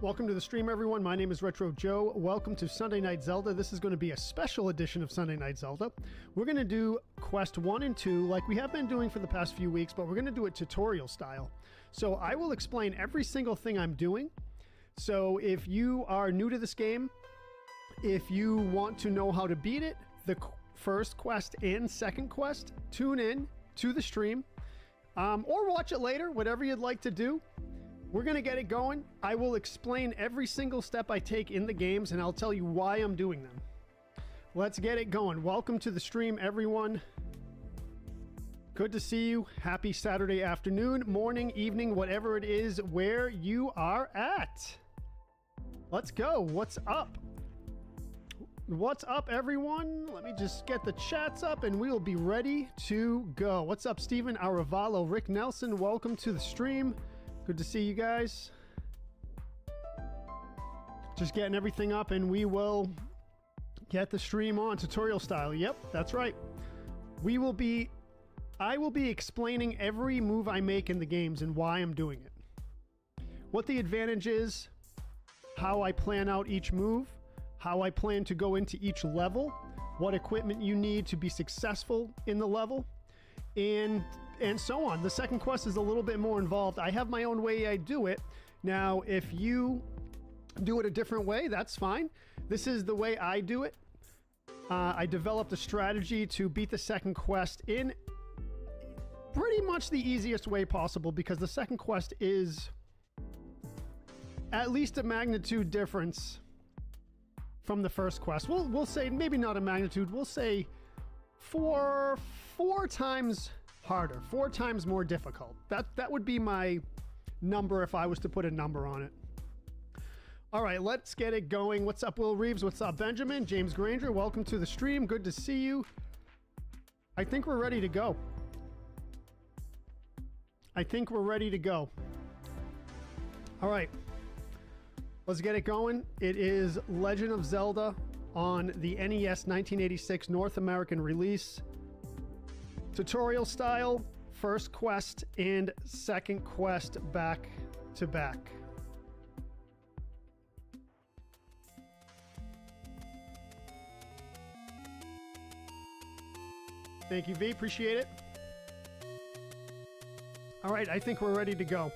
Welcome to the stream, everyone. My name is Retro Joe. Welcome to Sunday Night Zelda. This is going to be a special edition of Sunday Night Zelda. We're going to do Quest 1 and 2 like we have been doing for the past few weeks, but we're going to do it tutorial style. So I will explain every single thing I'm doing. So if you are new to this game, if you want to know how to beat it, the first quest and second quest, tune in to the stream or watch it later, whatever you'd like to do. We're going to get it going. I will explain every single step I take in the games, and I'll tell you why I'm doing them. Let's get it going. Welcome to the stream, everyone. Good to see you. Happy Saturday afternoon, morning, evening, whatever it is where you are at. Let's go. What's up? What's up, everyone? Let me just get the chats up, and we'll be ready to go. What's up, Steven Aravalo, Rick Nelson? Welcome to the stream. Good to see you guys. Just getting everything up and we will get the stream on tutorial style. Yep, that's right. I will be explaining every move I make in the games and why I'm doing it. What the advantage is, how I plan out each move, how I plan to go into each level, what equipment you need to be successful in the level, and so on. The second quest is a little bit more involved. I have my own way I do it. Now, if you do it a different way, that's fine. This is the way I do it. I developed a strategy to beat the second quest in pretty much the easiest way possible, because the second quest is at least a magnitude difference from the first quest. We'll say maybe not a magnitude. We'll say four times harder, 4 times more difficult. That would be my number if I was to put a number on it. All right, let's get it going. What's up, Will Reeves? What's up, Benjamin? James Granger, welcome to the stream. Good to see you. I think we're ready to go. All right, let's get it going. It is Legend of Zelda on the NES 1986 North American release. Tutorial style, first quest and second quest back to back. Thank you, V, appreciate it. All right, I think we're ready to go.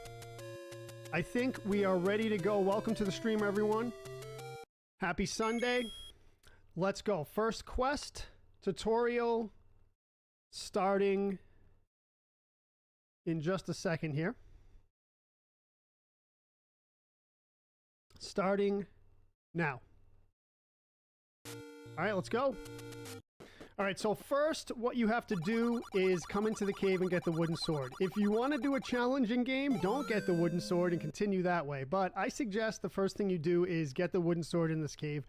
I think we are ready to go. Welcome to the stream, everyone. Happy Sunday. Let's go. First quest, tutorial, starting in just a second here. Starting now. All right, let's go. All right, so first, what you have to do is come into the cave and get the wooden sword. If you want to do a challenging game, don't get the wooden sword and continue that way. But I suggest the first thing you do is get the wooden sword in this cave.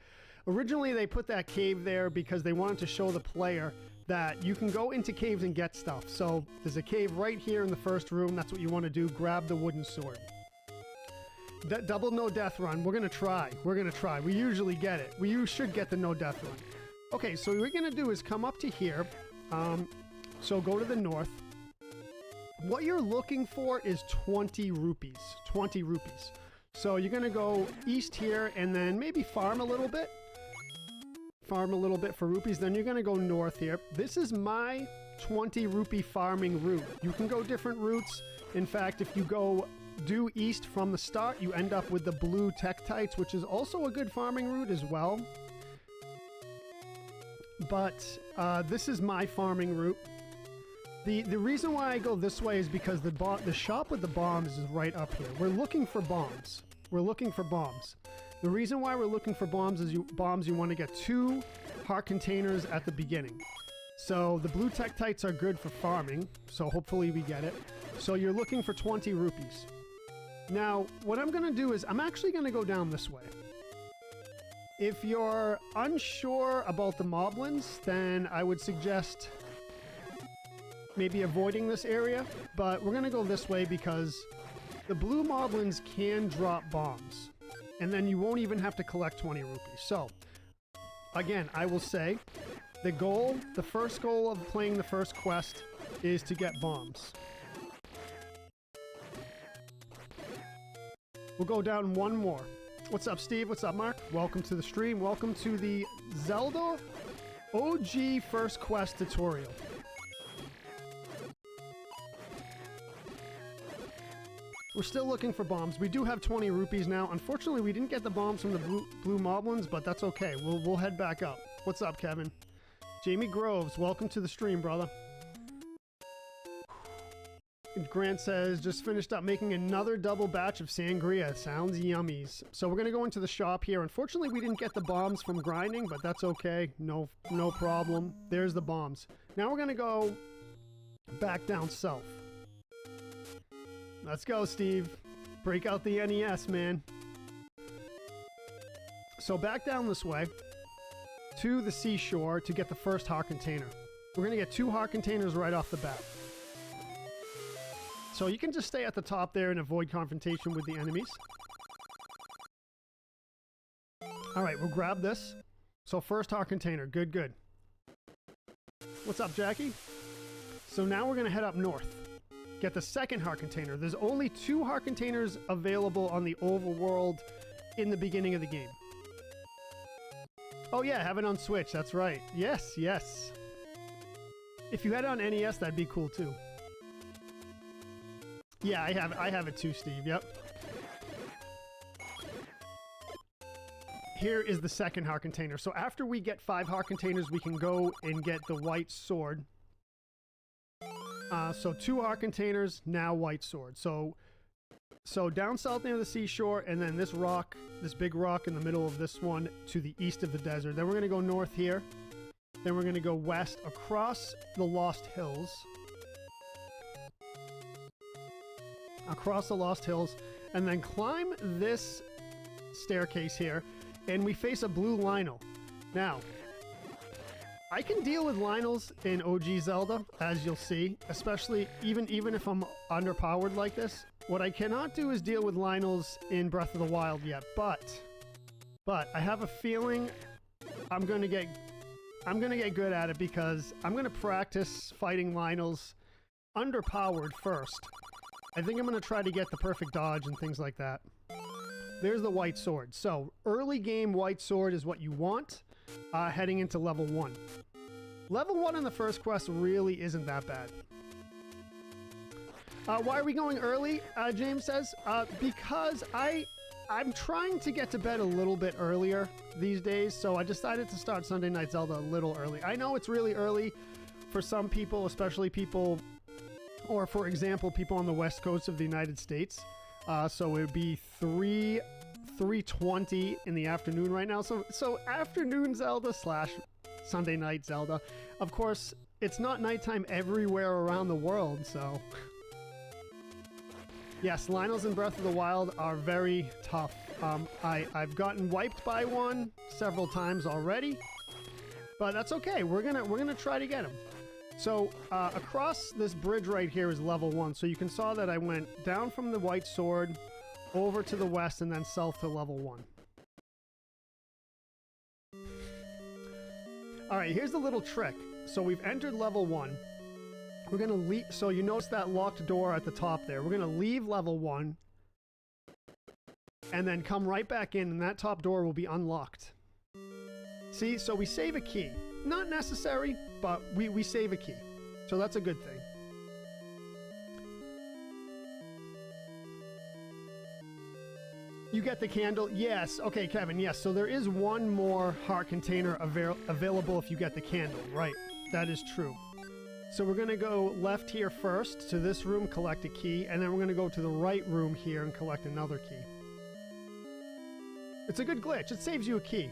Originally, they put that cave there because they wanted to show the player that you can go into caves and get stuff. So there's a cave right here in the first room. That's what you want to do. Grab the wooden sword. Double no death run. We're going to try. We usually get it. You should get the no death run. Okay, so what we're going to do is come up to here. So go to the north. What you're looking for is 20 rupees. 20 rupees. So you're going to go east here and then maybe farm a little bit. Farm a little bit for rupees. Then you're going to go north here. This is my 20 rupee farming route. You can go different routes. In fact, if you go due east from the start, you end up with the blue Tektites, which is also a good farming route as well. But this is my farming route. The reason why I go this way is because the shop with the bombs is right up here. We're looking for bombs. The reason why we're looking for bombs is you want to get 2 heart containers at the beginning. So the blue Tektites are good for farming, so hopefully we get it. So you're looking for 20 rupees. Now, what I'm going to do is I'm actually going to go down this way. If you're unsure about the moblins, then I would suggest maybe avoiding this area, but we're going to go this way because the blue moblins can drop bombs, and then you won't even have to collect 20 rupees. So, again, I will say the first goal of playing the first quest is to get bombs. We'll go down one more. What's up, Steve? What's up, Mark? Welcome to the stream. Welcome to the Zelda OG First Quest tutorial. We're still looking for bombs. We do have 20 rupees now. Unfortunately, we didn't get the bombs from the blue moblins, but that's okay. We'll head back up. What's up, Kevin? Jamie Groves, welcome to the stream, brother. Grant says, just finished up making another double batch of sangria. Sounds yummies. So we're going to go into the shop here. Unfortunately, we didn't get the bombs from grinding, but that's okay. No problem. There's the bombs. Now we're going to go back down south. Let's go, Steve. Break out the NES, man. So back down this way to the seashore to get the first heart container. We're going to get 2 heart containers right off the bat. So you can just stay at the top there and avoid confrontation with the enemies. Alright, we'll grab this. So first heart container. Good, good. What's up, Jackie? So now we're going to head up north. Get the second heart container. There's only 2 heart containers available on the overworld in the beginning of the game. Oh yeah, have it on Switch. That's right. Yes, yes. If you had it on NES, that'd be cool too. Yeah, I have it too, Steve. Yep. Here is the second heart container. So after we get 5 heart containers, we can go and get the white sword. So 2 heart containers, now white sword. So down south near the seashore, and then this rock, this big rock in the middle of this one to the east of the desert. Then we're going to go north here. Then we're going to go west across the Lost Hills. Across the Lost Hills, and then climb this staircase here, and we face a blue Lionel. Now, I can deal with Lionels in OG Zelda, as you'll see, especially even if I'm underpowered like this. What I cannot do is deal with Lionels in Breath of the Wild yet, but I have a feeling I'm gonna get good at it, because I'm gonna practice fighting Lionels underpowered first. I think I'm going to try to get the perfect dodge and things like that. There's the white sword. So, early game white sword is what you want, heading into level 1. Level 1 in the first quest really isn't that bad. Why are we going early, James says? Because I'm trying to get to bed a little bit earlier these days, so I decided to start Sunday Night Zelda a little early. I know it's really early for some people, especially people... Or, for example, people on the west coast of the United States. So it would be 3:20 in the afternoon right now. So afternoon Zelda / Sunday night Zelda. Of course, it's not nighttime everywhere around the world, so... Yes, Lionels in Breath of the Wild are very tough. I've gotten wiped by one several times already. But that's okay. We're gonna try to get him. So, across this bridge right here is level 1. So you can saw that I went down from the white sword, over to the west, and then south to level 1. Alright, here's the little trick. So we've entered level 1. We're gonna leave, so you notice that locked door at the top there. We're gonna leave level 1, and then come right back in, and that top door will be unlocked. See, so we save a key. Not necessary, but we save a key. So that's a good thing. You get the candle? Yes. Okay, Kevin, yes. So there is one more heart container available if you get the candle. Right. That is true. So we're going to go left here first to this room, collect a key, and then we're going to go to the right room here and collect another key. It's a good glitch. It saves you a key.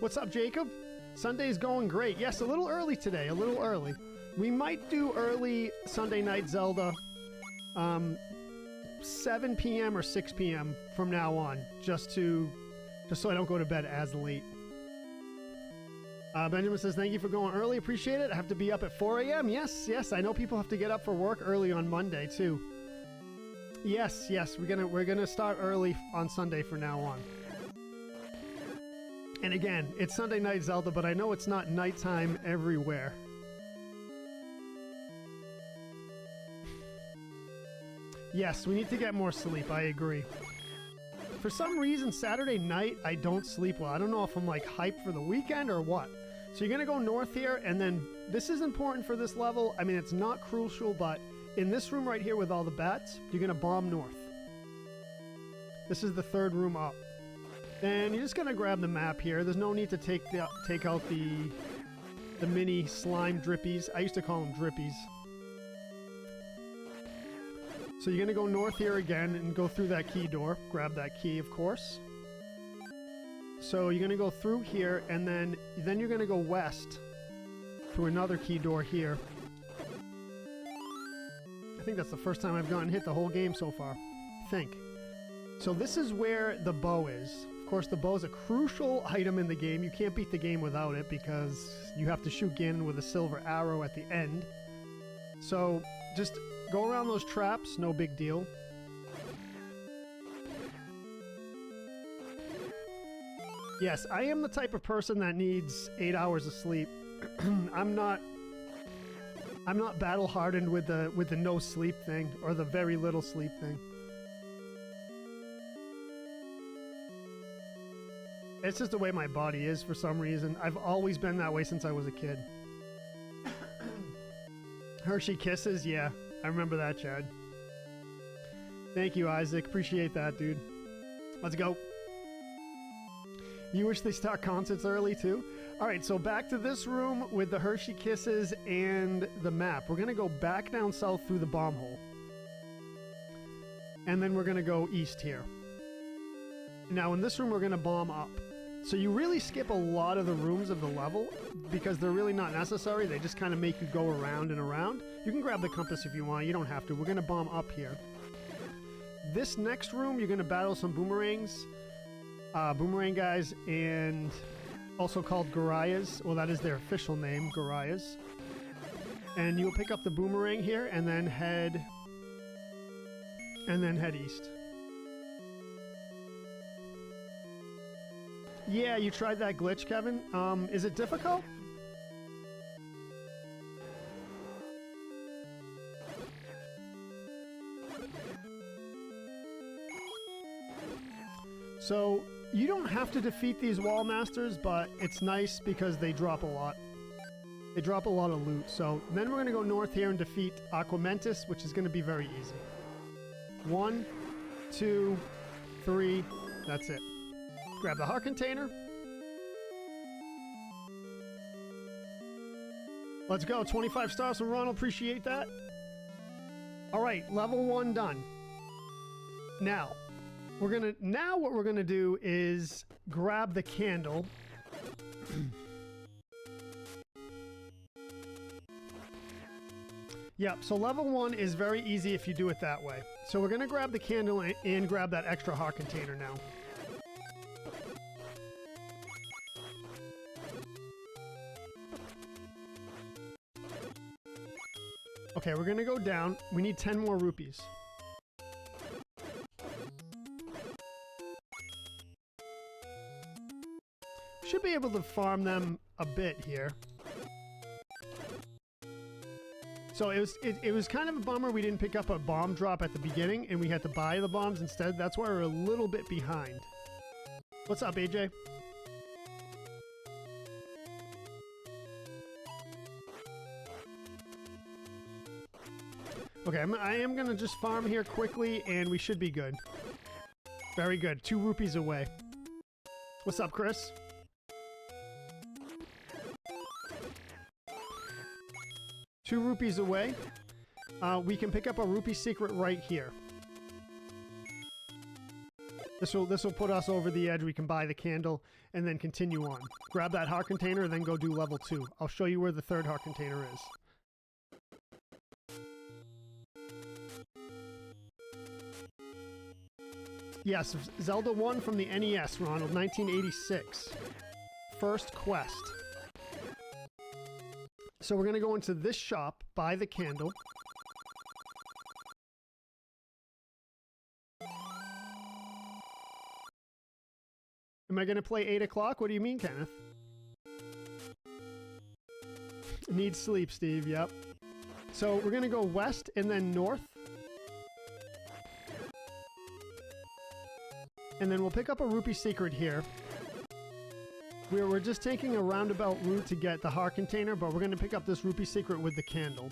What's up, Jacob? Sunday's going great. Yes, a little early today, a little early. We might do early Sunday Night Zelda, 7 p.m. or 6 p.m. from now on, just so I don't go to bed as late. Benjamin says, thank you for going early. Appreciate it. I have to be up at 4 a.m. Yes, yes, I know people have to get up for work early on Monday, too. Yes, yes, we're gonna start early on Sunday from now on. And again, it's Sunday Night Zelda, but I know it's not nighttime everywhere. Yes, we need to get more sleep, I agree. For some reason, Saturday night, I don't sleep well. I don't know if I'm like hyped for the weekend or what. So you're gonna go north here, and then this is important for this level. I mean, it's not crucial, but in this room right here with all the bats, you're gonna bomb north. This is the third room up. Then you're just gonna grab the map here. There's no need to take out the mini slime drippies. I used to call them drippies. So you're gonna go north here again and go through that key door. Grab that key, of course. So you're gonna go through here, and then you're gonna go west to another key door here. I think that's the first time I've gotten hit the whole game so far. I think. So this is where the bow is. Of course, the bow is a crucial item in the game. You can't beat the game without it because you have to shoot Ganon with a silver arrow at the end. So just go around those traps, no big deal. Yes, I am the type of person that needs 8 hours of sleep. I'm not battle hardened with the no sleep thing or the very little sleep thing. It's just the way my body is for some reason. I've always been that way since I was a kid. Hershey Kisses, yeah. I remember that, Chad. Thank you, Isaac. Appreciate that, dude. Let's go. You wish they start concerts early, too? Alright, so back to this room with the Hershey Kisses and the map. We're going to go back down south through the bomb hole. And then we're going to go east here. Now, in this room, we're going to bomb up. So you really skip a lot of the rooms of the level because they're really not necessary. They just kind of make you go around and around. You can grab the compass if you want. You don't have to. We're going to bomb up here. This next room, you're going to battle some boomerangs. Boomerang guys, and also called Garayas. Well, that is their official name, Garayas. And you'll pick up the boomerang here and then head east. Yeah, you tried that glitch, Kevin. Is it difficult? So, you don't have to defeat these wall masters, but it's nice because they drop a lot. They drop a lot of loot. So, then we're going to go north here and defeat Aquamentus, which is going to be very easy. 1, 2, 3, that's it. Grab the heart container. Let's go. 25 stars from Ronald. Appreciate that. All right, level 1 done. Now, what we're gonna do is grab the candle. Yep, so level 1 is very easy if you do it that way. So we're gonna grab the candle and grab that extra heart container now. Okay, we're gonna go down. We need 10 more rupees. Should be able to farm them a bit here. So it was kind of a bummer we didn't pick up a bomb drop at the beginning and we had to buy the bombs instead. That's why we're a little bit behind. What's up, AJ? Okay, I am going to just farm here quickly, and we should be good. Very good. 2 rupees away. What's up, Chris? Two rupees away. We can pick up a rupee secret right here. This will put us over the edge. We can buy the candle and then continue on. Grab that heart container, and then go do level 2. I'll show you where the 3rd heart container is. Yes, Zelda 1 from the NES, Ronald, 1986. First quest. So we're going to go into this shop, buy the candle. Am I going to play 8 o'clock? What do you mean, Kenneth? Need sleep, Steve, yep. So we're going to go west and then north. and then we'll pick up a rupee secret here. We're just taking a roundabout route to get the heart container, but we're going to pick up this rupee secret with the candle.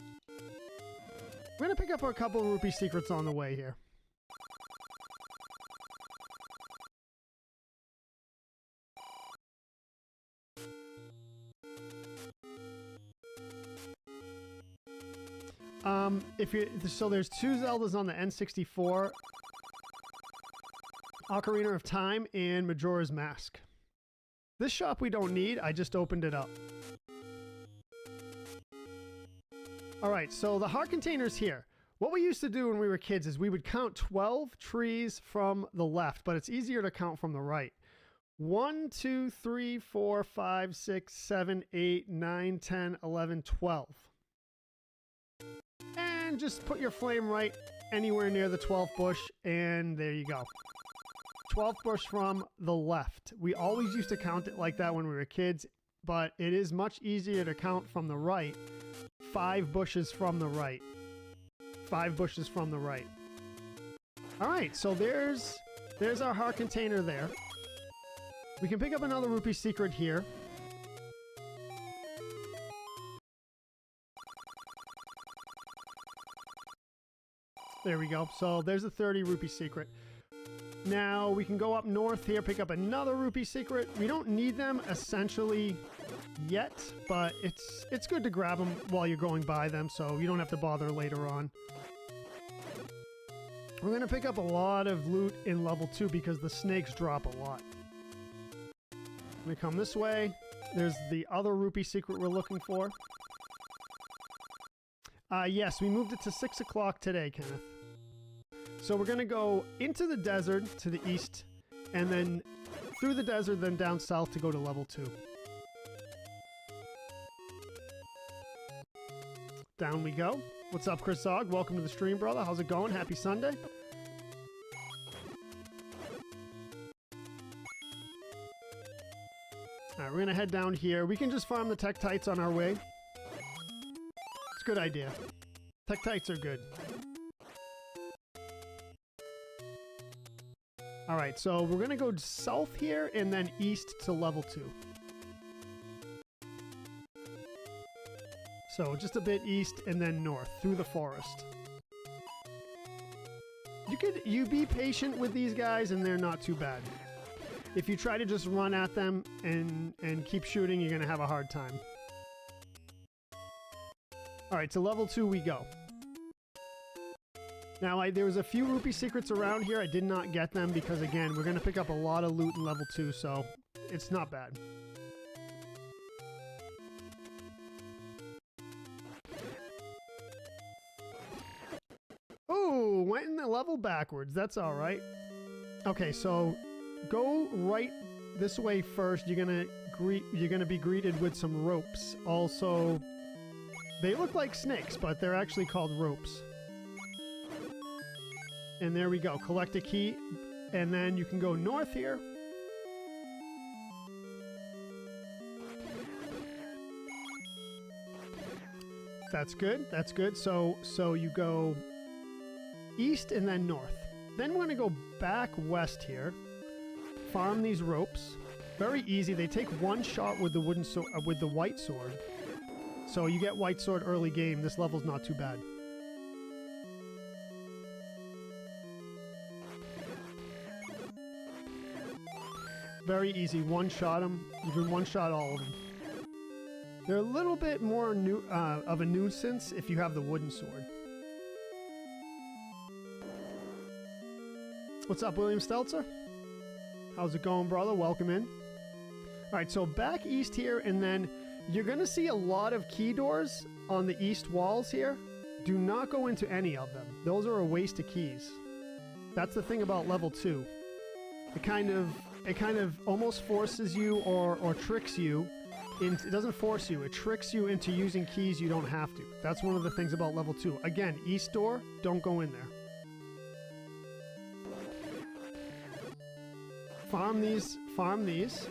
We're going to pick up a couple of rupee secrets on the way here. So there's 2 Zeldas on the N64. Ocarina of Time and Majora's Mask. This shop we don't need, I just opened it up. Alright, so the heart container's here. What we used to do when we were kids is we would count 12 trees from the left, but it's easier to count from the right. 1, 2, 3, 4, 5, 6, 7, 8, 9, 10, 11, 12. And just put your flame right anywhere near the 12th bush, and there you go. 12th bush from the left. We always used to count it like that when we were kids, but it is much easier to count from the right. 5 bushes from the right. 5 bushes from the right. Alright, so there's our heart container there. We can pick up another rupee secret here. There we go. So there's a 30 rupee secret. Now we can go up north here, pick up another rupee secret. We don't need them essentially yet, but it's good to grab them while you're going by them, so you don't have to bother later on. We're going to pick up a lot of loot in level 2 because the snakes drop a lot. We come this way. There's the other rupee secret we're looking for. Yes, we moved it to 6 o'clock today, Kenneth. So we're going to go into the desert to the east, and then through the desert, then down south to go to level 2. Down we go. What's up, Chris Zog? Welcome to the stream, brother. How's it going? Happy Sunday. Alright, we're going to head down here. We can just farm the Tektites on our way. It's a good idea. Tektites are good. Alright, so we're going to go south here and then east to level 2. So just a bit east and then north through the forest. You be patient with these guys and they're not too bad. If you try to just run at them and keep shooting, you're going to have a hard time. Alright, to level 2 we go. Now, there was a few rupee secrets around here. I did not get them because, again, we're going to pick up a lot of loot in level 2, so it's not bad. Oh, went in the level backwards. That's all right. Okay, so go right this way first. You're gonna be greeted with some ropes. Also, they look like snakes, but they're actually called ropes. And there we go. Collect a key, and then you can go north here. That's good. That's good. So you go east and then north. Then we're going to go back west here. Farm these ropes. Very easy. They take one shot with the with the white sword. So you get white sword early game. This level's not too bad. Very easy. One-shot them. You can one-shot all of them. They're a little bit more of a nuisance if you have the wooden sword. What's up, William Stelzer? How's it going, brother? Welcome in. Alright, so back east here, and then you're going to see a lot of key doors on the east walls here. Do not go into any of them. Those are a waste of keys. That's the thing about level 2. It kind of almost forces you or tricks you. It doesn't force you. It tricks you into using keys you don't have to. That's one of the things about level 2. Again, east door, don't go in there. Farm these. Farm these.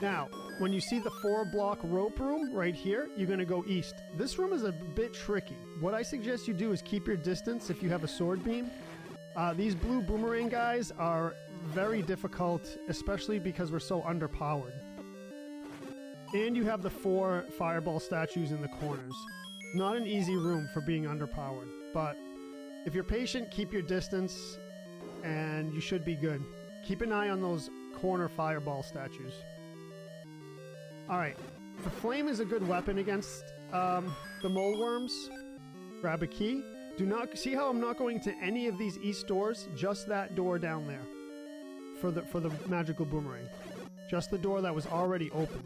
Now, when you see the 4-block rope room right here, you're going to go east. This room is a bit tricky. What I suggest you do is keep your distance if you have a sword beam. These blue boomerang guys are very difficult, especially because we're so underpowered. And you have the 4 fireball statues in the corners. Not an easy room for being underpowered, but if you're patient, keep your distance, and you should be good. Keep an eye on those corner fireball statues. Alright, the flame is a good weapon against the mole worms. Grab a key. Do not see how I'm not going to any of these east doors, just that door down there for the magical boomerang. Just the door that was already open.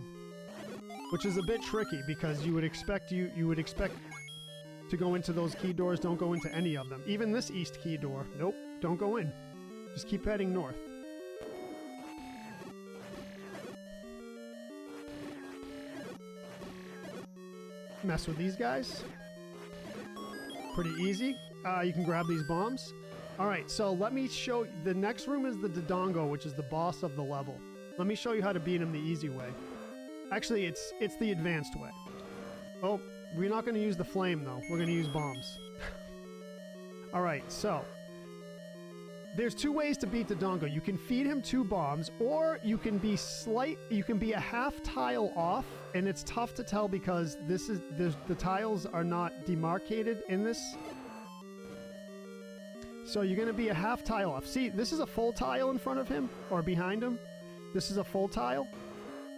Which is a bit tricky because you would expect to go into those key doors. Don't go into any of them. Even this east key door. Nope, don't go in. Just keep heading north. Mess with these guys. Pretty easy. You can grab these bombs. Alright, so let me show... The next room is the Dodongo, which is the boss of the level. Let me show you how to beat him the easy way. Actually, it's the advanced way. Oh, we're not going to use the flame, though. We're going to use bombs. Alright, so... There's 2 ways to beat Dodongo. You can feed him 2 bombs, or you can be a half tile off, and it's tough to tell because the tiles are not demarcated in this. So you're going to be a half tile off. See, this is a full tile in front of him, or behind him. This is a full tile.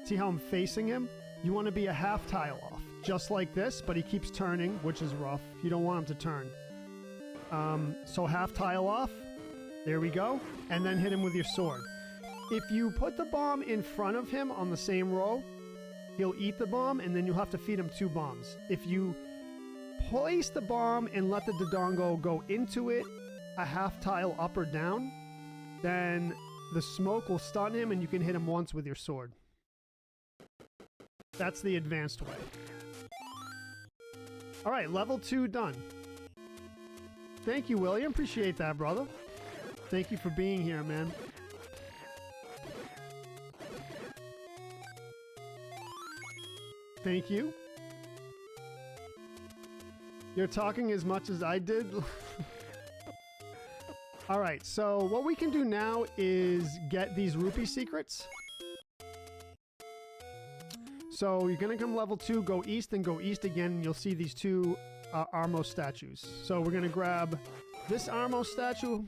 See how I'm facing him? You want to be a half tile off, just like this, but he keeps turning, which is rough. You don't want him to turn. So half tile off. There we go. And then hit him with your sword. If you put the bomb in front of him on the same row, he'll eat the bomb, and then you'll have to feed him 2 bombs. If you place the bomb and let the Dodongo go into it, a half tile up or down, then the smoke will stun him and you can hit him once with your sword. That's the advanced way. Alright, level 2 done. Thank you, William. Appreciate that, brother. Thank you for being here, man. Thank you. You're talking as much as I did. Alright, so what we can do now is get these rupee secrets. So you're going to come level 2, go east, and go east again, and you'll see these 2 Armos statues. So we're going to grab this Armos statue.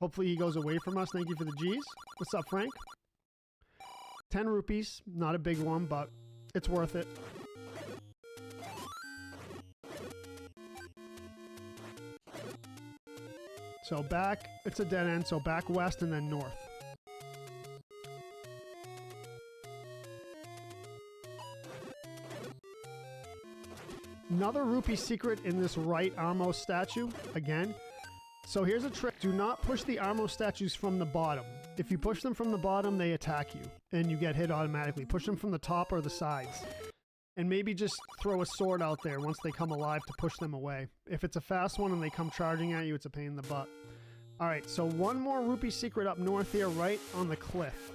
Hopefully he goes away from us. Thank you for the G's. What's up, Frank? 10 rupees. Not a big one, but it's worth it. So back, it's a dead end, so back west and then north. Another rupee secret in this right Armos statue, again. So here's a trick. Do not push the Armos statues from the bottom. If you push them from the bottom, they attack you, and you get hit automatically. Push them from the top or the sides. And maybe just throw a sword out there once they come alive to push them away. If it's a fast one and they come charging at you, it's a pain in the butt. Alright, so one more rupee secret up north here, right on the cliff.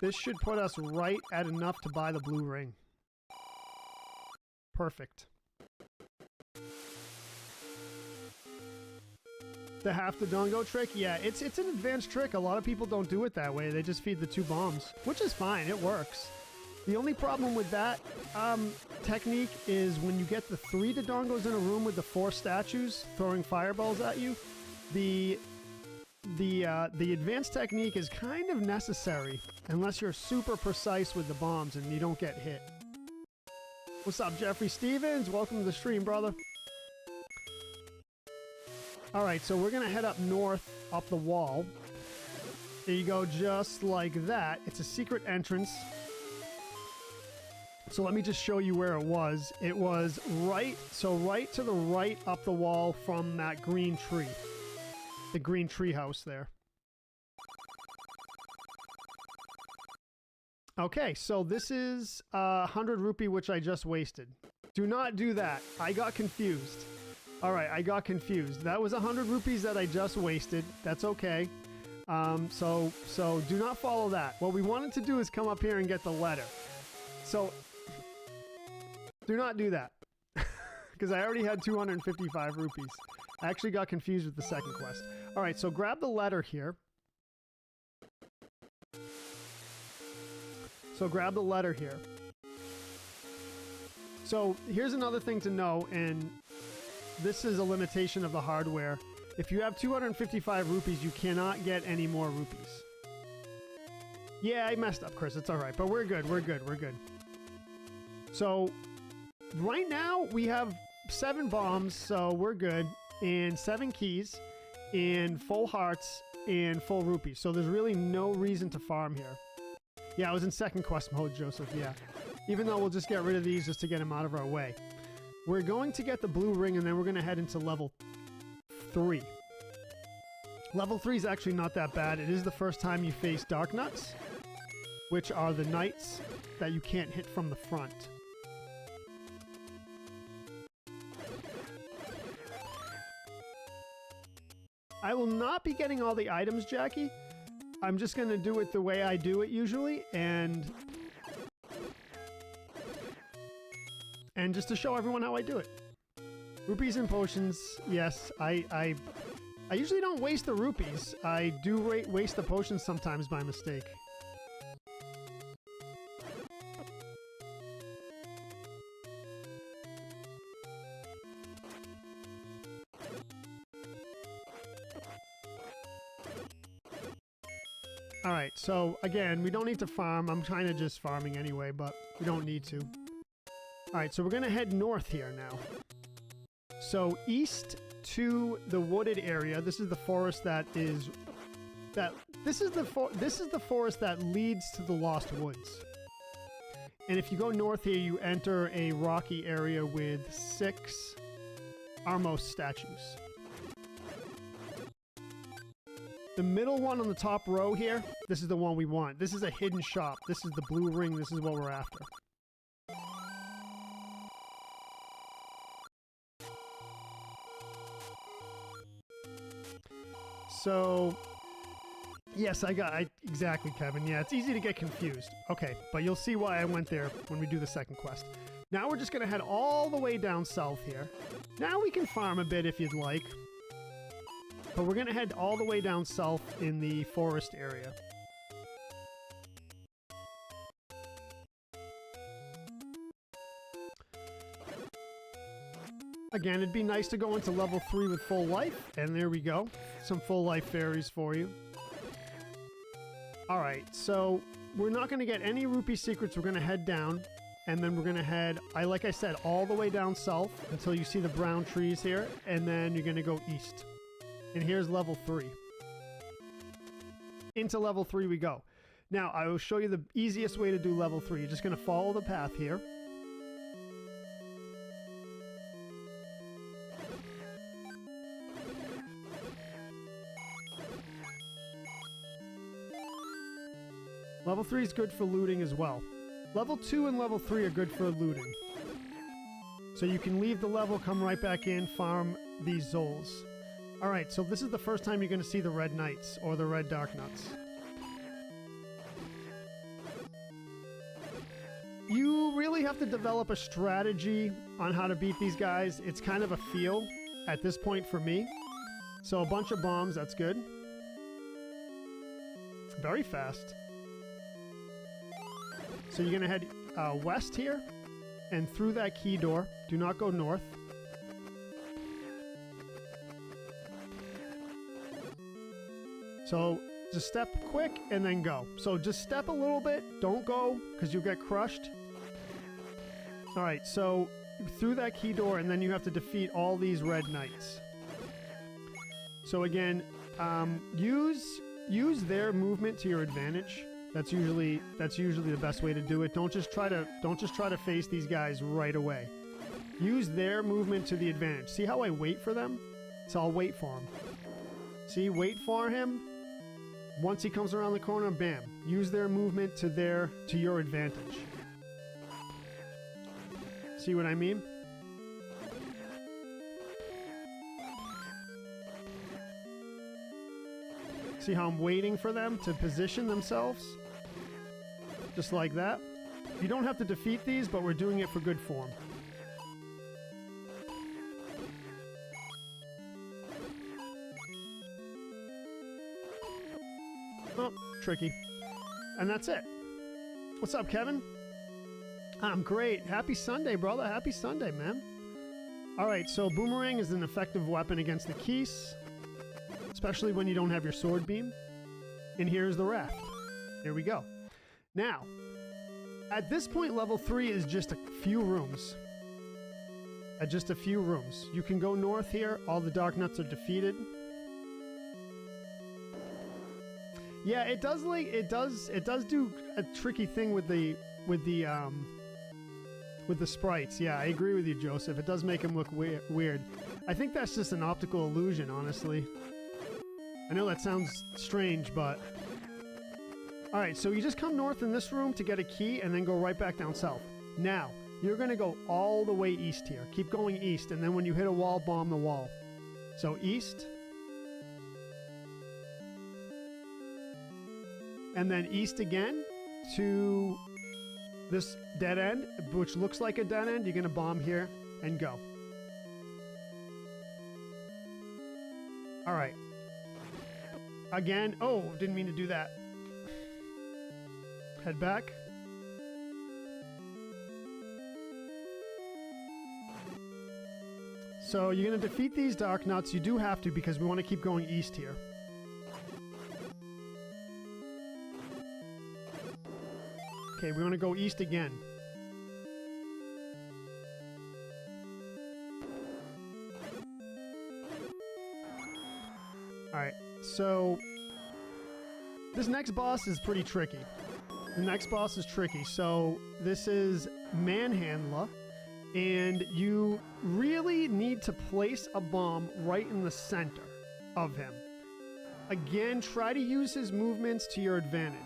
This should put us right at enough to buy the blue ring. Perfect. The half the Dodongo trick? Yeah, it's an advanced trick. A lot of people don't do it that way. They just feed the 2 bombs, which is fine. It works. The only problem with that technique is when you get the 3 Dodongos in a room with the 4 statues throwing fireballs at you, the advanced technique is kind of necessary unless you're super precise with the bombs and you don't get hit. What's up, Jeffrey Stevens? Welcome to the stream, brother. Alright, so we're going to head up north, up the wall. There you go, just like that. It's a secret entrance. So let me just show you where it was. It was right to the right up the wall from that green tree. The green tree house there. Okay, so this is 100 rupee, which I just wasted. Do not do that. I got confused. Alright, I got confused. That was 100 rupees that I just wasted. That's okay. So do not follow that. What we wanted to do is come up here and get the letter. So do not do that. Because I already had 255 rupees. I actually got confused with the second quest. All right, so grab the letter here. So grab the letter here. So here's another thing to know, and this is a limitation of the hardware. If you have 255 rupees, you cannot get any more rupees. Yeah, I messed up, Chris. It's all right, but we're good. We're good. We're good. So right now we have 7 bombs, so we're good, and 7 keys, and full hearts, and full rupees. So there's really no reason to farm here. Yeah, I was in second quest mode, Joseph, yeah. Even though we'll just get rid of these just to get them out of our way. We're going to get the blue ring, and then we're going to head into level 3. Level 3 is actually not that bad. It is the first time you face Dark Nuts, which are the knights that you can't hit from the front. I will not be getting all the items, Jackie. I'm just going to do it the way I do it usually, and just to show everyone how I do it. Rupees and potions, yes. I usually don't waste the rupees. I do waste the potions sometimes by mistake. Alright, so again, we don't need to farm. I'm kind of just farming anyway, but we don't need to. Alright, so we're going to head north here now. So east to the wooded area. This is the forest that is... This is the forest that leads to the Lost Woods. And if you go north here, you enter a rocky area with 6 Armos statues. The middle one on the top row here, this is the one we want. This is a hidden shop. This is the blue ring. This is what we're after. So, yes, exactly, Kevin. Yeah, it's easy to get confused. Okay, but you'll see why I went there when we do the second quest. Now we're just going to head all the way down south here. Now we can farm a bit if you'd like. But we're going to head all the way down south in the forest area. Again, it'd be nice to go into level 3 with full life. And there we go. Some full life fairies for you. Alright, so we're not going to get any rupee secrets. We're going to head down. And then we're going to head, like I said, all the way down south until you see the brown trees here. And then you're going to go east. And here's level 3. Into level 3 we go. Now, I will show you the easiest way to do level 3. You're just going to follow the path here. Level 3 is good for looting as well. Level 2 and level 3 are good for looting. So you can leave the level, come right back in, farm these Zols. Alright, so this is the first time you're going to see the Red Knights, or the Red Dark Nuts. You really have to develop a strategy on how to beat these guys. It's kind of a feel at this point for me. So a bunch of bombs, that's good. Very fast. So you're going to head west here, and through that key door. Do not go north. So just step quick and then go. So just step a little bit. Don't go because you'll get crushed. All right, so through that key door, and then you have to defeat all these red knights. So again, use their movement to your advantage. That's usually the best way to do it. Don't just try to face these guys right away. Use their movement to the advantage. See how I wait for them? So I'll wait for him. See, wait for him. Once he comes around the corner, bam. Use their movement to your advantage. See what I mean? See how I'm waiting for them to position themselves? Just like that. You don't have to defeat these, but we're doing it for good form. Oh, tricky. And that's it. What's up, Kevin? I'm great. Happy Sunday, brother. Happy Sunday, man. Alright, so Boomerang is an effective weapon against the Keese, especially when you don't have your sword beam. And here's the raft. Here we go. Now, at this point, level 3 is just a few rooms. Just a few rooms. You can go north here. All the Dark Nuts are defeated. Yeah, it does do a tricky thing with the sprites. Yeah, I agree with you, Joseph. It does make him look weird. I think that's just an optical illusion, honestly. I know that sounds strange, but... Alright, so you just come north in this room to get a key, and then go right back down south. Now, you're going to go all the way east here. Keep going east, and then when you hit a wall, bomb the wall. So, east. And then east again to this dead end, which looks like a dead end. You're going to bomb here and go. Alright. Again. Oh, didn't mean to do that. Head back. So you're going to defeat these Dark Nuts. You do have to because we want to keep going east here. Okay, we want to go east again. Alright, so this next boss is pretty tricky. The next boss is tricky. So this is Manhandler, and you really need to place a bomb right in the center of him. Again, try to use his movements to your advantage.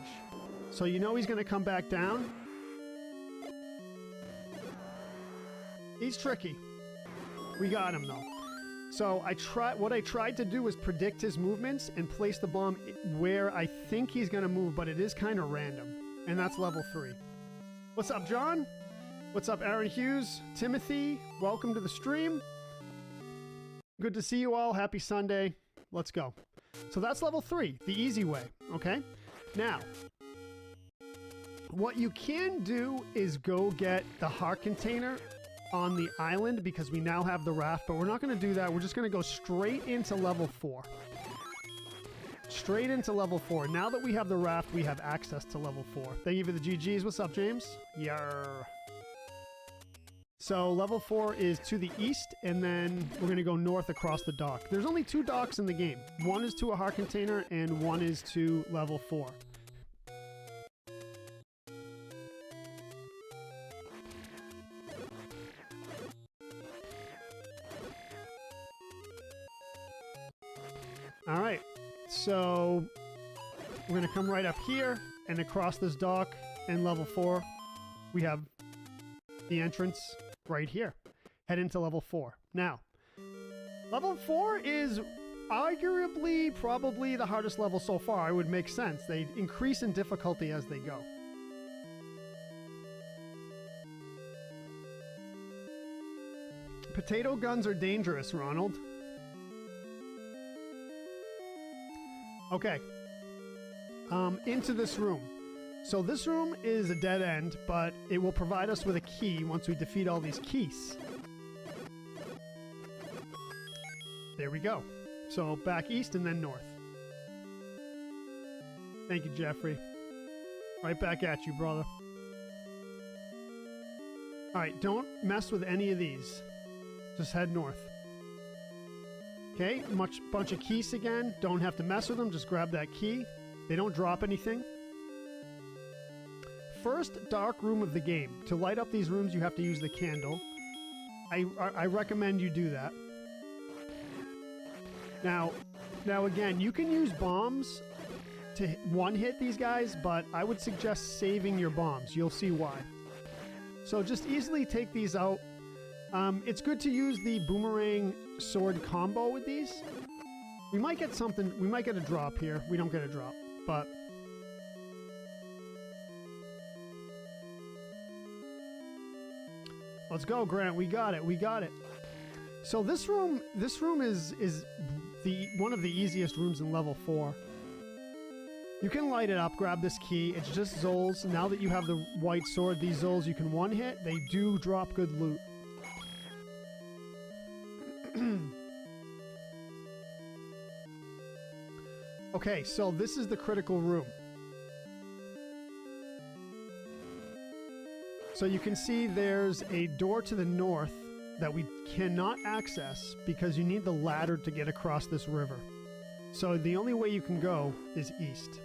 So you know he's going to come back down. He's tricky. We got him though. So what I tried to do was predict his movements and place the bomb where I think he's going to move, but it is kind of random. And that's level 3. What's up, John? What's up, Aaron Hughes? Timothy, welcome to the stream. Good to see you all. Happy Sunday. Let's go. So that's level 3, the easy way, okay? Now, what you can do is go get the heart container on the island because we now have the raft, but we're not going to do that. We're just going to go straight into level 4. Straight into level 4. Now that we have the raft, we have access to level 4. Thank you for the GGs. What's up, James? Yarr. So level 4 is to the east, and then we're going to go north across the dock. There's only 2 docks in the game. One is to a heart container, and one is to level 4. All right. So we're going to come right up here and across this dock, and level 4, we have the entrance right here. Head into level 4. Now, level 4 is arguably probably the hardest level so far. It would make sense. They increase in difficulty as they go. Potato guns are dangerous, Ronald. Okay. Into this room. So this room is a dead end, but it will provide us with a key once we defeat all these keys. There we go. So back east and then north. Thank you, Jeffrey. Right back at you, brother. Alright, don't mess with any of these. Just head north. Okay, bunch of keys again. Don't have to mess with them. Just grab that key. They don't drop anything. First dark room of the game. To light up these rooms, you have to use the candle. I recommend you do that. Now again, you can use bombs to one-hit these guys, but I would suggest saving your bombs. You'll see why. So just easily take these out. It's good to use the boomerang sword combo with these. We might get something. We might get a drop here. We don't get a drop, but... Let's go, Grant. We got it. We got it. So this room is the one of the easiest rooms in level 4. You can light it up, grab this key. It's just Zols. Now that you have the white sword, these Zols you can one-hit. They do drop good loot. Okay, so this is the critical room. So you can see there's a door to the north that we cannot access because you need the ladder to get across this river. So the only way you can go is east.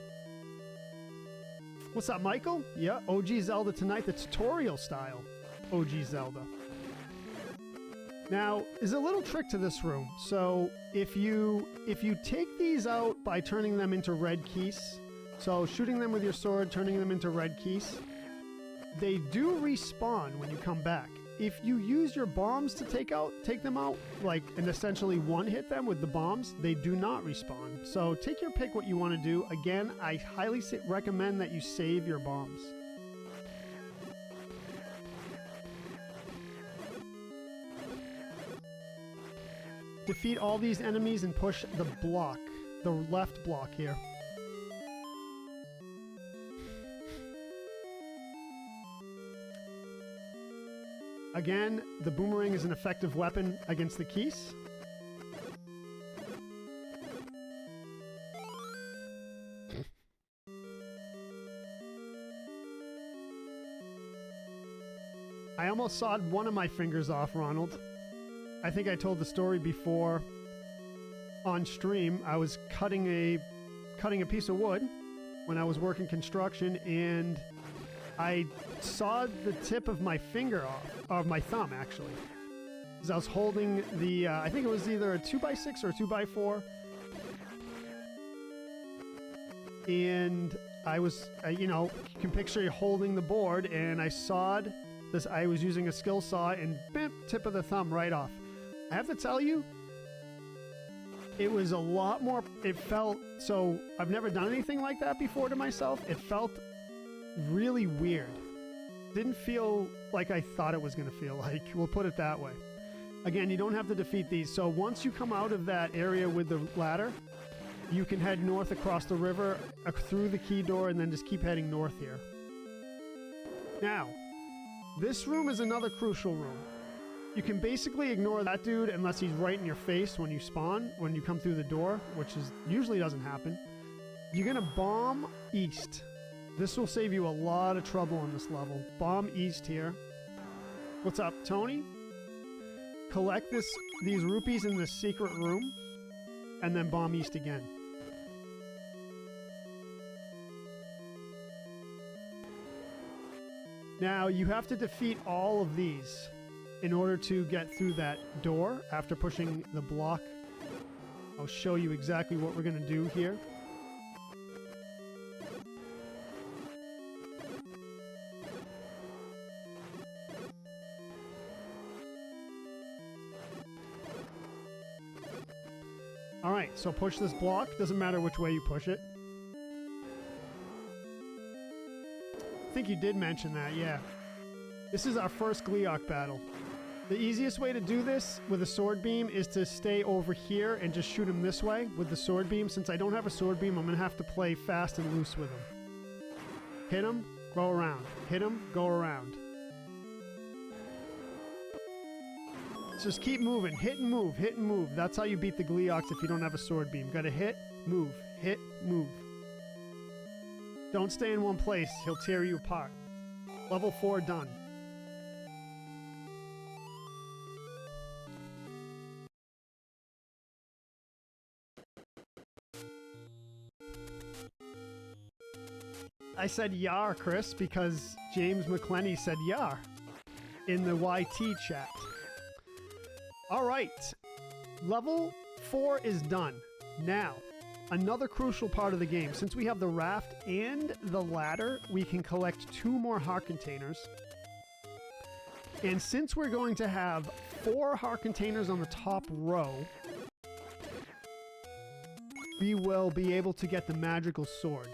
What's up, Michael? Yeah, OG Zelda tonight, the tutorial style OG Zelda. Now, there's a little trick to this room. So if you take these out by turning them into red keys, so shooting them with your sword, turning them into red keys, they do respawn when you come back. If you use your bombs to take them out, like, and essentially one-hit them with the bombs, they do not respawn. So take your pick what you want to do. Again, I highly recommend that you save your bombs. Defeat all these enemies and push the block, the left block here. Again, the boomerang is an effective weapon against the keys. I almost sawed one of my fingers off, Ronald. I think I told the story before on stream. I was cutting a piece of wood when I was working construction, and I sawed the tip of my finger off, of my thumb actually, because I was holding the, I think it was either a 2x6 or a 2x4, and I was, you know, you can picture holding the board, and I sawed this, I was using a skill saw, and bam, tip of the thumb right off. I have to tell you, it was a lot more, it felt, so I've never done anything like that before to myself. It felt really weird. Didn't feel like I thought it was going to feel like. We'll put it that way. Again, you don't have to defeat these. So once you come out of that area with the ladder, you can head north across the river, through the key door, and then just keep heading north here. Now, this room is another crucial room. You can basically ignore that dude unless he's right in your face when you spawn, when you come through the door, which is usually doesn't happen. You're going to bomb east. This will save you a lot of trouble on this level. Bomb east here. What's up, Tony? Collect these rupees in this secret room, and then bomb east again. Now, you have to defeat all of these in order to get through that door after pushing the block. I'll show you exactly what we're going to do here. Alright, so push this block. Doesn't matter which way you push it. I think you did mention that, yeah. This is our first Gleeok battle. The easiest way to do this with a sword beam is to stay over here and just shoot him this way with the sword beam. Since I don't have a sword beam, I'm going to have to play fast and loose with him. Hit him, go around. Hit him, go around. Just keep moving. Hit and move. Hit and move. That's how you beat the Gleeoks if you don't have a sword beam. Gotta hit, move. Hit, move. Don't stay in one place. He'll tear you apart. Level 4 done. I said yar, Chris, because James McClenny said yar in the YT chat. All right, level 4 is done. Now, another crucial part of the game. Since we have the raft and the ladder, we can collect 2 more heart containers. And since we're going to have 4 heart containers on the top row, we will be able to get the magical sword.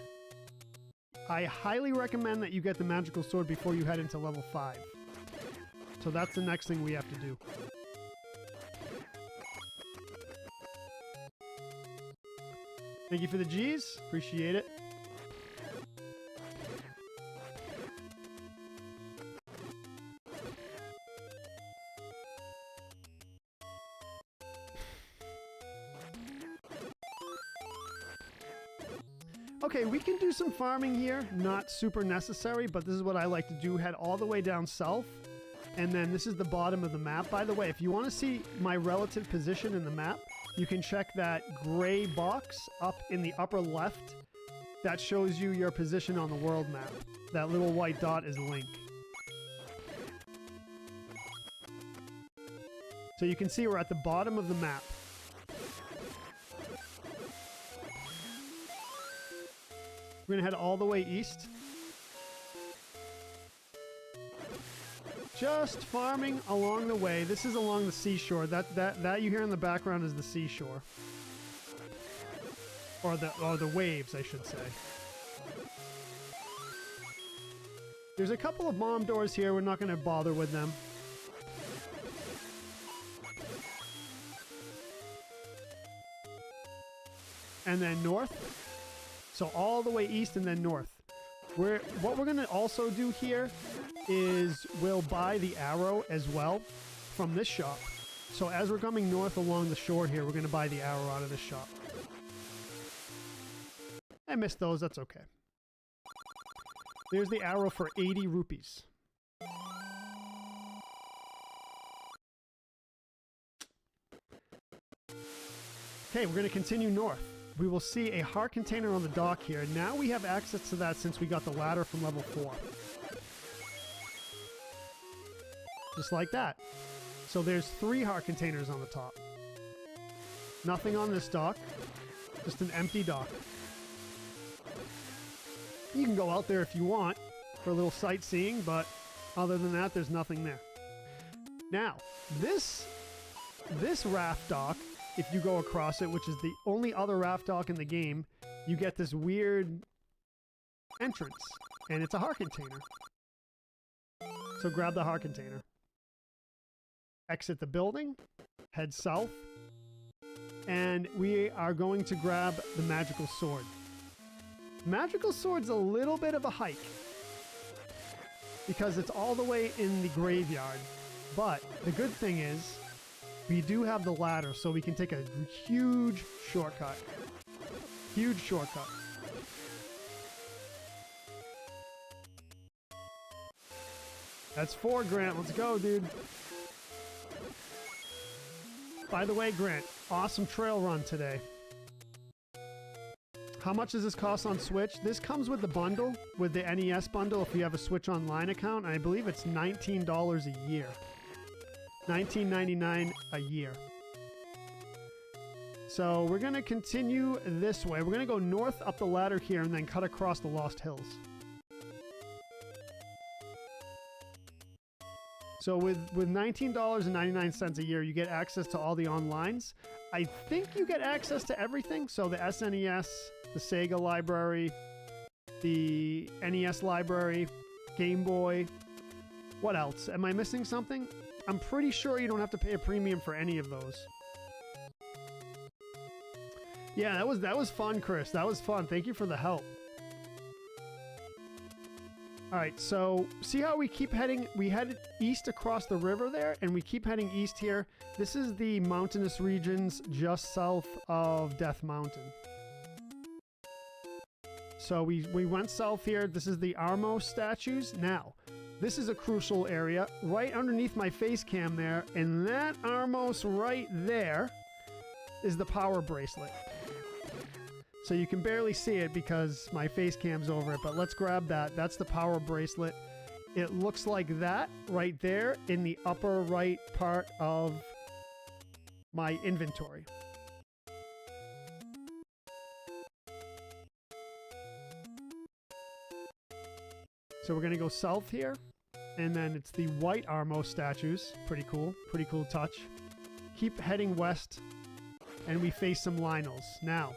I highly recommend that you get the magical sword before you head into level 5. So that's the next thing we have to do. Thank you for the G's. Appreciate it. Okay, we can do some farming here. Not super necessary, but this is what I like to do. Head all the way down south. And then this is the bottom of the map. By the way, if you want to see my relative position in the map, you can check that gray box up in the upper left. That shows you your position on the world map. That little white dot is Link. So you can see we're at the bottom of the map. We're going to head all the way east. Just farming along the way. This is along the seashore. That you hear in the background is the seashore. Or the waves, I should say. There's a couple of bomb doors here. We're not going to bother with them. And then north. So all the way east and then north. What we're going to also do here is we'll buy the arrow as well from this shop. So as we're coming north along the shore here, we're going to buy the arrow out of this shop. I missed those. That's okay. There's the arrow for 80 rupees. Okay, we're going to continue north. We will see a heart container on the dock here. Now we have access to that since we got the ladder from level 4. Just like that. So there's 3 heart containers on the top. Nothing on this dock. Just an empty dock. You can go out there if you want for a little sightseeing, but other than that, there's nothing there. Now, this raft dock, if you go across it, which is the only other raft dock in the game, you get this weird entrance, and it's a heart container. So grab the heart container. Exit the building, head south, and we are going to grab the magical sword. Magical sword's a little bit of a hike because it's all the way in the graveyard, but the good thing is we do have the ladder, so we can take a huge shortcut. Huge shortcut. That's 4, Grant. Let's go, dude. By the way, Grant, awesome trail run today. How much does this cost on Switch? This comes with the bundle, with the NES bundle if you have a Switch Online account, and I believe it's $19 a year. $19.99 a year. So we're going to continue this way. We're going to go north up the ladder here and then cut across the Lost Hills. So with $19.99 a year, you get access to all the onlines. I think you get access to everything. So the SNES, the Sega library, the NES library, Game Boy. What else? Am I missing something? I'm pretty sure you don't have to pay a premium for any of those. Yeah, that was fun, Chris. That was fun. Thank you for the help. All right, so see how we keep heading? We headed east across the river there, and we keep heading east here. This is the mountainous regions just south of Death Mountain. So we went south here. This is the Armo statues. Now, this is a crucial area right underneath my face cam there, and that Armos right there is the power bracelet. So you can barely see it because my face cam's over it, but let's grab that. That's the power bracelet. It looks like that right there in the upper right part of my inventory. So we're going to go south here, and then it's the white Armo statues. Pretty cool touch. Keep heading west, and we face some Lynels. Now,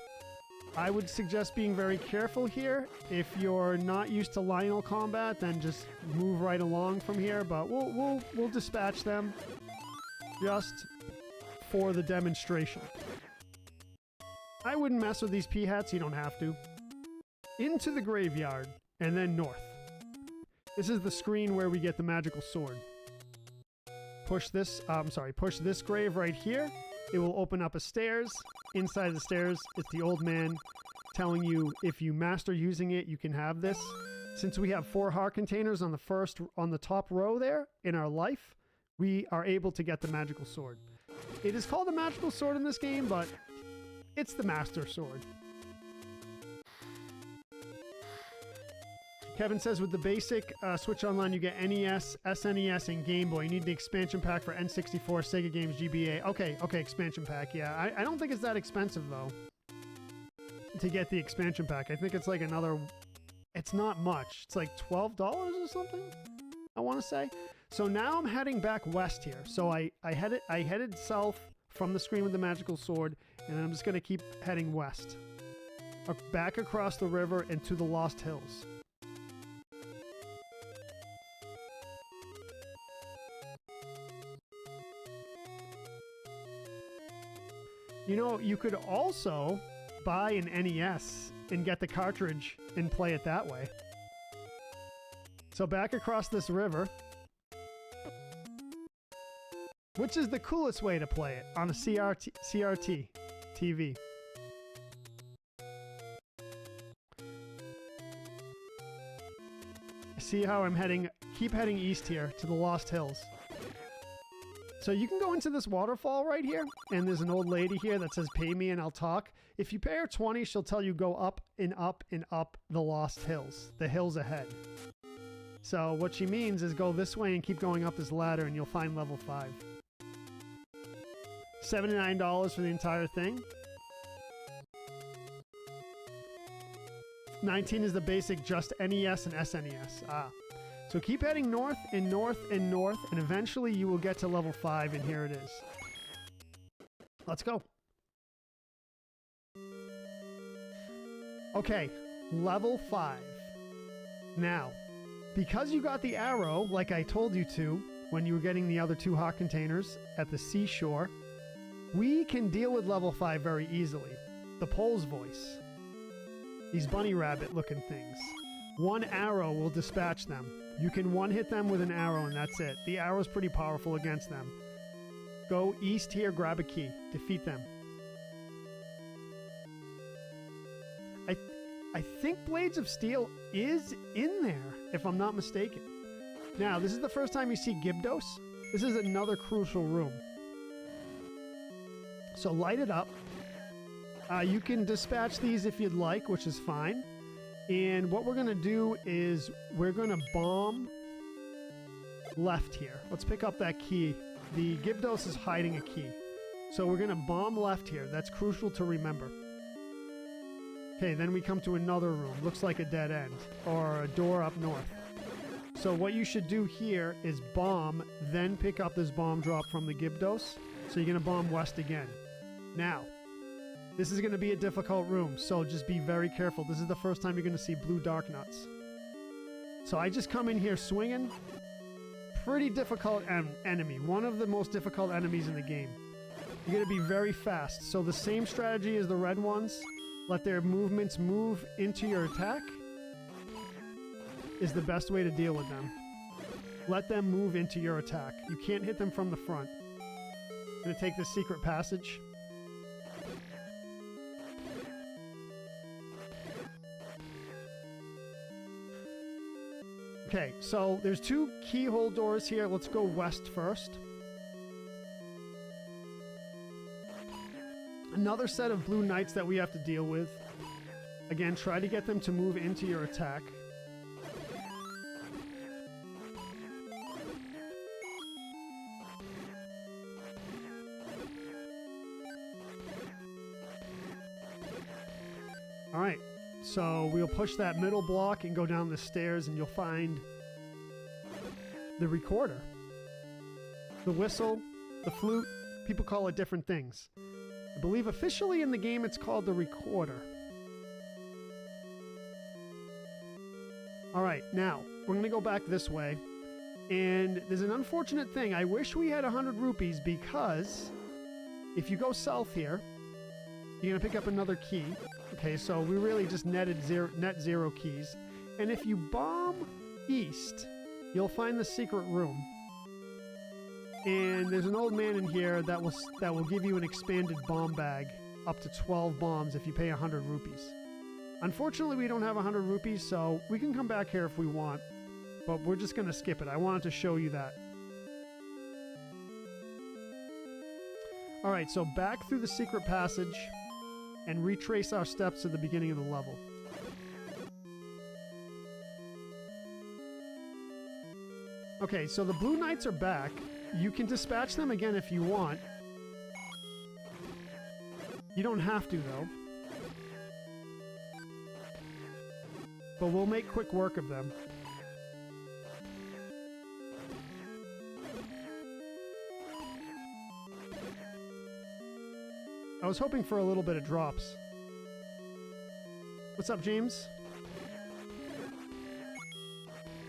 I would suggest being very careful here. If you're not used to Lionel combat, then just move right along from here. But we'll dispatch them just for the demonstration. I wouldn't mess with these P-hats. You don't have to. Into the graveyard and then north. This is the screen where we get the magical sword. Push this. Push this grave right here. It will open up a stairs. Inside the stairs, it's the old man telling you if you master using it, you can have this. Since we have 4 heart containers on the top row there in our life, we are able to get the magical sword. It is called a magical sword in this game, but it's the master sword. Kevin says with the basic Switch Online, you get NES, SNES, and Game Boy. You need the expansion pack for N64, Sega Games, GBA. Okay, expansion pack, yeah. I don't think it's that expensive, though, to get the expansion pack. I think it's like another... It's not much. It's like $12 or something, I want to say. So now I'm heading back west here. So I headed south from the screen with the magical sword, and then I'm just going to keep heading west. Back across the river and to the Lost Hills. You know, you could also buy an NES and get the cartridge and play it that way. So back across this river, which is the coolest way to play it, on a CRT TV. See how I'm keep heading east here to the Lost Hills. So you can go into this waterfall right here, and there's an old lady here that says, pay me and I'll talk. If you pay her 20, she'll tell you go up and up and up the Lost Hills, the hills ahead. So what she means is go this way and keep going up this ladder and you'll find level 5. $79 for the entire thing. 19 is the basic just NES and SNES. So keep heading north and north and north, and eventually you will get to level 5, and here it is. Let's go. Okay, level 5. Now, because you got the arrow, like I told you to, when you were getting the other 2 heart containers at the seashore, we can deal with level 5 very easily. The Pole's voice. These bunny rabbit looking things. 1 arrow will dispatch them. You can one-hit them with an arrow and that's it. The arrow's pretty powerful against them. Go east here, grab a key. Defeat them. I think Blades of Steel is in there, if I'm not mistaken. Now, this is the first time you see Gibdos. This is another crucial room. So light it up. You can dispatch these if you'd like, which is fine. And what we're going to do is we're going to bomb left here. Let's pick up that key. The Gibdos is hiding a key. So we're going to bomb left here. That's crucial to remember. Okay, then we come to another room. Looks like a dead end or a door up north. So what you should do here is bomb, then pick up this bomb drop from the Gibdos. So you're going to bomb west again. Now, this is going to be a difficult room, so just be very careful. This is the first time you're going to see blue dark nuts. So I just come in here swinging. Pretty difficult enemy. One of the most difficult enemies in the game. You're going to be very fast. So the same strategy as the red ones. Let their movements move into your attack is the best way to deal with them. Let them move into your attack. You can't hit them from the front. I'm going to take this secret passage. Okay, so there's 2 keyhole doors here. Let's go west first. Another set of blue knights that we have to deal with. Again, try to get them to move into your attack. All right. So we'll push that middle block and go down the stairs and you'll find the recorder. The whistle, the flute, people call it different things. I believe officially in the game it's called the recorder. All right, now we're going to go back this way. And there's an unfortunate thing. I wish we had 100 rupees because if you go south here, you're going to pick up another key. Okay, so we really just net zero keys. And if you bomb east, you'll find the secret room. And there's an old man in here that will give you an expanded bomb bag, up to 12 bombs if you pay 100 rupees. Unfortunately, we don't have 100 rupees, so we can come back here if we want. But we're just going to skip it. I wanted to show you that. Alright, so back through the secret passage and retrace our steps to the beginning of the level. Okay, so the Blue Knights are back. You can dispatch them again if you want. You don't have to, though. But we'll make quick work of them. I was hoping for a little bit of drops. What's up, James?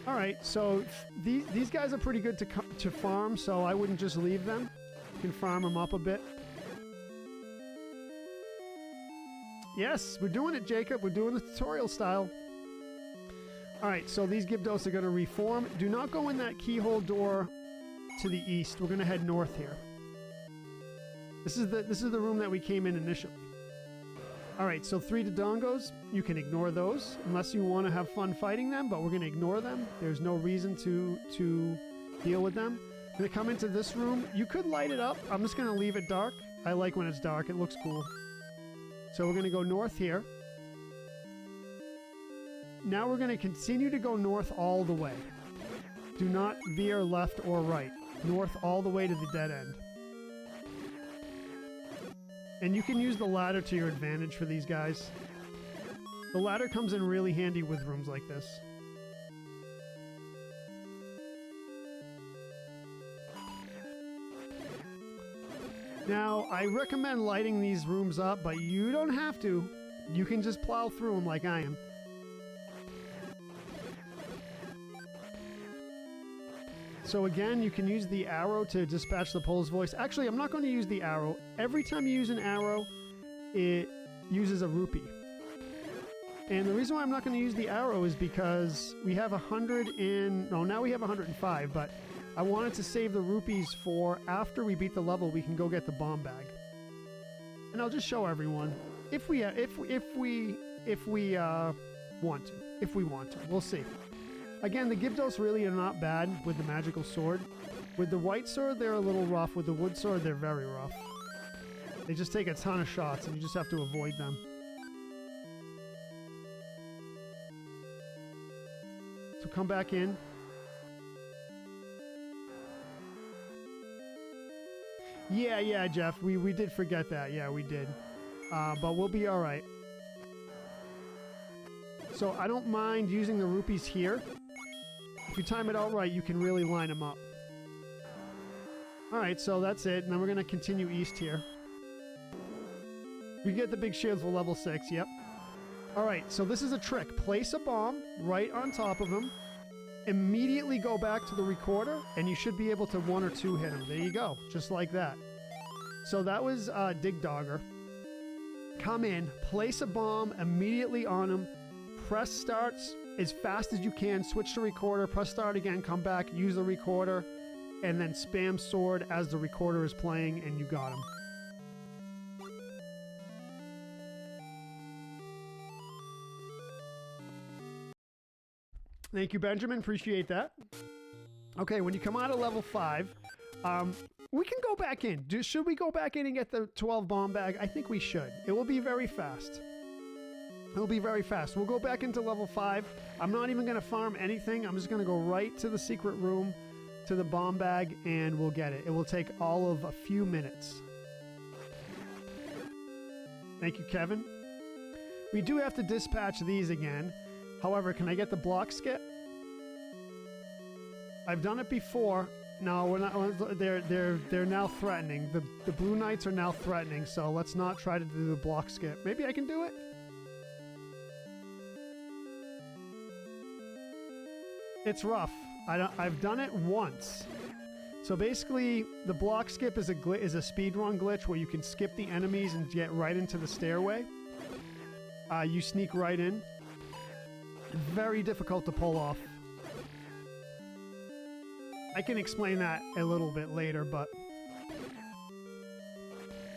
Alright, so these guys are pretty good to farm, so I wouldn't just leave them. You can farm them up a bit. Yes, we're doing it, Jacob. We're doing the tutorial style. Alright, so these Gyptos are going to reform. Do not go in that keyhole door to the east. We're going to head north here. This is the room that we came in initially. Alright, so 3 Dodongos, you can ignore those unless you want to have fun fighting them, but we're going to ignore them. There's no reason to deal with them. Going to come into this room. You could light it up. I'm just going to leave it dark. I like when it's dark. It looks cool. So we're going to go north here. Now we're going to continue to go north all the way. Do not veer left or right. North all the way to the dead end. And you can use the ladder to your advantage for these guys. The ladder comes in really handy with rooms like this. Now, I recommend lighting these rooms up, but you don't have to. You can just plow through them like I am. So again, you can use the arrow to dispatch the Pole's voice. Actually, I'm not going to use the arrow. Every time you use an arrow, it uses a rupee. And the reason why I'm not going to use the arrow is because we have 100 in... No, now we have 105, but I wanted to save the rupees for after we beat the level, we can go get the bomb bag. And I'll just show everyone if we want to. If we want to. We'll see. Again, the Gyptos really are not bad with the magical sword. With the white sword, they're a little rough. With the wood sword, they're very rough. They just take a ton of shots, and you just have to avoid them. So come back in. Yeah, Jeff. We did forget that. Yeah, we did. But we'll be all right. So I don't mind using the rupees here. If you time it out right, you can really line them up. Alright, so that's it. And then we're going to continue east here. We get the big shields for level 6, yep. Alright, so this is a trick. Place a bomb right on top of him. Immediately go back to the recorder, and you should be able to 1 or 2 hit him. There you go. Just like that. So that was Dig Dogger. Come in, place a bomb immediately on him. Press start as fast as you can, switch to recorder, press start again, come back, use the recorder, and then spam sword as the recorder is playing, and you got him. Thank you, Benjamin. Appreciate that. Okay, when you come out of level 5, we can go back in. Should we go back in and get the 12 bomb bag? I think we should. It will be very fast. It'll be very fast. We'll go back into level 5. I'm not even going to farm anything. I'm just going to go right to the secret room, to the bomb bag, and we'll get it. It will take all of a few minutes. Thank you, Kevin. We do have to dispatch these again. However, can I get the block skip? I've done it before. No, we're not. They're now threatening. The Blue Knights are now threatening, so let's not try to do the block skip. Maybe I can do it? It's rough. I've done it once. So basically, the block skip is a speedrun glitch where you can skip the enemies and get right into the stairway. You sneak right in. Very difficult to pull off. I can explain that a little bit later, but...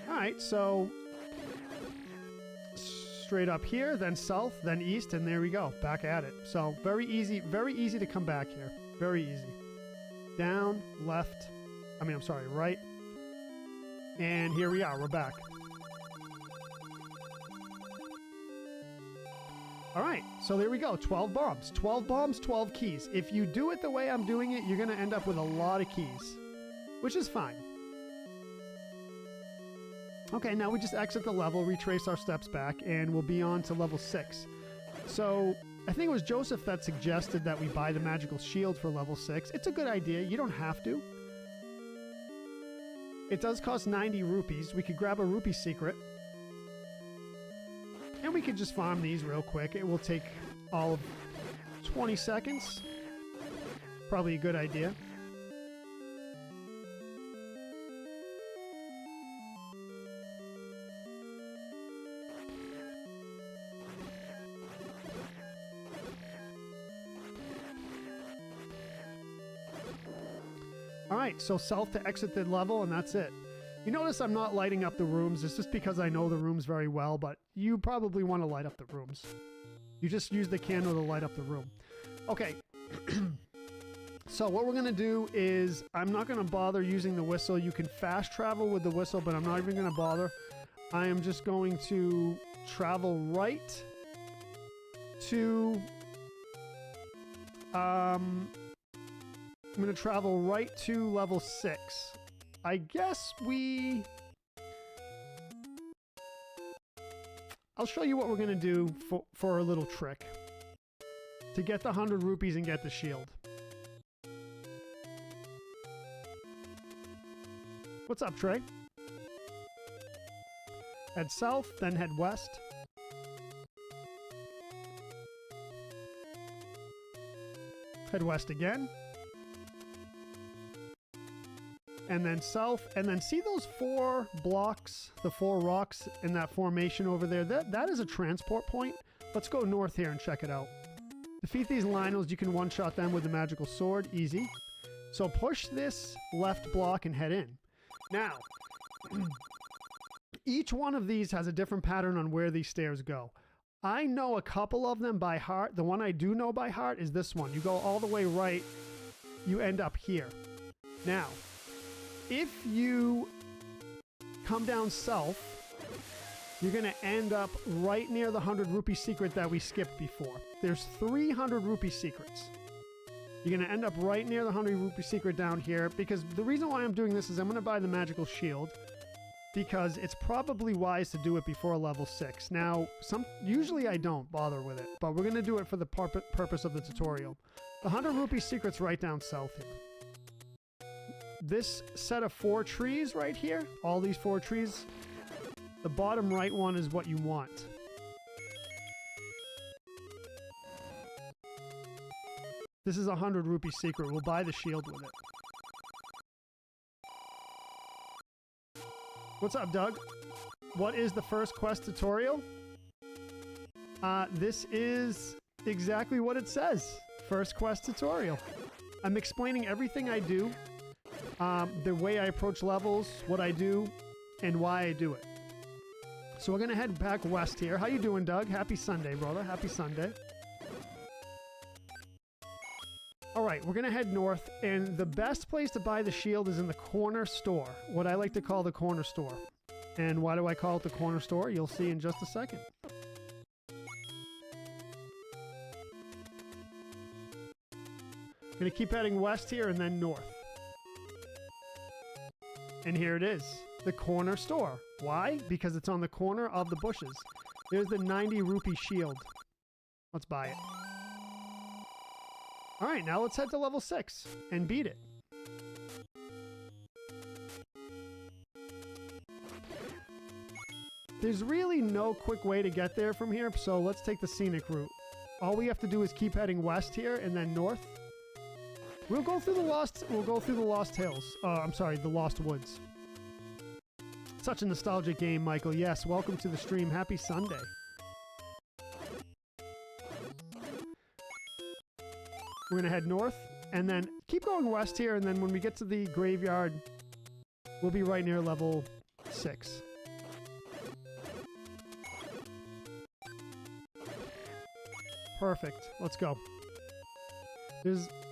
Alright, so... Straight up here, then south, then east, and there we go. Back at it. So, very easy to come back here. Very easy. Down, left, I'm sorry, right. And here we are, we're back. Alright, so there we go, 12 bombs. 12 bombs, 12 keys. If you do it the way I'm doing it, you're going to end up with a lot of keys, which is fine. Okay, now we just exit the level, retrace our steps back, and we'll be on to level 6. So, I think it was Joseph that suggested that we buy the magical shield for level 6. It's a good idea, you don't have to. It does cost 90 rupees. We could grab a rupee secret. And we could just farm these real quick. It will take all of 20 seconds. Probably a good idea. Alright, so self to exit the level, and that's it. You notice I'm not lighting up the rooms. It's just because I know the rooms very well, but you probably want to light up the rooms. You just use the candle to light up the room. Okay. So what we're going to do is, I'm not going to bother using the whistle. You can fast travel with the whistle, but I'm not even going to bother. I am just going to travel right to... I'm going to travel right to level 6. I guess I'll show you what we're going to do for a little trick. To get the 100 rupees and get the shield. What's up, Trey? Head south, then head west. Head west again. And then south, and then see those 4 blocks, the 4 rocks in that formation over there? That is a transport point. Let's go north here and check it out. Defeat these Lionels. You can one-shot them with the magical sword. Easy. So push this left block and head in. Now, each one of these has a different pattern on where these stairs go. I know a couple of them by heart. The one I do know by heart is this one. You go all the way right, you end up here. Now, if you come down south, you're going to end up right near the 100 rupee secret that we skipped before. There's 300 rupee secrets. You're going to end up right near the 100 rupee secret down here, because the reason why I'm doing this is I'm going to buy the magical shield, because it's probably wise to do it before level 6. Now, usually I don't bother with it, but we're going to do it for the purpose of the tutorial. The 100 rupee secret's right down south here. This set of 4 trees right here, all these 4 trees, the bottom right one is what you want. This is a 100 rupee secret. We'll buy the shield with it. What's up, Doug? What is the first quest tutorial? This is exactly what it says. First quest tutorial. I'm explaining everything I do. The way I approach levels, what I do, and why I do it. So we're going to head back west here. How you doing, Doug? Happy Sunday, brother. Happy Sunday. Alright, we're going to head north, and the best place to buy the shield is in the corner store. What I like to call the corner store. And why do I call it the corner store? You'll see in just a second. Going to keep heading west here and then north. And here it is, the corner store. Why? Because it's on the corner of the bushes. There's the 90 rupee shield. Let's buy it. Alright, now let's head to level 6 and beat it. There's really no quick way to get there from here, so let's take the scenic route. All we have to do is keep heading west here and then north. We'll go through the Lost Hills. I'm sorry, the Lost Woods. Such a nostalgic game, Michael. Yes, welcome to the stream. Happy Sunday. We're gonna head north and then keep going west here, and then when we get to the graveyard, we'll be right near level 6. Perfect. Let's go.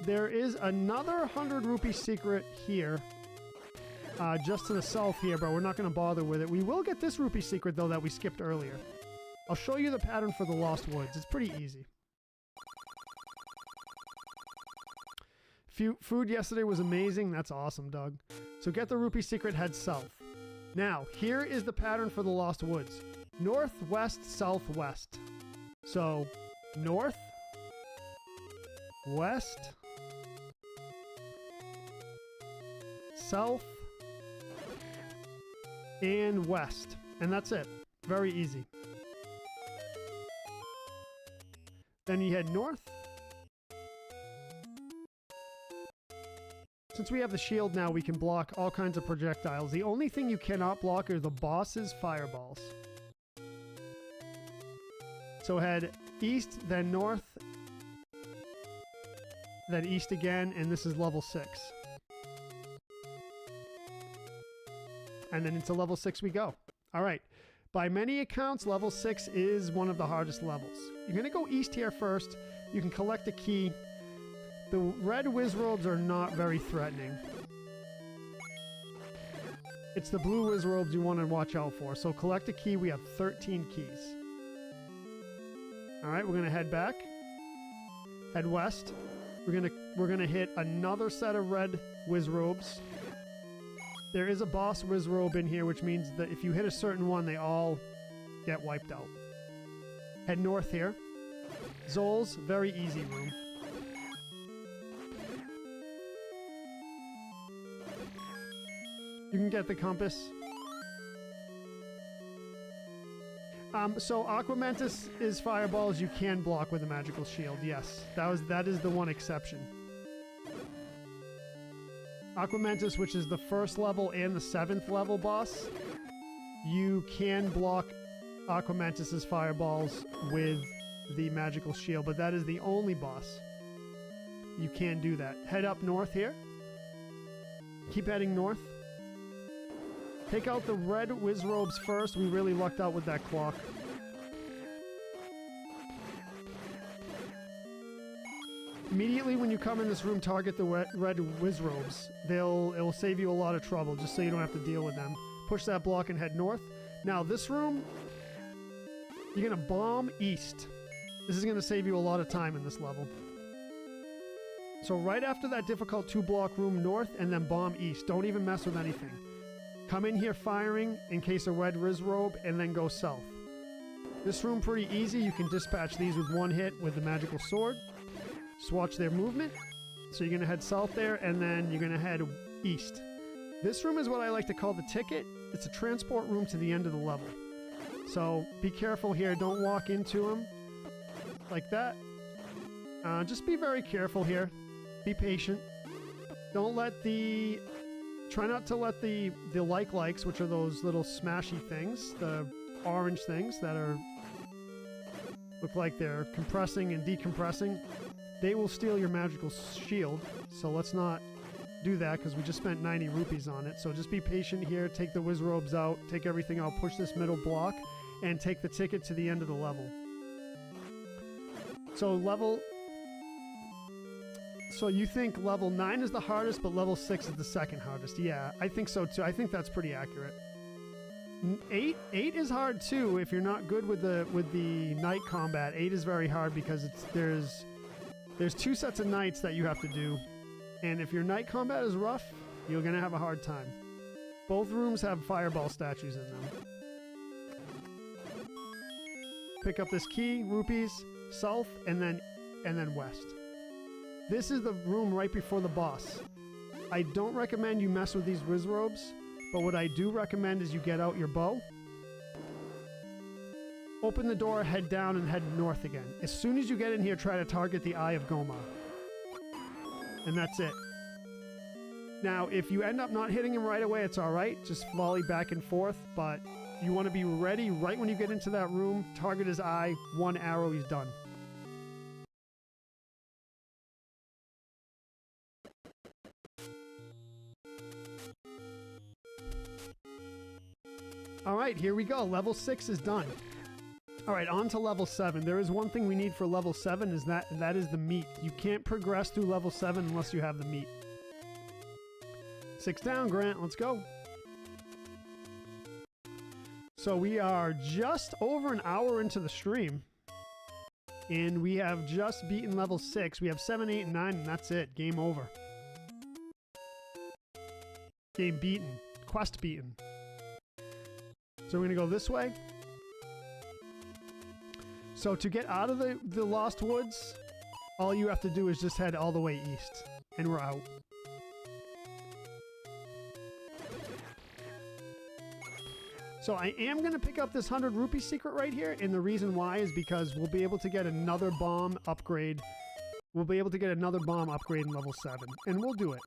There is another 100 rupee secret here, just to the south here, but we're not going to bother with it. We will get this rupee secret, though, that we skipped earlier. I'll show you the pattern for the Lost Woods. It's pretty easy. Food yesterday was amazing. That's awesome, Doug. So get the rupee secret, head south. Now, here is the pattern for the Lost Woods. North, west, southwest. So, north, west, south, and west. And that's it. Very easy. Then you head north. Since we have the shield now, we can block all kinds of projectiles. The only thing you cannot block are the boss's fireballs. So head east, then north, then east again, and this is level 6. And then into level 6 we go. All right. By many accounts, level 6 is one of the hardest levels. You're going to go east here first. You can collect a key. The red Wizrobes are not very threatening. It's the blue Wizrobes you want to watch out for. So collect a key. We have 13 keys. All right, we're going to head back. Head west. We're gonna hit another set of red Wizrobes. There is a boss Wizrobe in here, which means that if you hit a certain one, they all get wiped out. Head north here. Zol's, very easy room. You can get the compass. So Aquamentus is fireballs you can block with a magical shield. Yes, that is the one exception. Aquamentus, which is the first level and the 7th level boss, you can block Aquamentus's fireballs with the magical shield, but that is the only boss. You can do that. Head up north here. Keep heading north. Take out the red Wizrobes first. We really lucked out with that clock. Immediately when you come in this room, target the red Wizrobes. It will save you a lot of trouble, just so you don't have to deal with them. Push that block and head north. Now this room, you're going to bomb east. This is going to save you a lot of time in this level. So right after that difficult 2-block room north, and then bomb east. Don't even mess with anything. Come in here firing in case of red Wizrobe, and then go south. This room pretty easy. You can dispatch these with one hit with the magical sword. Just watch their movement. So you're going to head south there, and then you're going to head east. This room is what I like to call the ticket. It's a transport room to the end of the level. So be careful here. Don't walk into them like that. Just be very careful here. Be patient. Don't let the... Try not to let the likes, which are those little smashy things, the orange things that look like they're compressing and decompressing. They will steal your magical shield, so let's not do that because we just spent 90 rupees on it. So just be patient here, take the Wizrobes out, take everything out, push this middle block, and take the ticket to the end of the level. So you think level 9 is the hardest, but level 6 is the second hardest. Yeah, I think so too. I think that's pretty accurate. 8 is hard too if you're not good with the night combat. 8 is very hard because there's 2 sets of nights that you have to do. And if your night combat is rough, you're going to have a hard time. Both rooms have fireball statues in them. Pick up this key, rupees, south, and then west. This is the room right before the boss. I don't recommend you mess with these Wizrobes, but what I do recommend is you get out your bow, open the door, head down, and head north again. As soon as you get in here, try to target the Eye of Goma. and that's it. Now, if you end up not hitting him right away, it's all right. Just volley back and forth, but you want to be ready right when you get into that room. Target his eye, 1 arrow, he's done. All right, here we go. Level 6 is done. All right, on to level 7. There is one thing we need for level 7, is that is the meat. You can't progress through level 7 unless you have the meat. 6 down, Grant. Let's go. So we are just over an hour into the stream, and we have just beaten level 6. We have 7, 8, and 9, and that's it. Game over. Game beaten. Quest beaten. So we're going to go this way. So to get out of the Lost Woods, all you have to do is just head all the way east, and we're out. So I am going to pick up this 100 rupee secret right here, and the reason why is because we'll be able to get another bomb upgrade. We'll be able to get another bomb upgrade in level 7, and we'll do it.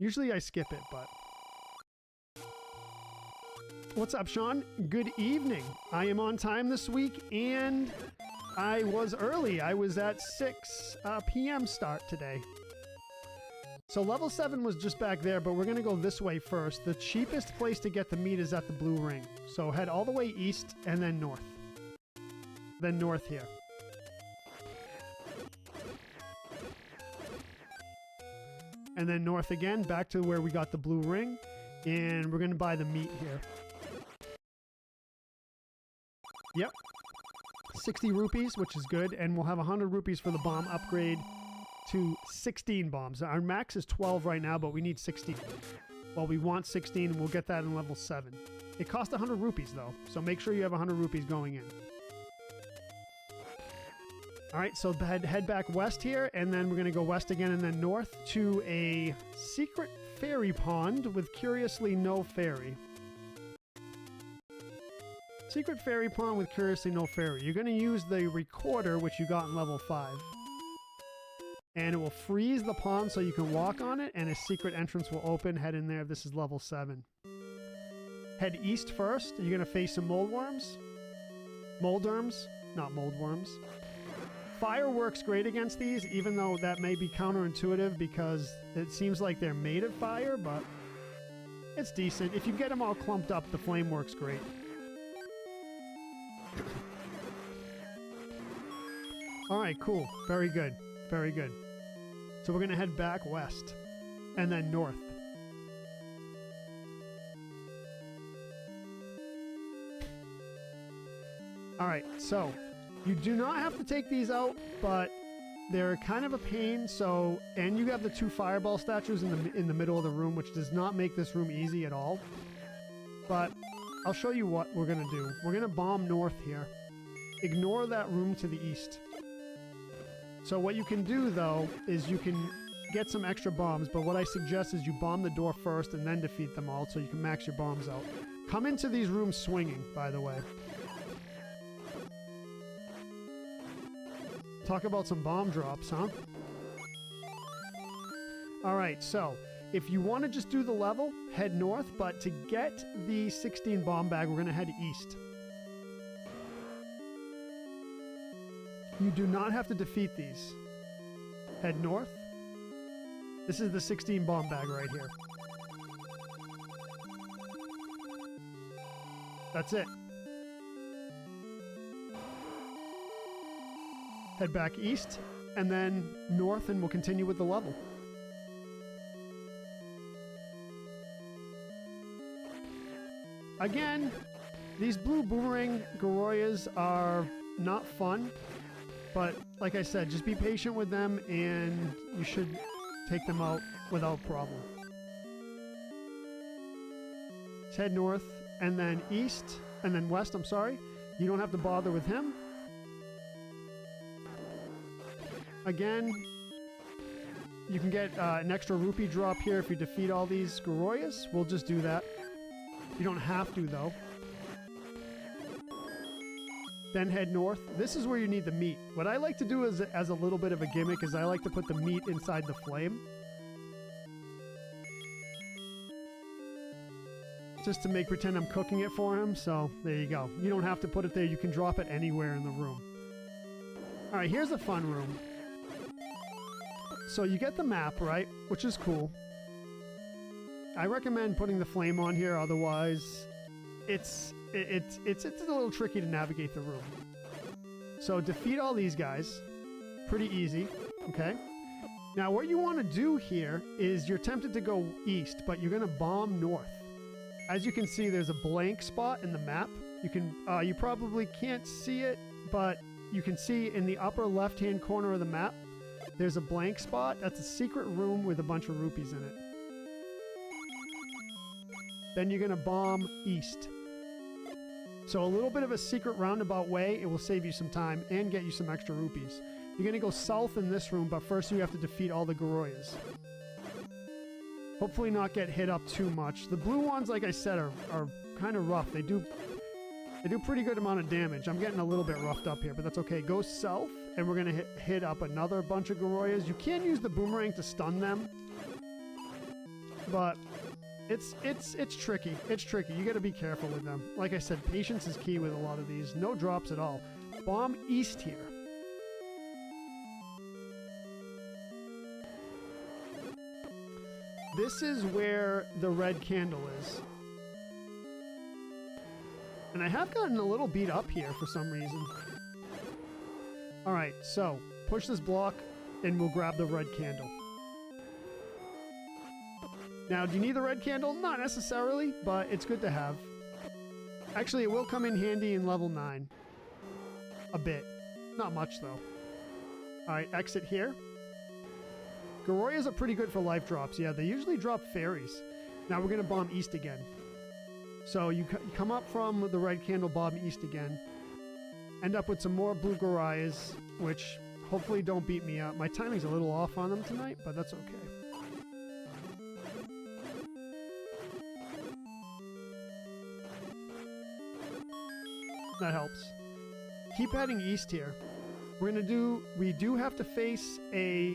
Usually I skip it, but... What's up, Sean? Good evening. I am on time this week, and I was early. I was at 6 p.m. start today. So level 7 was just back there, but we're going to go this way first. The cheapest place to get the meat is at the blue ring. So head all the way east and then north. Then north here. And then north again, back to where we got the blue ring. And we're going to buy the meat here. Yep. 60 rupees, which is good. And we'll have 100 rupees for the bomb upgrade to 16 bombs. Our max is 12 right now, but we need 16. Well, we want 16, and we'll get that in level 7. It costs 100 rupees, though, so make sure you have 100 rupees going in. All right, so head back west here, and then we're going to go west again and then north to a secret fairy pond with curiously no fairy. Secret fairy pond with curiously no fairy. You're going to use the recorder, which you got in level 5. And it will freeze the pond so you can walk on it, and a secret entrance will open. Head in there. This is level 7. Head east first. You're going to face some moldworms. Molderms, not moldworms. Fire works great against these, even though that may be counterintuitive because it seems like they're made of fire, but it's decent. If you get them all clumped up, the flame works great. All right, cool. Very good. Very good. So we're going to head back west and then north. All right, so you do not have to take these out, but they're kind of a pain. So, and you have the 2 fireball statues in the middle of the room, which does not make this room easy at all. But I'll show you what we're going to do. We're going to bomb north here. Ignore that room to the east. So what you can do, though, is you can get some extra bombs, but what I suggest is you bomb the door first and then defeat them all so you can max your bombs out. Come into these rooms swinging, by the way. Talk about some bomb drops, huh? Alright, so if you want to just do the level, head north, but to get the 16 bomb bag, we're going to head east. You do not have to defeat these. Head north. This is the 16 bomb bag right here. That's it. Head back east and then north, and we'll continue with the level. Again, these blue boomerang Goroyas are not fun. But, like I said, just be patient with them, and you should take them out without problem. Let's head north, and then east, and then west, I'm sorry. You don't have to bother with him. Again, you can get an extra rupee drop here if you defeat all these Goroyas. We'll just do that. You don't have to, though. Then head north. This is where you need the meat. What I like to do as a little bit of a gimmick is I like to put the meat inside the flame. just to make pretend I'm cooking it for him. So there you go. You don't have to put it there. You can drop it anywhere in the room. All right, here's a fun room. So you get the map, right? Which is cool. I recommend putting the flame on here. Otherwise, it's a little tricky to navigate the room. So defeat all these guys. Pretty easy. Okay. Now what you want to do here is you're tempted to go east, but you're going to bomb north. As you can see, there's a blank spot in the map. You probably can't see it, but you can see in the upper left-hand corner of the map, there's a blank spot. That's a secret room with a bunch of rupees in it. Then you're going to bomb east. So a little bit of a secret roundabout way. It will save you some time and get you some extra rupees. You're going to go south in this room, but first you have to defeat all the Goroyas. Hopefully not get hit up too much. The blue ones, like I said, are kind of rough. They do pretty good amount of damage. I'm getting a little bit roughed up here, but that's okay. Go south, and we're going to hit up another bunch of Goroyas. You can use the boomerang to stun them, but it's tricky. It's tricky. You got to be careful with them. Like I said, patience is key with a lot of these. No drops at all. Bomb east here. This is where the red candle is. And I have gotten a little beat up here for some reason. Alright, so push this block and we'll grab the red candle. Now, do you need the red candle? Not necessarily, but it's good to have. Actually, it will come in handy in level 9. A bit. Not much, though. Alright, exit here. Goroyas are pretty good for life drops. Yeah, they usually drop fairies. Now we're going to bomb east again. So you come up from the red candle, bomb east again. End up with some more blue Goroyas, which hopefully don't beat me up. My timing's a little off on them tonight, but that's okay. That helps. Keep heading east here. We do have to face a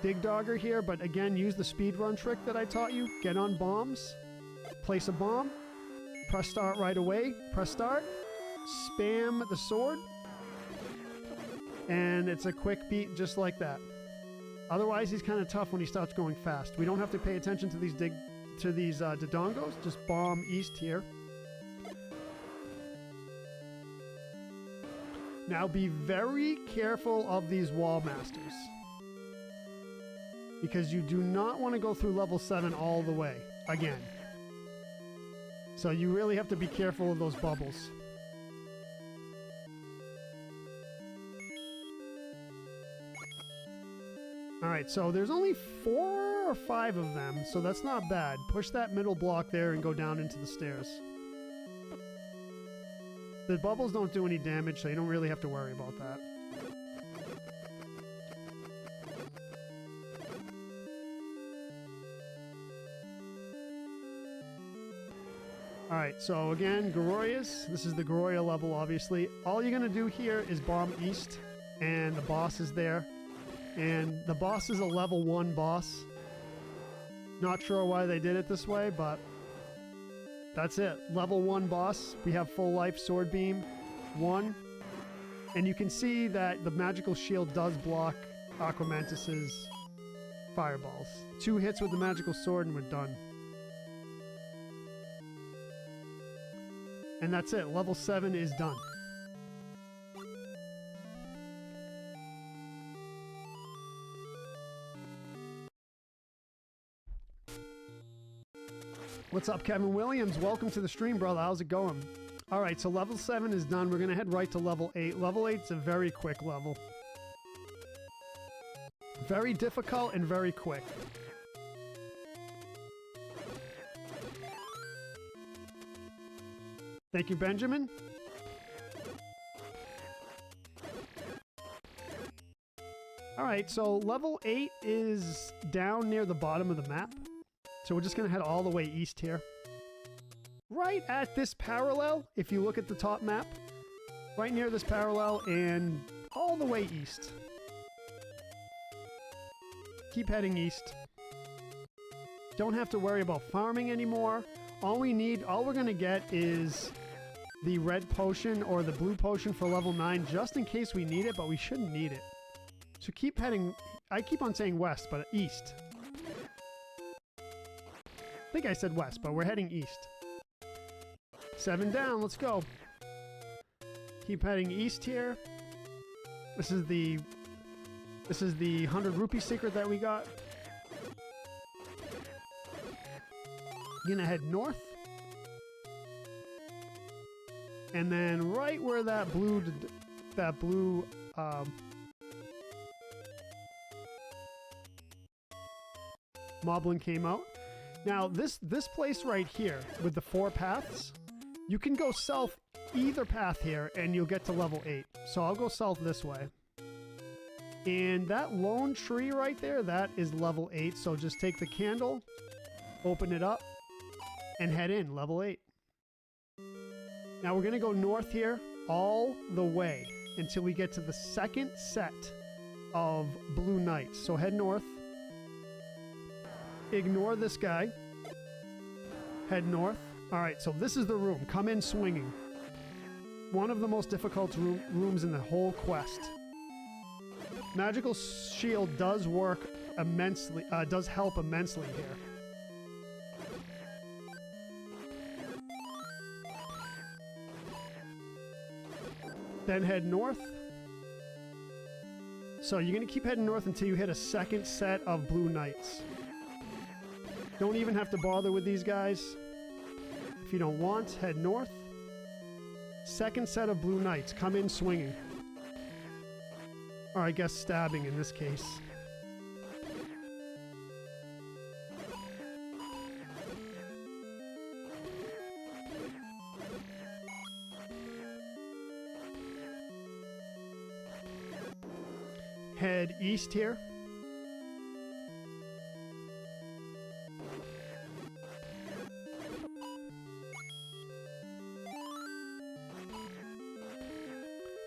Dig Dogger here, but again, use the speedrun trick that I taught you. Get on bombs, place a bomb, press start right away, press start, spam the sword, and it's a quick beat just like that. Otherwise, he's kind of tough when he starts going fast. We don't have to pay attention to these Dodongos, just bomb east here. Now be very careful of these wall masters, because you do not want to go through level 7 all the way again. So you really have to be careful of those bubbles. Alright, so there's only 4 or 5 of them, so that's not bad. Push that middle block there and go down into the stairs. The bubbles don't do any damage, so you don't really have to worry about that. Alright, so again, Goroyas. This is the Goroya level, obviously. All you're going to do here is bomb east, and the boss is there. And the boss is a level 1 boss. Not sure why they did it this way, but that's it. Level 1 boss. We have full life sword beam. 1. And you can see that the magical shield does block Aquamantis's fireballs. 2 hits with the magical sword and we're done. And that's it. Level 7 is done. What's up, Kevin Williams? Welcome to the stream, brother. How's it going? Alright, so level 7 is done. We're going to head right to level 8. Level 8's a very quick level. Very difficult and very quick. Thank you, Benjamin. Alright, so level 8 is down near the bottom of the map. So we're just going to head all the way east here. Right at this parallel, if you look at the top map, right near this parallel and all the way east. Keep heading east. Don't have to worry about farming anymore. All we're gonna get is the red potion or the blue potion for level 9 just in case we need it, but we shouldn't need it. So keep heading, I keep on saying west, but east. I think I said west, but we're heading east. 7 down, let's go. Keep heading east here. This is the 100 rupee secret that we got. Gonna head north. And then right where that blue moblin came out. Now this place right here with the 4 paths, you can go south either path here and you'll get to level 8. So I'll go south this way. And that lone tree right there, that is level 8. So just take the candle, open it up, and head in, level 8. Now we're gonna go north here all the way until we get to the second set of blue knights. So head north. Ignore this guy. Head north. All right, so this is the room. Come in swinging. One of the most difficult rooms in the whole quest. Magical shield does work immensely, does help immensely here. Then head north. So you're going to keep heading north until you hit a second set of blue knights. Don't even have to bother with these guys. If you don't want, head north. Second set of blue knights. Come in swinging. Or I guess stabbing in this case. Head east here.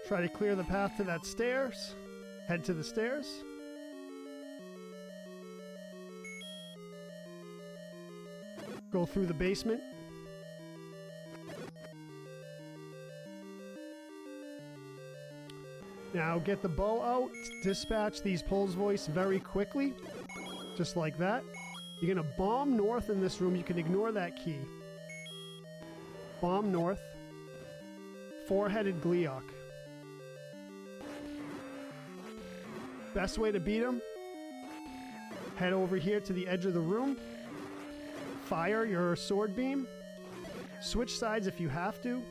Try to clear the path to that stairs. Head to the stairs. Go through the basement. Now get the bow out, dispatch these Pole's Voice very quickly, just like that. You're gonna bomb north in this room, you can ignore that key. Bomb north. 4-headed Gleeok. Best way to beat him, head over here to the edge of the room, fire your sword beam, switch sides if you have to.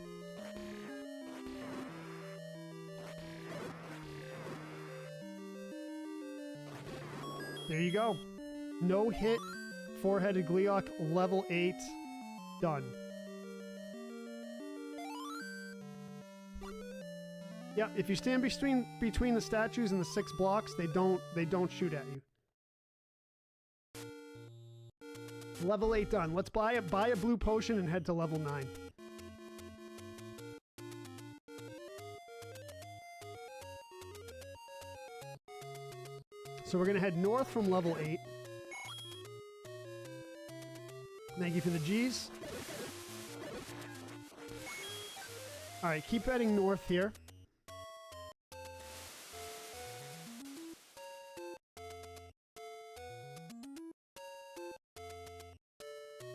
There you go. No hit, 4-headed Gleeok, level 8, done. Yeah, if you stand between the statues and the 6 blocks, they don't shoot at you. Level 8 done. Let's buy a blue potion and head to level 9. So we're going to head north from level 8. Thank you for the G's. Alright, keep heading north here.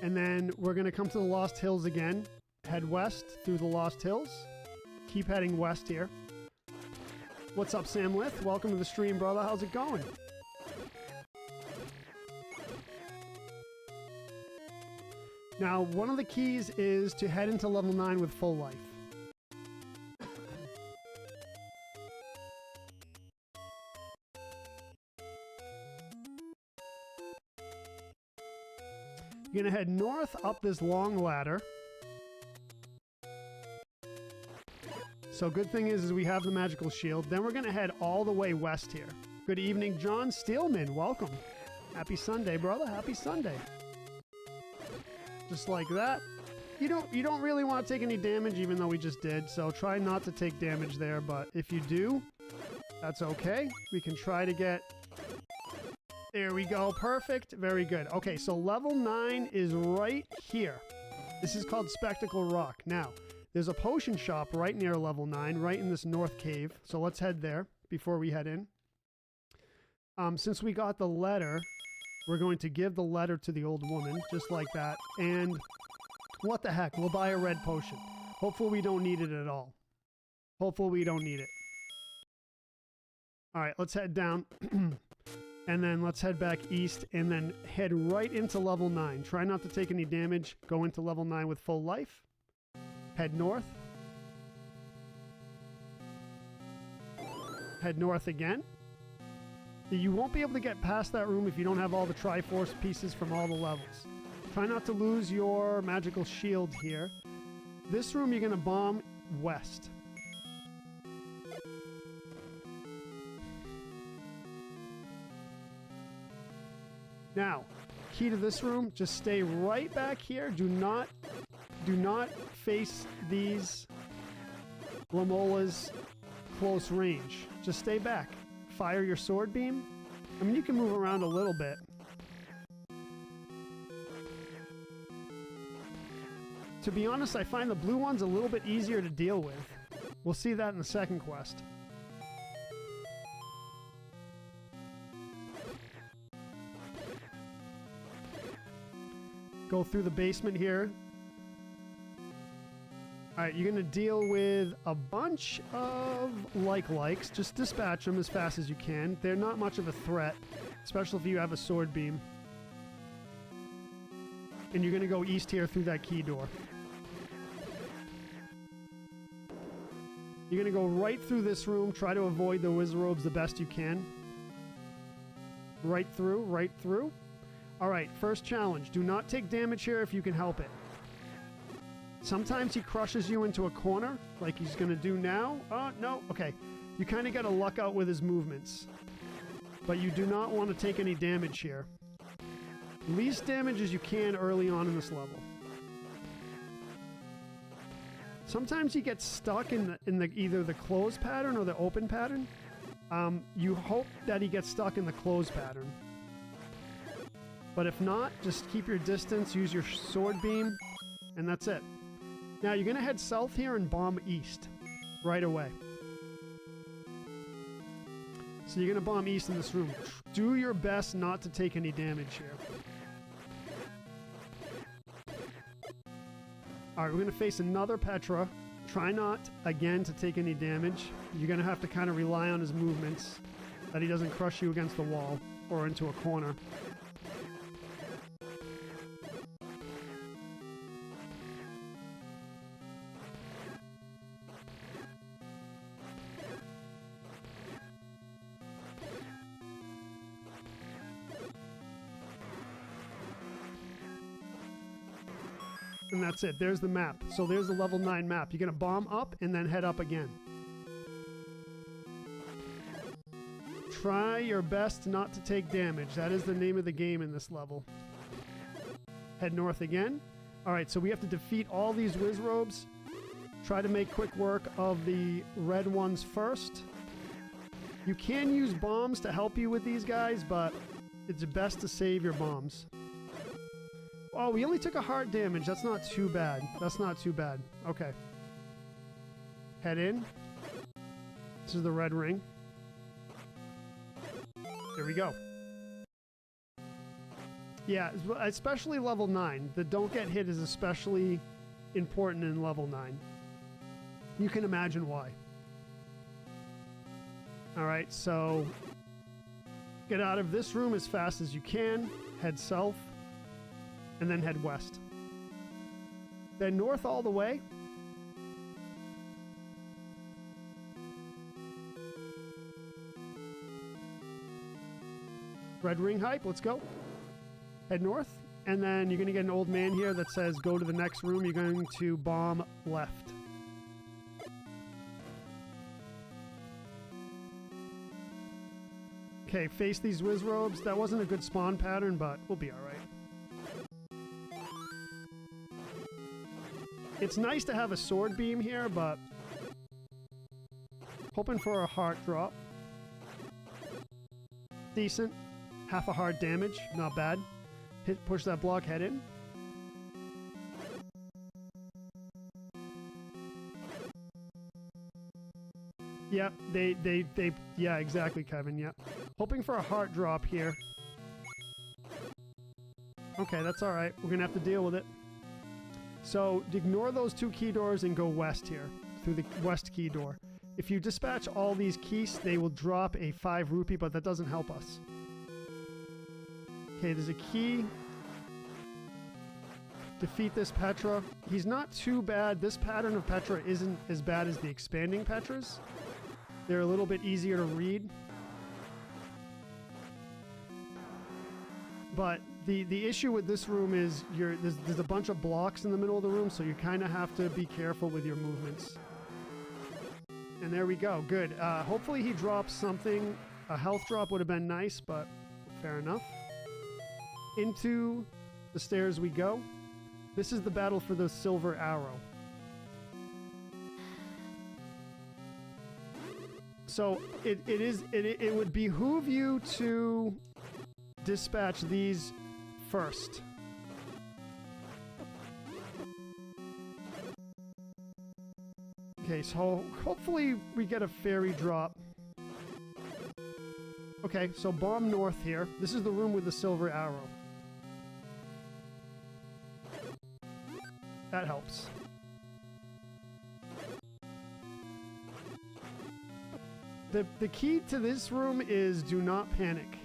And then we're going to come to the Lost Hills again. Head west through the Lost Hills. Keep heading west here. What's up, Sam Lith? Welcome to the stream, brother. How's it going? Now, one of the keys is to head into level 9 with full life. You're going to head north up this long ladder. So good thing is we have the magical shield. Then we're going to head all the way west here. Good evening, John Steelman. Welcome. Happy Sunday, brother. Happy Sunday. Just like that. You don't really want to take any damage, even though we just did. So try not to take damage there. But if you do, that's okay. We can try to get There we go. Perfect. Very good. Okay, so level 9 is right here. This is called Spectacle Rock. Now, there's a potion shop right near level 9, right in this north cave. So let's head there before we head in. Since we got the letter, we're going to give the letter to the old woman, just like that. And what the heck, we'll buy a red potion. Hopefully we don't need it at all. Hopefully we don't need it. All right, let's head down. And then let's head back east and then head right into level 9. Try not to take any damage. Go into level 9 with full life. Head north. Head north again. You won't be able to get past that room if you don't have all the Triforce pieces from all the levels. Try not to lose your magical shield here. This room you're going to bomb west. Now, key to this room, just stay right back here. Do not face these Lamolas close range. Just stay back. Fire your sword beam. I mean, you can move around a little bit. To be honest, I find the blue ones a little bit easier to deal with. We'll see that in the second quest. Go through the basement here. Alright, you're going to deal with a bunch of likes. Just dispatch them as fast as you can. They're not much of a threat, especially if you have a sword beam. And you're going to go east here through that key door. You're going to go right through this room. Try to avoid the Wizrobes the best you can. Right through, right through. Alright, first challenge. Do not take damage here if you can help it. Sometimes he crushes you into a corner, like he's going to do now. Oh, no. Okay. You kind of got to luck out with his movements. But you do not want to take any damage here. Least damage as you can early on in this level. Sometimes he gets stuck in the either the close pattern or the open pattern. You hope that he gets stuck in the close pattern. But if not, just keep your distance, use your sword beam, and that's it. Now you're going to head south here and bomb east right away. So you're going to bomb east in this room. Do your best not to take any damage here. Alright, we're going to face another Petra. Try not, again, to take any damage. You're going to have to kind of rely on his movements, that he doesn't crush you against the wall or into a corner. And that's it. There's the map. So there's the level 9 map. You're going to bomb up and then head up again. Try your best not to take damage. That is the name of the game in this level. Head north again. Alright, so we have to defeat all these Wizrobes. Try to make quick work of the red ones first. You can use bombs to help you with these guys, but it's best to save your bombs. Oh, we only took a heart damage. That's not too bad. That's not too bad. Okay. Head in. This is the red ring. There we go. Yeah, especially level 9. The don't get hit is especially important in level 9. You can imagine why. Alright, so get out of this room as fast as you can. Head south. And then head west. Then north all the way. Red ring hype, let's go. Head north. And then you're going to get an old man here that says go to the next room. You're going to bomb left. Okay, face these Wizrobes. That wasn't a good spawn pattern, but we'll be alright. It's nice to have a sword beam here, but hoping for a heart drop. Decent. Half a heart damage, not bad. Push that block, head in. Yep, yeah, exactly, Kevin, yep. Hoping for a heart drop here. Okay, that's alright. We're gonna have to deal with it. So, ignore those 2 key doors and go west here, through the west key door. If you dispatch all these keys, they will drop a 5 rupee, but that doesn't help us. Okay, there's a key. Defeat this Petra. He's not too bad. This pattern of Petra isn't as bad as the expanding Petras. They're a little bit easier to read. But the issue with this room is there's a bunch of blocks in the middle of the room, so you kind of have to be careful with your movements. And there we go. Good. Hopefully he drops something. A health drop would have been nice, but fair enough. Into the stairs we go. This is the battle for the silver arrow. So it would behoove you to dispatch these first. Okay, so hopefully we get a fairy drop. Okay, so bomb north here. This is the room with the silver arrow. That helps. The key to this room is do not panic.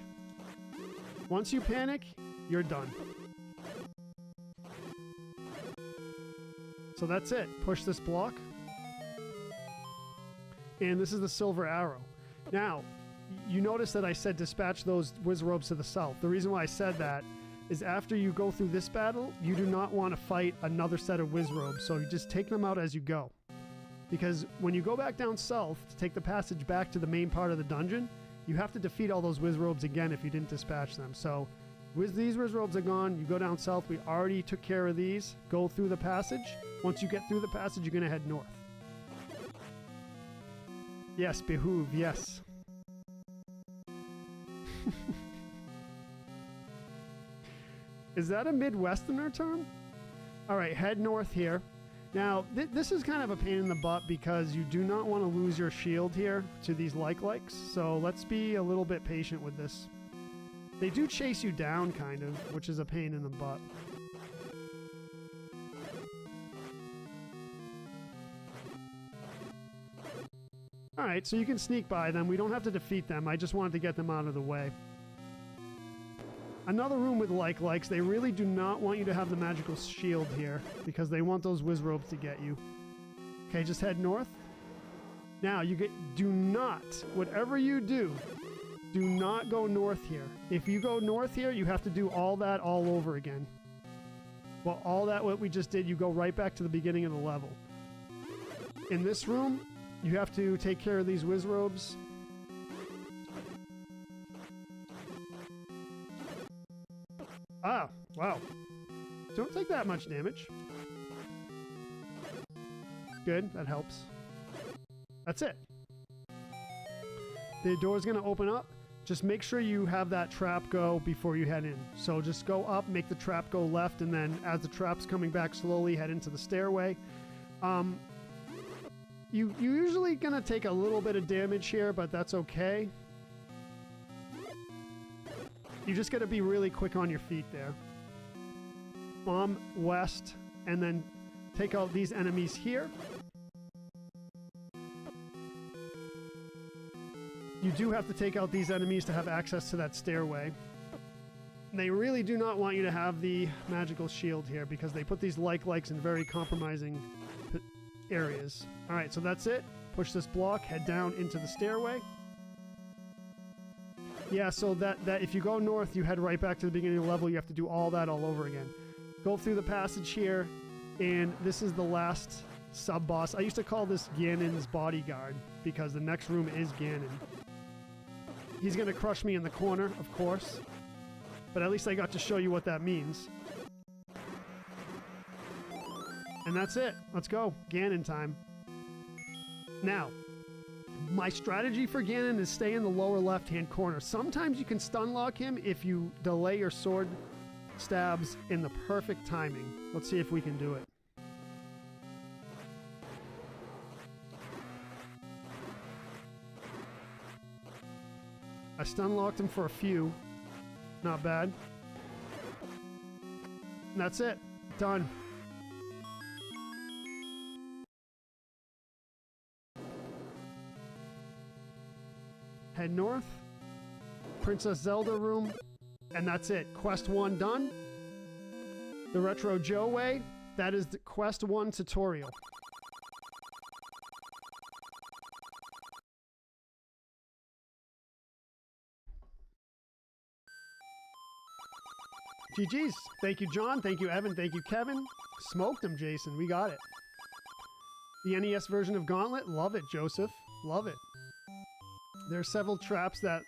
Once you panic, you're done. So that's it. Push this block. And this is the silver arrow. Now, you notice that I said dispatch those wizrobes to the south. The reason why I said that is after you go through this battle, you do not want to fight another set of wizrobes, so you just take them out as you go. Because when you go back down south to take the passage back to the main part of the dungeon, you have to defeat all those wizrobes again if you didn't dispatch them. So these wizrobes are gone, you go down south, we already took care of these, go through the passage. Once you get through the passage, you're going to head north. Yes, behoove, yes. Is that a Midwesterner term? All right, head north here. Now, this is kind of a pain in the butt because you do not want to lose your shield here to these likes. So let's be a little bit patient with this. They do chase you down, kind of, which is a pain in the butt. All right, so you can sneak by them. We don't have to defeat them. I just wanted to get them out of the way. Another room with likes. They really do not want you to have the magical shield here because they want those wizrobes to get you. Okay, just head north. Now, do not, whatever you do not go north here. If you go north here, you have to do all that all over again. Well, all that what we just did, you go right back to the beginning of the level. In this room, you have to take care of these wizrobes. Ah, wow. Don't take that much damage. Good, that helps. That's it. The door's gonna open up. Just make sure you have that trap go before you head in. So just go up, make the trap go left, and then as the trap's coming back slowly, head into the stairway. You're usually gonna take a little bit of damage here, but that's okay. You just got to be really quick on your feet there. Bomb west, and then take out these enemies here. You do have to take out these enemies to have access to that stairway. They really do not want you to have the magical shield here because they put these likes in very compromising areas. All right, so that's it. Push this block, head down into the stairway. Yeah, so that if you go north, you head right back to the beginning of the level. You have to do all that all over again. Go through the passage here, and this is the last sub-boss. I used to call this Ganon's bodyguard, because the next room is Ganon. He's going to crush me in the corner, of course, but at least I got to show you what that means. And that's it. Let's go. Ganon time. Now, My strategy for Ganon is stay in the lower left-hand corner. Sometimes you can stun lock him if you delay your sword stabs in the perfect timing. Let's see if we can do it. I stun locked him for a few. Not bad. And that's it. Done. Head north. Princess Zelda room. And that's it. Quest 1 done. The Retro Joe way. That is the Quest 1 tutorial. GG's. Thank you, John. Thank you, Evan. Thank you, Kevin. Smoked him, Jason. We got it. The NES version of Gauntlet. Love it, Joseph. Love it. There are several traps that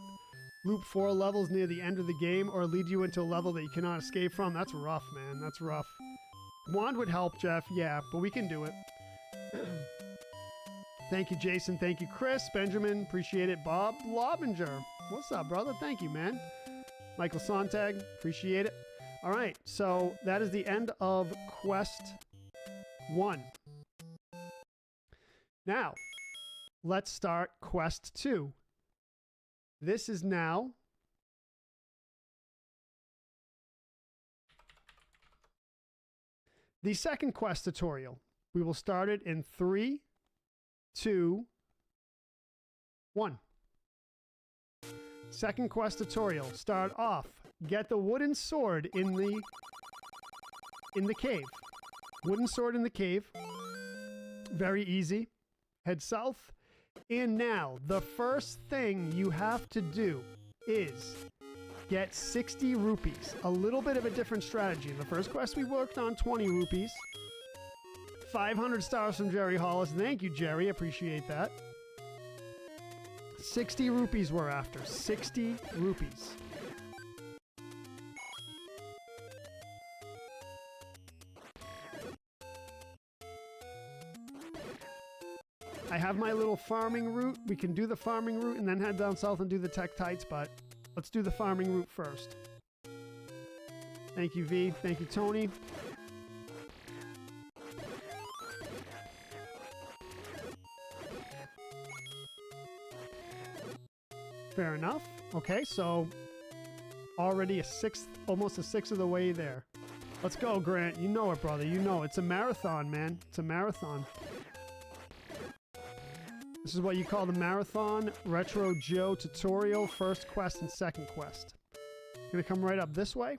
loop 4 levels near the end of the game or lead you into a level that you cannot escape from. That's rough, man. That's rough. Wand would help, Jeff. Yeah, but we can do it. Thank you, Jason. Thank you, Chris. Benjamin. Appreciate it. Bob Lobinger. What's up, brother? Thank you, man. Michael Sontag. Appreciate it. All right, so that is the end of Quest 1. Now, let's start Quest 2. This is now the second quest tutorial. We will start it in 3, 2, 1. Second quest tutorial. Start off. Get the wooden sword in the cave. Wooden sword in the cave. Very easy. Head south. And now, the first thing you have to do is get 60 rupees. A little bit of a different strategy. In the first quest, we worked on 20 rupees. 500 stars from Jerry Hollis. Thank you, Jerry. Appreciate that. 60 rupees we're after. 60 rupees. I have my little farming route. We can do the farming route and then head down south and do the Tektites, but let's do the farming route first. Thank you, V. Thank you, Tony. Fair enough. Okay, so already almost a sixth of the way there. Let's go, Grant. You know it, brother. You know it's a marathon, man. It's a marathon. This is what you call the Marathon Retro Joe tutorial, first quest and second quest. Gonna come right up this way.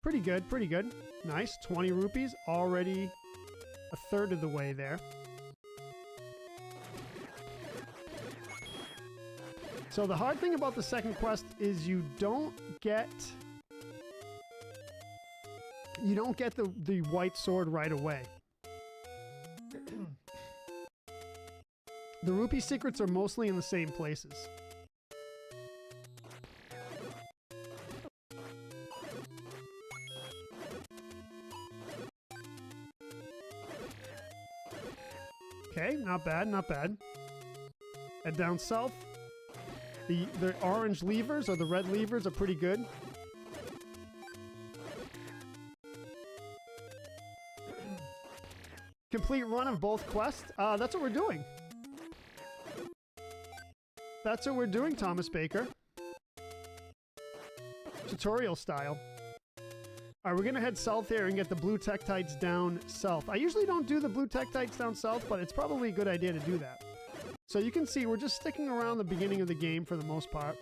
Pretty good, pretty good. Nice, 20 rupees, already a third of the way there. So the hard thing about the second quest is you don't get the white sword right away. The rupee secrets are mostly in the same places. Okay, not bad, not bad. Head down south. The orange levers or the red levers are pretty good. Complete run of both quests. That's what we're doing. That's what we're doing, Thomas Baker. Tutorial style. Alright, we're gonna head south here and get the blue Tektites down south. I usually don't do the blue Tektites down south, but it's probably a good idea to do that. So you can see we're just sticking around the beginning of the game for the most part.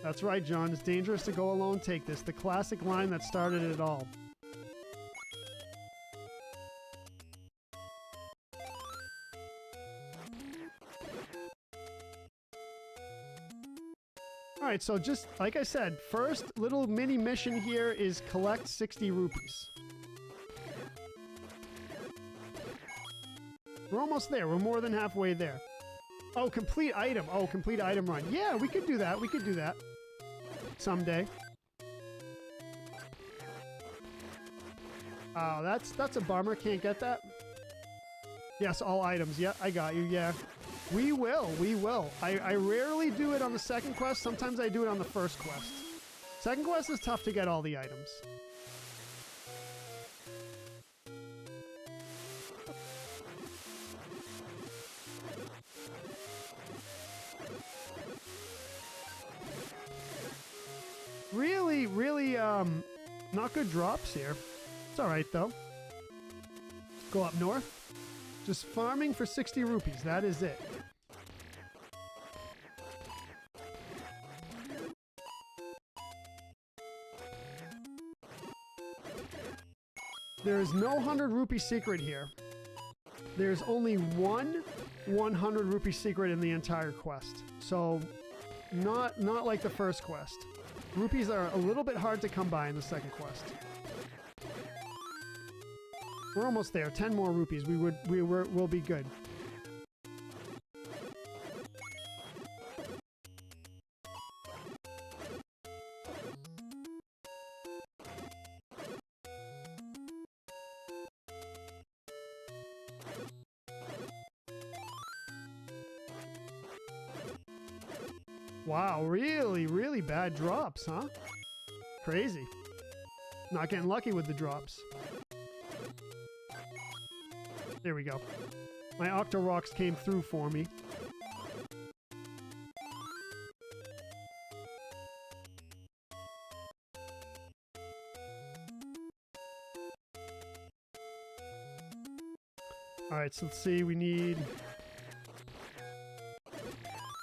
That's right, John. It's dangerous to go alone. Take this. The classic line that started it all. Alright, so just like I said, first little mini mission here is collect 60 rupees. We're almost there. We're more than halfway there. Oh, complete item. Oh, complete item run. Yeah, we could do that. We could do that. Someday. Oh, that's a bummer. Can't get that. Yes, all items. Yeah, I got you. Yeah. We will. We will. I rarely do it on the second quest. Sometimes I do it on the first quest. Second quest is tough to get all the items. Really, really, not good drops here. It's alright, though. Go up north. Just farming for 60 rupees. That is it. There is no 100 rupee secret here. There's only one 100 rupee secret in the entire quest. So, not like the first quest. Rupees are a little bit hard to come by in the second quest. We're almost there. 10 more rupees. We'll be good. Wow, really, really bad drops, huh? Crazy. Not getting lucky with the drops. There we go. My Octorocks came through for me. Alright, so let's see, we need...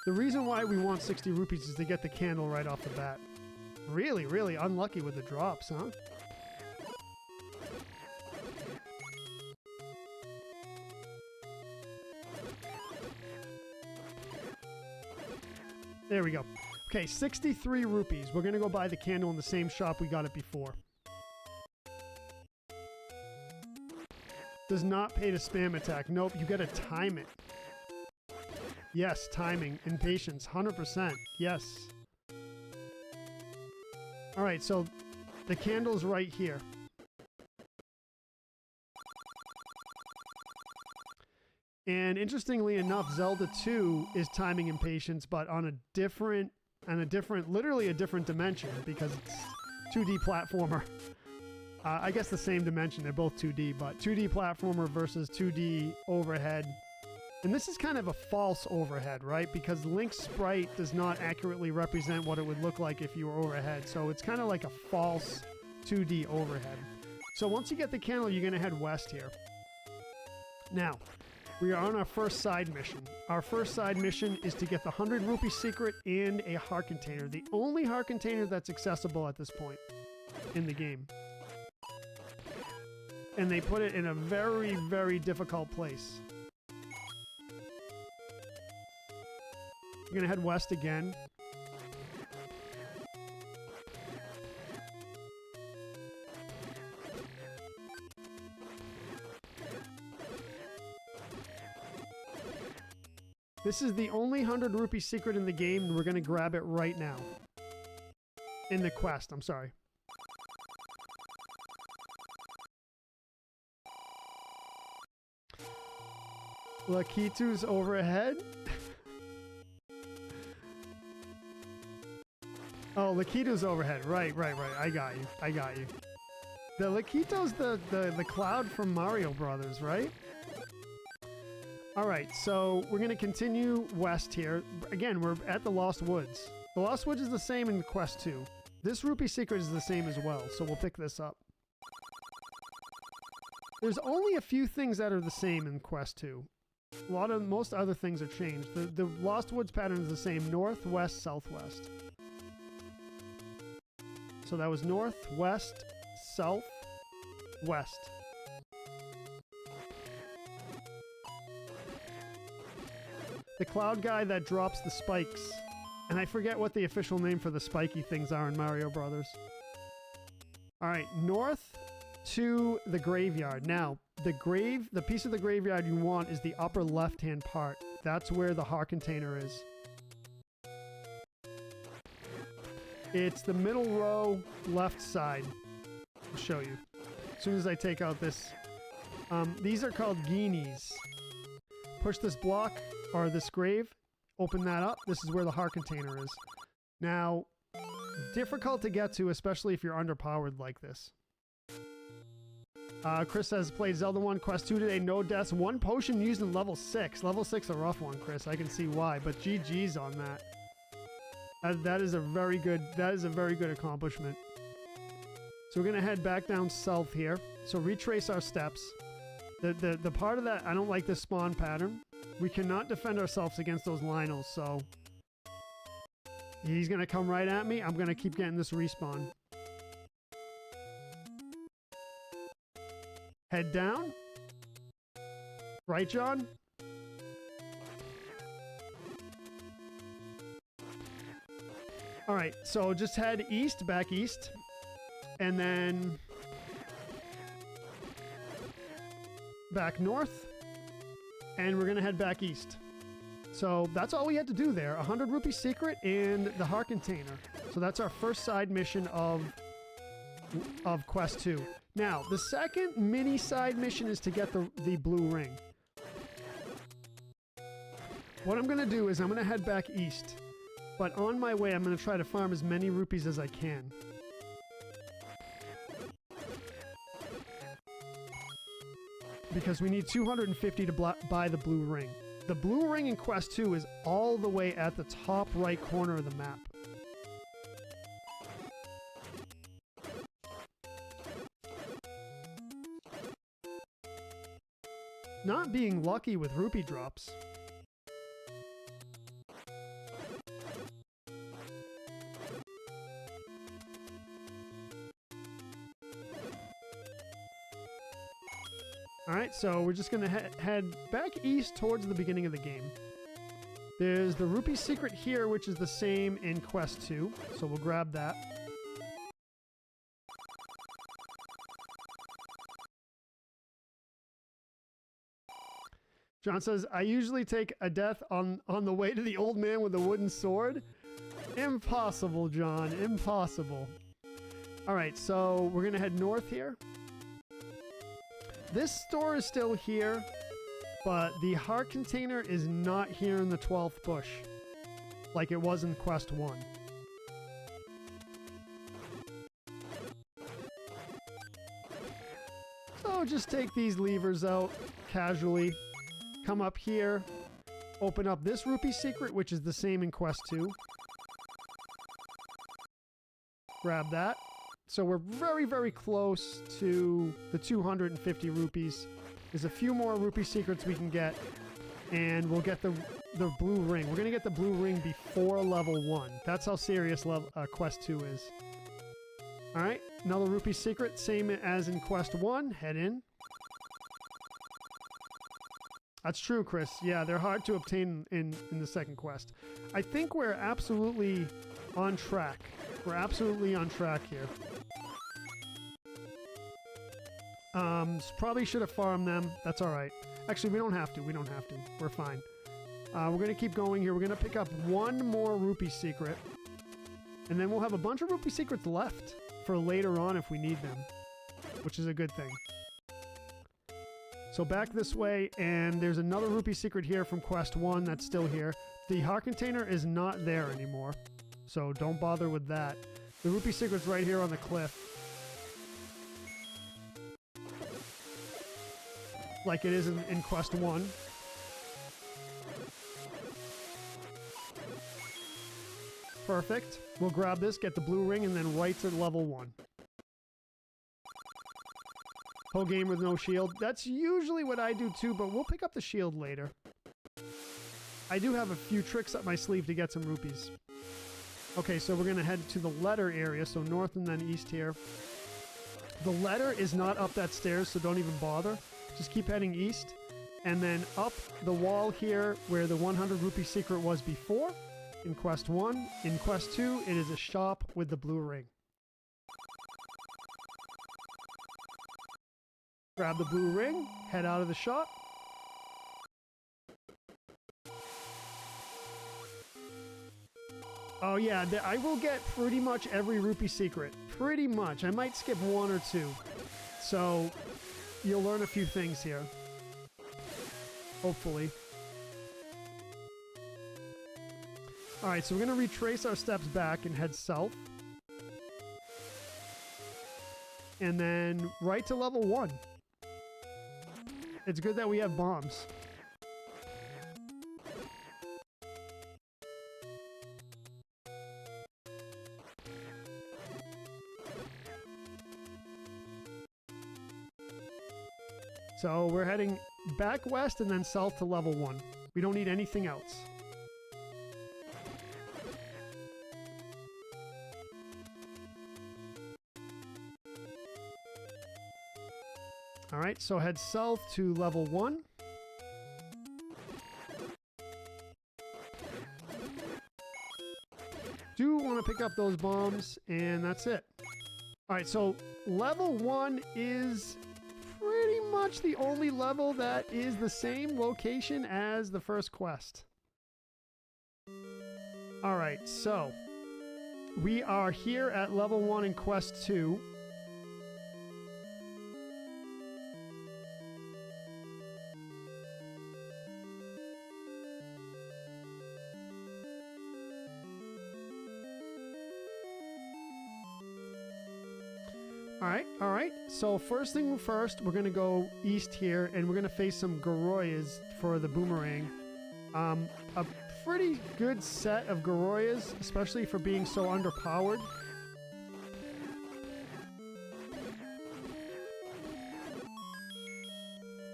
The reason why we want 60 rupees is to get the candle right off the bat. Really, really unlucky with the drops, huh? There we go. Okay, 63 rupees. We're gonna go buy the candle in the same shop we got it before. Does not pay to spam attack. Nope, you gotta time it. Yes, timing and patience, 100%. Yes. All right, so the candle's right here. And interestingly enough, Zelda 2 is timing and patience, but on a different, literally a different dimension because it's 2D platformer. I guess the same dimension. They're both 2D, but 2D platformer versus 2D overhead. And this is kind of a false overhead, right? Because Link's sprite does not accurately represent what it would look like if you were overhead. So it's kind of like a false 2D overhead. So once you get the candle, you're going to head west here. Now, we are on our first side mission. Our first side mission is to get the 100 rupee secret and a heart container. The only heart container that's accessible at this point in the game. And they put it in a very, very difficult place. We're gonna head west again. This is the only 100 rupee secret in the game, and we're gonna grab it right now. In the quest, I'm sorry. Lakitu's overhead? Oh, Lakitu's overhead. Right. I got you. The Lakito's the cloud from Mario Brothers, right? Alright, so we're going to continue west here. Again, we're at the Lost Woods. The Lost Woods is the same in Quest 2. This rupee secret is the same as well, so we'll pick this up. There's only a few things that are the same in Quest 2. Most other things are changed. The Lost Woods pattern is the same, north, west, southwest. So that was north, west, south, west. The cloud guy that drops the spikes. And I forget what the official name for the spiky things are in Mario Brothers. Alright, north to the graveyard. Now, the piece of the graveyard you want is the upper left-hand part. That's where the heart container is. It's the middle row, left side. I'll show you. as soon as I take out this. These are called guineas. Push this block, or this grave, open that up. This is where the heart container is. Now, difficult to get to, especially if you're underpowered like this. Chris says, played Zelda 1, Quest 2 today, no deaths, 1 potion used in level 6. Level 6 a rough one, Chris. I can see why, but GG's on that. That is a very good accomplishment. So we're gonna head back down south here. So retrace our steps. The part of that, I don't like this spawn pattern. We cannot defend ourselves against those Lionels, so he's gonna come right at me. I'm gonna keep getting this respawn. Head down. Right, John? All right, so just head east, back east, and then back north, and we're gonna head back east. So that's all we had to do there. 100 rupee secret and the heart container. So that's our first side mission of Quest 2. Now, the second mini side mission is to get the blue ring. What I'm gonna do is I'm gonna head back east. But on my way, I'm going to try to farm as many rupees as I can. Because we need 250 to buy the blue ring. The blue ring in Quest 2 is all the way at the top right corner of the map. Not being lucky with rupee drops. Alright, so we're just going to head back east towards the beginning of the game. There's the rupee secret here, which is the same in Quest 2, so we'll grab that. John says, I usually take a death on the way to the old man with the wooden sword. Impossible, John, impossible. Alright, so we're going to head north here. This store is still here, but the heart container is not here in the 12th bush, like it was in Quest 1. So just take these levers out casually, come up here, open up this rupee secret, which is the same in Quest 2. Grab that. So we're very, very close to the 250 rupees. There's a few more rupee secrets we can get, and we'll get the blue ring. We're going to get the blue ring before level 1. That's how serious Quest 2 is. Alright, another rupee secret, same as in Quest 1. Head in. That's true, Chris. Yeah, they're hard to obtain in the second quest. I think we're absolutely on track. We're absolutely on track here. Probably should have farmed them. That's all right. Actually, we don't have to. We don't have to. We're fine. We're going to keep going here. We're going to pick up one more rupee secret. And then we'll have a bunch of rupee secrets left for later on if we need them. Which is a good thing. So back this way, and there's another rupee secret here from Quest 1 that's still here. The heart container is not there anymore. So don't bother with that. The rupee secret's right here on the cliff. Like it is in Quest 1. Perfect. We'll grab this, get the blue ring, and then right to level 1. Whole game with no shield. That's usually what I do too, but we'll pick up the shield later. I do have a few tricks up my sleeve to get some rupees. Okay, so we're going to head to the letter area, so north and then east here. The letter is not up that stairs, so don't even bother. Just keep heading east, and then up the wall here where the 100 rupee secret was before in Quest 1. In Quest 2, it is a shop with the blue ring. Grab the blue ring, head out of the shop. Oh yeah, I will get pretty much every rupee secret. Pretty much. I might skip one or two. So you'll learn a few things here. Hopefully. Alright, so we're going to retrace our steps back and head south. And then right to level 1. It's good that we have bombs. So we're heading back west and then south to level 1. We don't need anything else. All right, so head south to level 1. Do want to pick up those bombs, and that's it. All right, so level 1 is pretty much the only level that is the same location as the first quest. All right, so we are here at level 1 in quest 2. All right. So first thing first, we're going to go east here, and we're going to face some Goroyas for the boomerang. A pretty good set of Goroyas, especially for being so underpowered.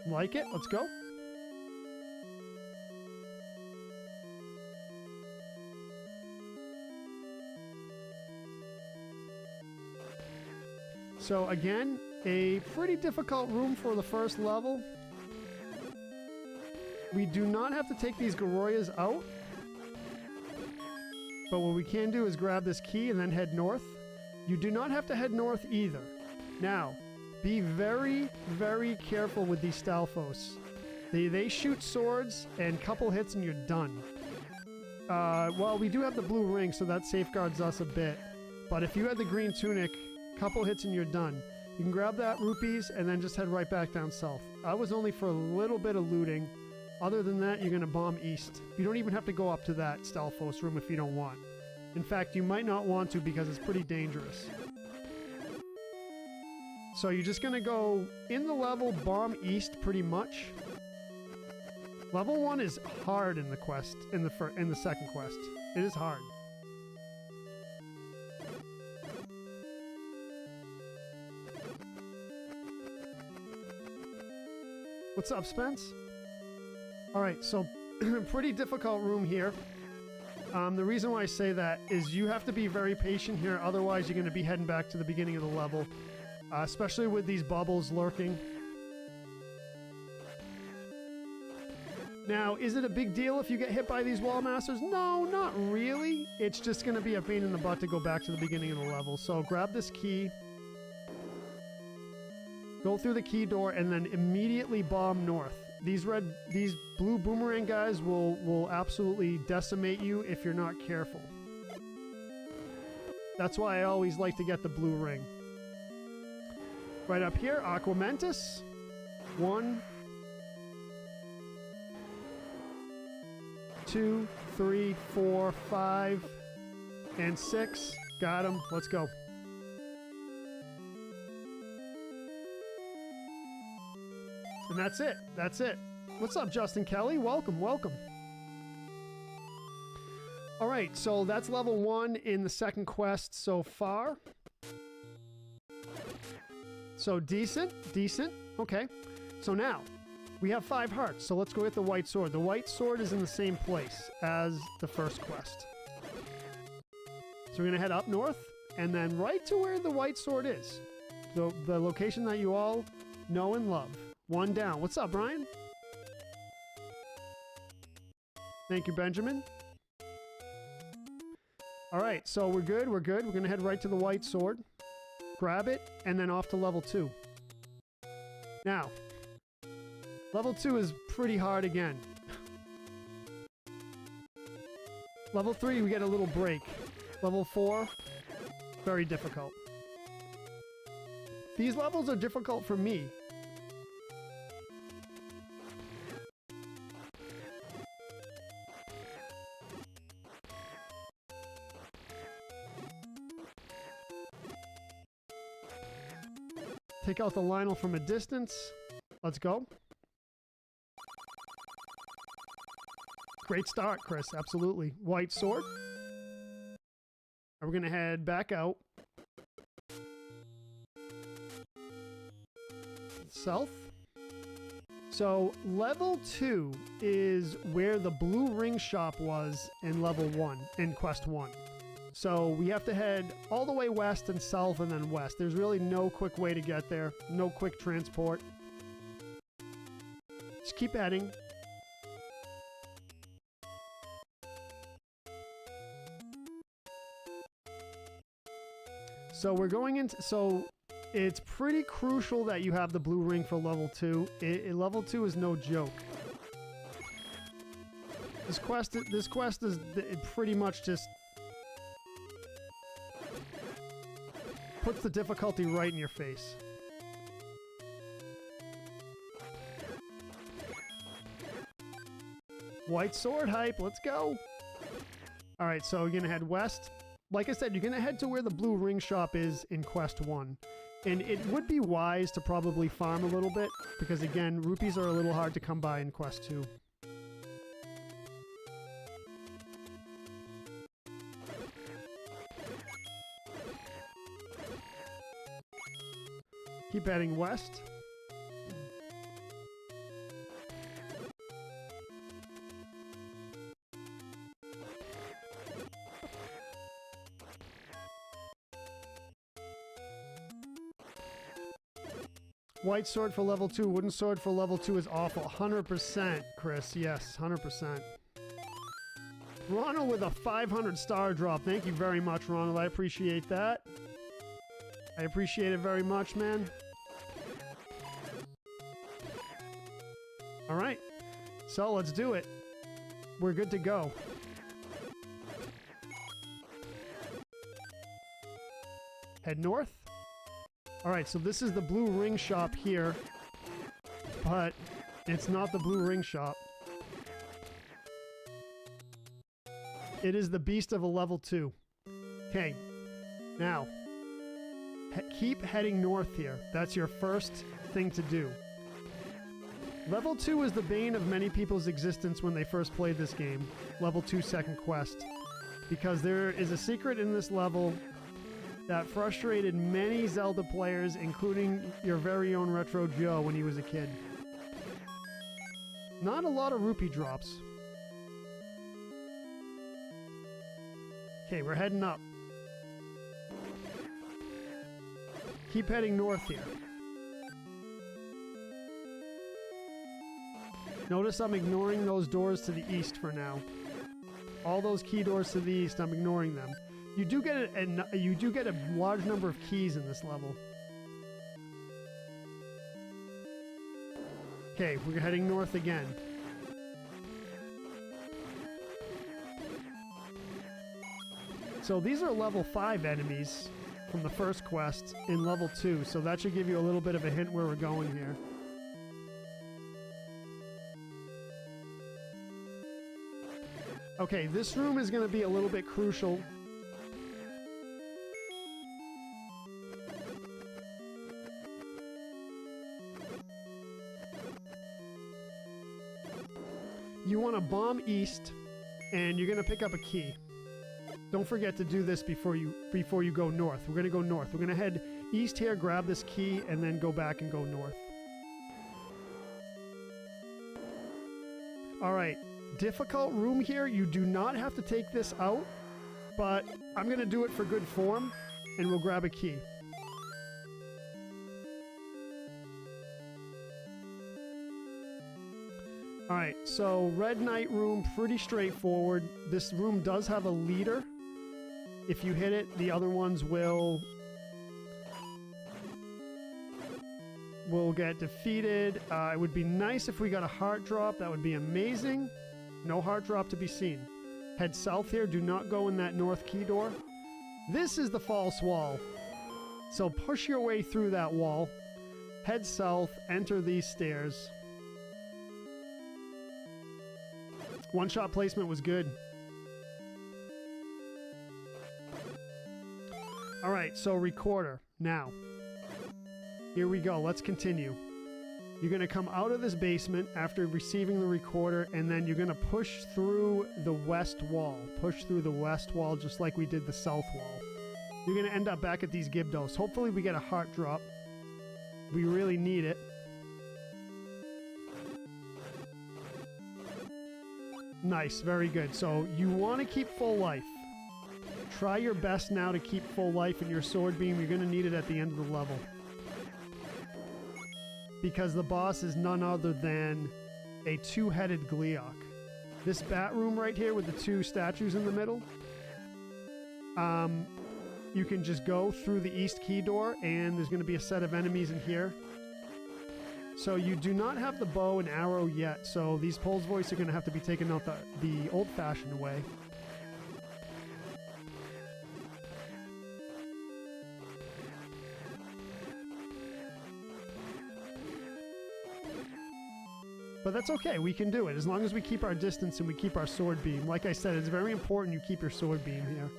Like it? Let's go. So again, a pretty difficult room for the first level. We do not have to take these Goroyas out. But what we can do is grab this key and then head north. You do not have to head north either. Now, be very, very careful with these Stalfos. They shoot swords, and couple hits and you're done. Well, we do have the blue ring, so that safeguards us a bit. But if you had the green tunic, couple hits and you're done. You can grab that rupees and then just head right back down south. I was only for a little bit of looting. Other than that, you're going to bomb east. You don't even have to go up to that Stalfos room if you don't want. In fact, you might not want to because it's pretty dangerous. So you're just going to go in the level, bomb east pretty much. Level 1 is hard in the quest, in the second quest. It is hard. What's up, Spence? Alright, so pretty difficult room here. The reason why I say that is you have to be very patient here, otherwise you're going to be heading back to the beginning of the level. Especially with these bubbles lurking. Now, is it a big deal if you get hit by these wall masters? No, not really. It's just going to be a pain in the butt to go back to the beginning of the level. So grab this key. Go through the key door and then immediately bomb north. These blue boomerang guys will absolutely decimate you if you're not careful. That's why I always like to get the blue ring. Right up here, Aquamentus. 1, 2, 3, 4, 5, and 6. Got him. Let's go. And that's it. That's it. What's up, Justin Kelly? Welcome, welcome. All right, so that's level 1 in the second quest so far. So decent, decent. Okay. So now, we have 5 hearts, so let's go get the white sword. The white sword is in the same place as the first quest. So we're going to head up north, and then right to where the white sword is. The location that you all know and love. 1 down. What's up, Brian? Thank you, Benjamin. All right, so we're good, we're good. We're going to head right to the white sword. Grab it, and then off to level 2. Now, level 2 is pretty hard again. Level 3, we get a little break. Level 4, very difficult. These levels are difficult for me. Take out the Lionel from a distance. Let's go. Great start, Chris. Absolutely. White sword. We're going to head back out. South. So level 2 is where the blue ring shop was in level 1, in quest 1. So we have to head all the way west and south and then west. There's really no quick way to get there. No quick transport. Just keep heading. So we're going into... So it's pretty crucial that you have the blue ring for level 2. Level 2 is no joke. This quest is pretty much just... puts the difficulty right in your face. White sword hype, let's go! Alright, so you're gonna head west. Like I said, you're gonna head to where the blue ring shop is in quest 1. And it would be wise to probably farm a little bit, because again, rupees are a little hard to come by in quest 2. Keep heading west. White sword for level 2, wooden sword for level 2 is awful. 100%, Chris. Yes, 100%. Ronald with a 500 star drop. Thank you very much, Ronald. I appreciate that. I appreciate it very much, man. All right, so let's do it. We're good to go. Head north. All right, so this is the blue ring shop here, but it's not the blue ring shop. It is the beast of a level 2. Okay, now, keep heading north here. That's your first thing to do. Level 2 is the bane of many people's existence when they first played this game. Level 2 second quest. Because there is a secret in this level that frustrated many Zelda players, including your very own Retro Joe when he was a kid. Not a lot of rupee drops. Okay, we're heading up. Keep heading north here. Notice I'm ignoring those doors to the east for now. All those key doors to the east, I'm ignoring them. You do get a large number of keys in this level. Okay, we're heading north again. So these are level 5 enemies from the first quest in level 2, so that should give you a little bit of a hint where we're going here. Okay, this room is going to be a little bit crucial. You want to bomb east, and you're going to pick up a key. Don't forget to do this before you go north. We're going to go north. We're going to head east here, grab this key, and then go back and go north. All right. Difficult room here. You do not have to take this out, but I'm going to do it for good form, and we'll grab a key. Alright, so Red Knight room, pretty straightforward. This room does have a leader. If you hit it, the other ones will get defeated. It would be nice if we got a heart drop. That would be amazing. No heart drop to be seen. Head south here. Do not go in that north key door. This is the false wall. So push your way through that wall. Head south, enter these stairs. One-shot placement was good. All right, so recorder. Now, here we go. Let's continue. You're going to come out of this basement after receiving the recorder, and then you're going to push through the west wall. Push through the west wall just like we did the south wall. You're going to end up back at these Gibdos. Hopefully we get a heart drop. We really need it. Nice, very good. So you want to keep full life. Try your best now to keep full life in your sword beam. You're going to need it at the end of the level. Because the boss is none other than a two-headed Gleeok. This bat room right here with the two statues in the middle, you can just go through the east key door, and there's going to be a set of enemies in here. So you do not have the bow and arrow yet, so these Pole's Voice are going to have to be taken out the old-fashioned way. But that's okay, we can do it, as long as we keep our distance and we keep our sword beam. Like I said, it's very important you keep your sword beam here.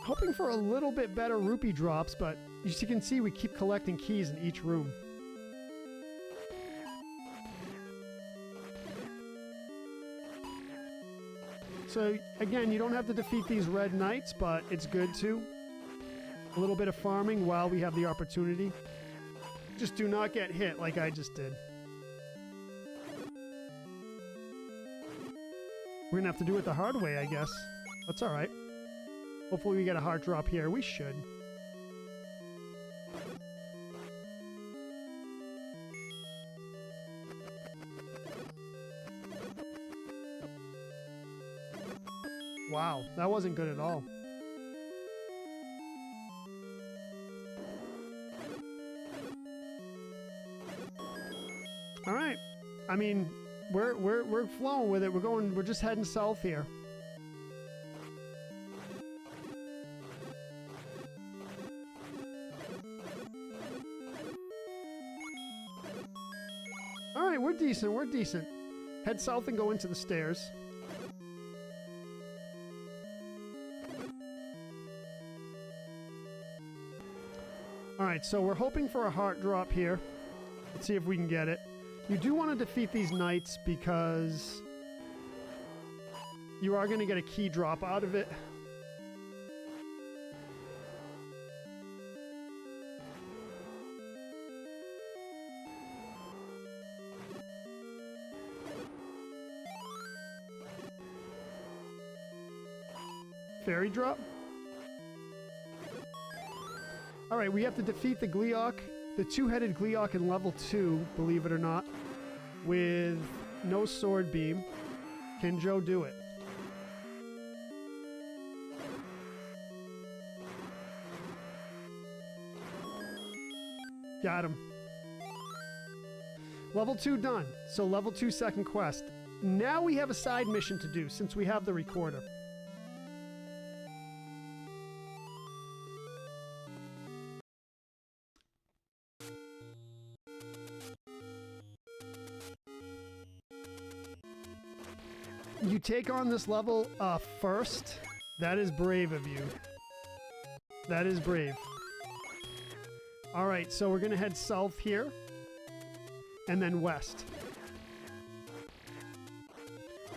Hoping for a little bit better rupee drops, but as you can see, we keep collecting keys in each room. So again, you don't have to defeat these red knights, but it's good to. A little bit of farming while we have the opportunity. Just do not get hit like I just did. We're gonna have to do it the hard way, I guess. That's alright. Hopefully we get a heart drop here. We should. Wow, that wasn't good at all. All right. I mean, we're flowing with it. We're just heading south here. All right, we're decent. We're decent. Head south and go into the stairs. All right, so we're hoping for a heart drop here. Let's see if we can get it. You do want to defeat these knights because you are going to get a key drop out of it. Fairy drop. All right, we have to defeat the Gleeok, the two-headed Gleeok in level 2, believe it or not, with no sword beam. Can Joe do it? Got him. Level 2 done. So level 2 second quest. Now we have a side mission to do since we have the recorder. You take on this level first. That is brave of you. That is brave. Alright, so we're going to head south here. And then west.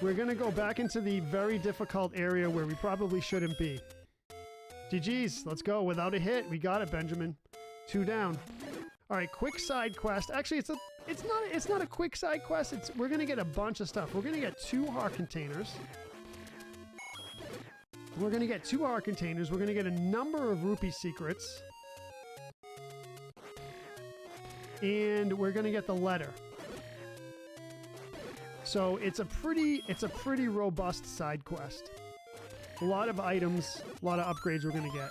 We're going to go back into the very difficult area where we probably shouldn't be. GG's, let's go. Without a hit, we got it, Benjamin. 2 down. Alright, quick side quest. Actually, it's not a quick side quest. We're gonna get a bunch of stuff. We're gonna get 2 heart containers. We're gonna get 2 heart containers. We're gonna get a number of rupee secrets. And we're gonna get the letter. So it's a pretty robust side quest. A lot of items, a lot of upgrades we're gonna get.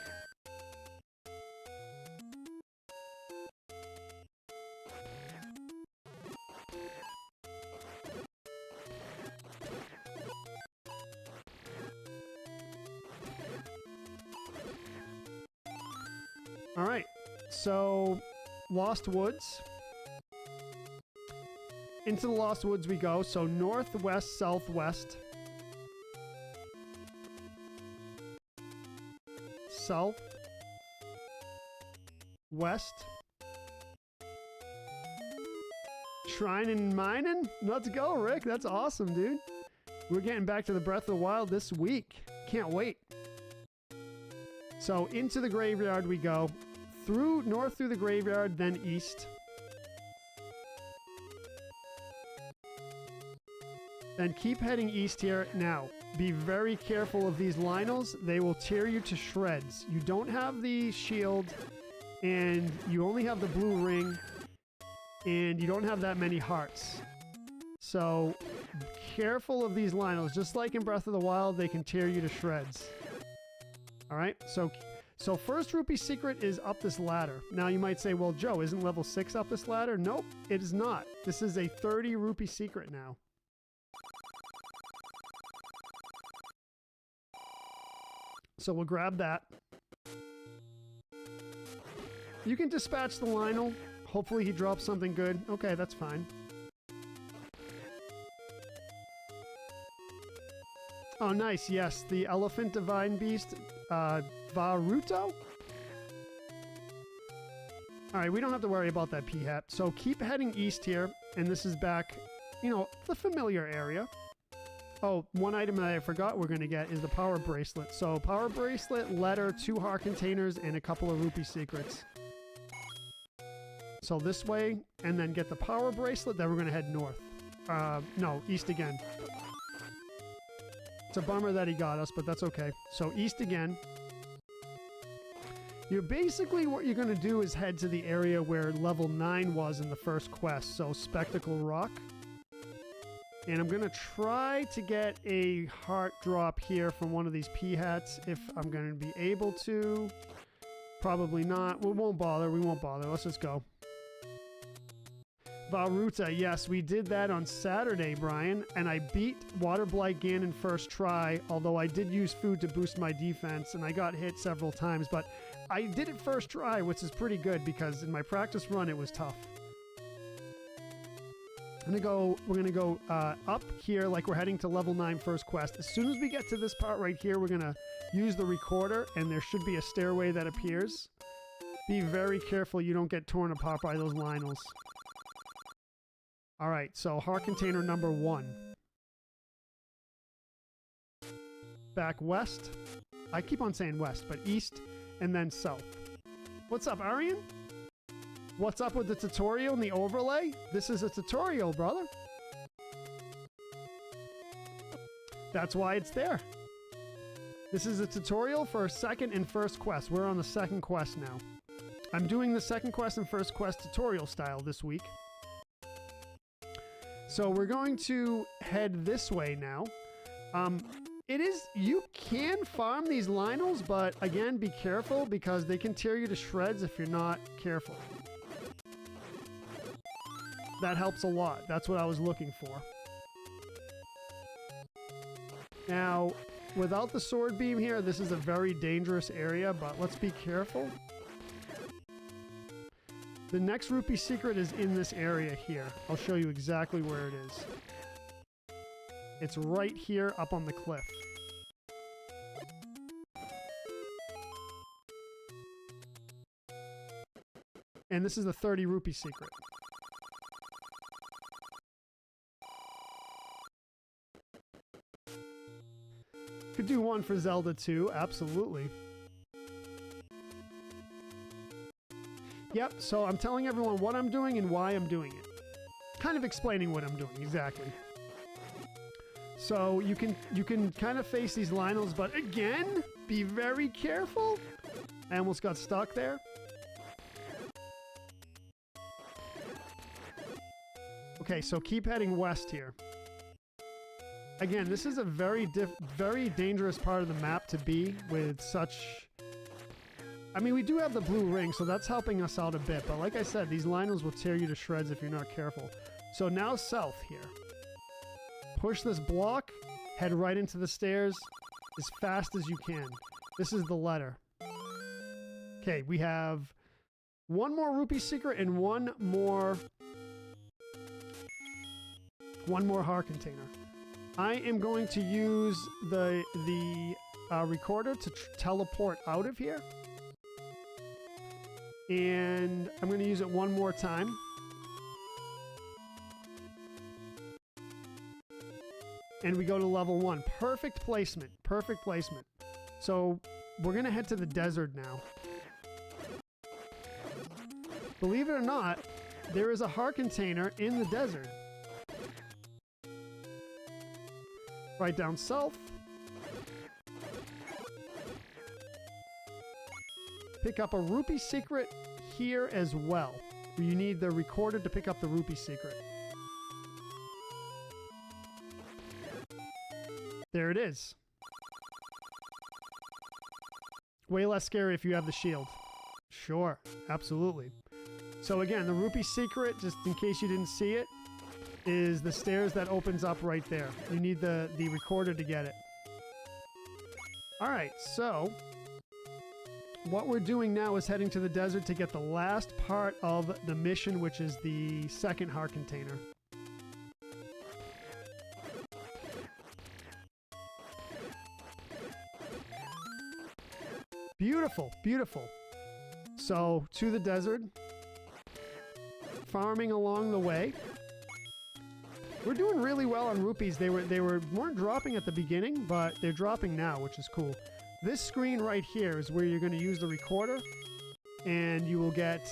All right, so Lost Woods. Into the Lost Woods we go. So northwest, southwest. South. West. Shrine and mining? Let's go, Rick. That's awesome, dude. We're getting back to the Breath of the Wild this week. Can't wait. So into the graveyard we go. North through the graveyard, then east. Then keep heading east here. Now, be very careful of these Lynels. They will tear you to shreds. You don't have the shield, and you only have the blue ring, and you don't have that many hearts. So, careful of these Lynels. Just like in Breath of the Wild, they can tear you to shreds. Alright, so first rupee secret is up this ladder. Now you might say, well, Joe, isn't level 6 up this ladder? Nope, it is not. This is a 30 rupee secret now. So we'll grab that. You can dispatch the Lynel. Hopefully he drops something good. Okay, that's fine. Oh, nice. Yes, the Elephant Divine Beast, Varuto? Alright, we don't have to worry about that P-hat. So keep heading east here, and this is back, you know, the familiar area. Oh, one item that I forgot we're going to get is the Power Bracelet. So Power Bracelet, letter, 2 heart containers, and a couple of rupee secrets. So this way, and then get the Power Bracelet, then we're going to head north. No, east again. It's a bummer that he got us, but that's okay. So east again. You're basically, what you're going to do is head to the area where level 9 was in the first quest. So Spectacle Rock. And I'm going to try to get a heart drop here from one of these P-hats if I'm going to be able to. Probably not. We won't bother. We won't bother. Let's just go. Varuta. Yes, we did that on Saturday, Brian. And I beat Water Blight Ganon first try, although I did use food to boost my defense, and I got hit several times. But I did it first try, which is pretty good because in my practice run, it was tough. We're gonna go up here like we're heading to level 9 first quest. As soon as we get to this part right here, we're gonna use the recorder, and there should be a stairway that appears. Be very careful you don't get torn apart by those Lynels. Alright, so heart container number 1. Back west. I keep on saying west, but east and then south. What's up, Arian? What's up with the tutorial and the overlay? This is a tutorial, brother. That's why it's there. This is a tutorial for second and first quest. We're on the second quest now. I'm doing the second quest and first quest tutorial style this week. So we're going to head this way now. You can farm these Lynels, but again, be careful because they can tear you to shreds if you're not careful. That helps a lot. That's what I was looking for. Now, without the sword beam here, this is a very dangerous area, but let's be careful. The next rupee secret is in this area here. I'll show you exactly where it is. It's right here up on the cliff. And this is the 30 rupee secret. Could do one for Zelda too, absolutely. Yep, so I'm telling everyone what I'm doing and why I'm doing it. Kind of explaining what I'm doing, exactly. So you can kind of face these Lynels, but again, be very careful. I almost got stuck there. Okay, so keep heading west here. Again, this is a very dangerous part of the map to be with such... I mean, we do have the blue ring, so that's helping us out a bit. But like I said, these Lynels will tear you to shreds if you're not careful. So now south here. Push this block, head right into the stairs as fast as you can. This is the letter. Okay, we have one more rupee secret and one more heart container. I am going to use the recorder to teleport out of here. And I'm going to use it one more time. And we go to level 1. Perfect placement. Perfect placement. So we're going to head to the desert now. Believe it or not, there is a heart container in the desert. Right down south. Pick up a rupee secret here as well. You need the recorder to pick up the rupee secret. There it is. Way less scary if you have the shield. Sure, absolutely. So again, the rupee secret, just in case you didn't see it, is the stairs that opens up right there. You need the recorder to get it. Alright, so what we're doing now is heading to the desert to get the last part of the mission, which is the second heart container. Beautiful, beautiful. So, to the desert. Farming along the way. We're doing really well on rupees. They weren't dropping at the beginning, but they're dropping now, which is cool. This screen right here is where you're going to use the recorder, and you will get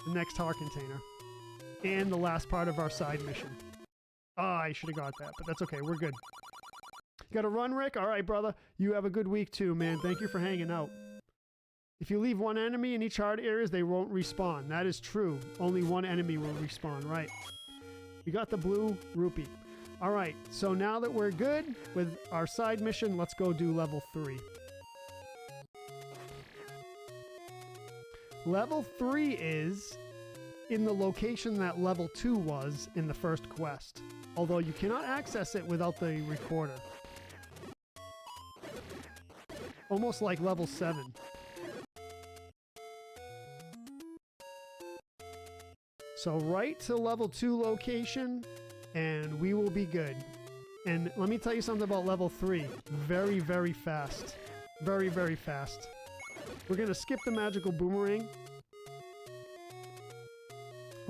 the next heart container and the last part of our side mission. Ah, I should have got that, but that's okay. We're good. You got to run, Rick? All right, brother. You have a good week too, man. Thank you for hanging out. If you leave one enemy in each hard areas, they won't respawn. That is true. Only one enemy will respawn, right? We got the blue rupee. All right, so now that we're good with our side mission, let's go do level 3. Level 3 is in the location that level 2 was in the first quest, although you cannot access it without the recorder. Almost like level 7. So right to level 2 location, and we will be good. And let me tell you something about level 3. Very, very fast. Very, very fast. We're going to skip the magical boomerang.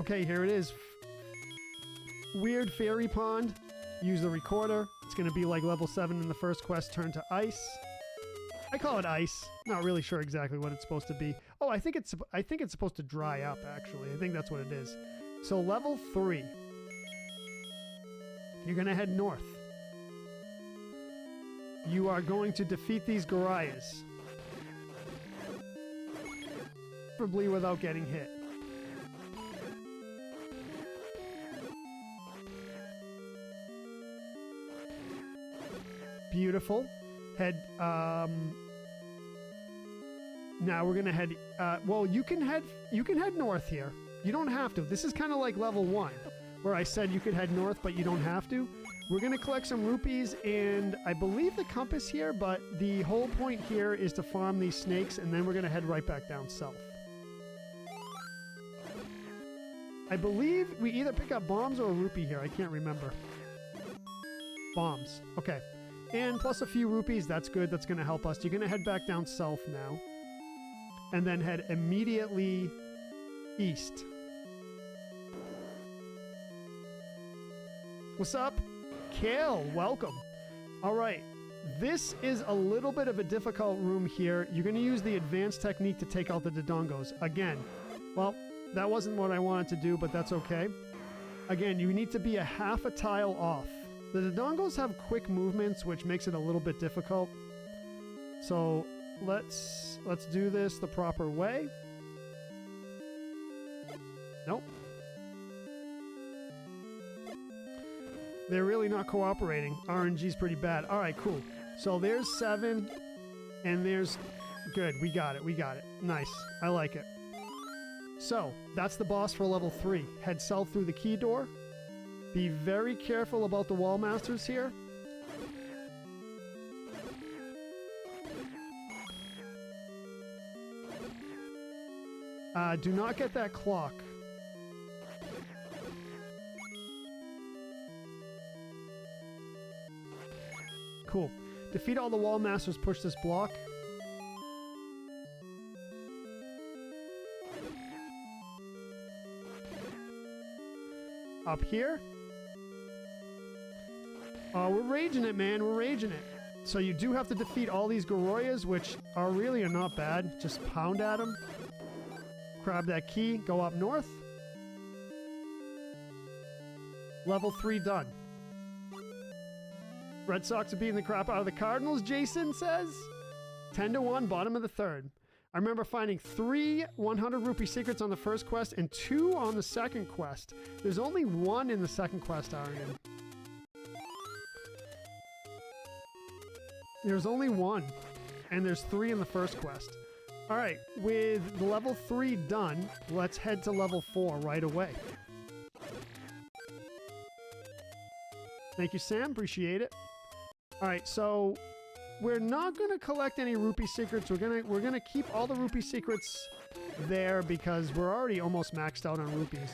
Okay, here it is. Weird fairy pond. Use the recorder. It's going to be like level 7 in the first quest, turn to ice. I call it ice. Not really sure exactly what it's supposed to be. Oh, I think it's supposed to dry up, actually. I think that's what it is. So level 3. You're going to head north. You are going to defeat these Gorias. Preferably without getting hit. Beautiful. Head, now we're gonna head, well, you can head north here. You don't have to. This is kind of like level 1, where I said you could head north, but you don't have to. We're gonna collect some rupees, and I believe the compass here, but the whole point here is to farm these snakes, and then we're gonna head right back down south. I believe we either pick up bombs or a rupee here. I can't remember. Bombs. Okay. And plus a few rupees, that's good. That's going to help us. You're going to head back down south now. And then head immediately east. What's up? Kale, welcome. All right. This is a little bit of a difficult room here. You're going to use the advanced technique to take out the Dodongos. Again, well, that wasn't what I wanted to do, but that's okay. Again, you need to be a half a tile off. The Dodongos have quick movements, which makes it a little bit difficult. So let's do this the proper way. Nope. They're really not cooperating. RNG's pretty bad. All right, cool. So there's 7, and there's... Good, we got it, we got it. Nice, I like it. So, that's the boss for level 3. Head south through the key door. Be very careful about the wall masters here. Do not get that clock. Cool. Defeat all the wall masters, push this block. Up here. Oh, we're raging it, man. We're raging it. So you do have to defeat all these Goroyas, which are really not bad. Just pound at them. Grab that key. Go up north. Level 3 done. Red Sox are beating the crap out of the Cardinals, Jason says. 10-1, bottom of the third. I remember finding 3 100 rupee secrets on the first quest and 2 on the second quest. There's only 1 in the second quest, Arian. There's only 1, and there's 3 in the first quest. All right, with level 3 done, let's head to level 4 right away. Thank you, Sam. Appreciate it. All right, so we're not going to collect any rupee secrets. We're gonna keep all the rupee secrets there because we're already almost maxed out on rupees.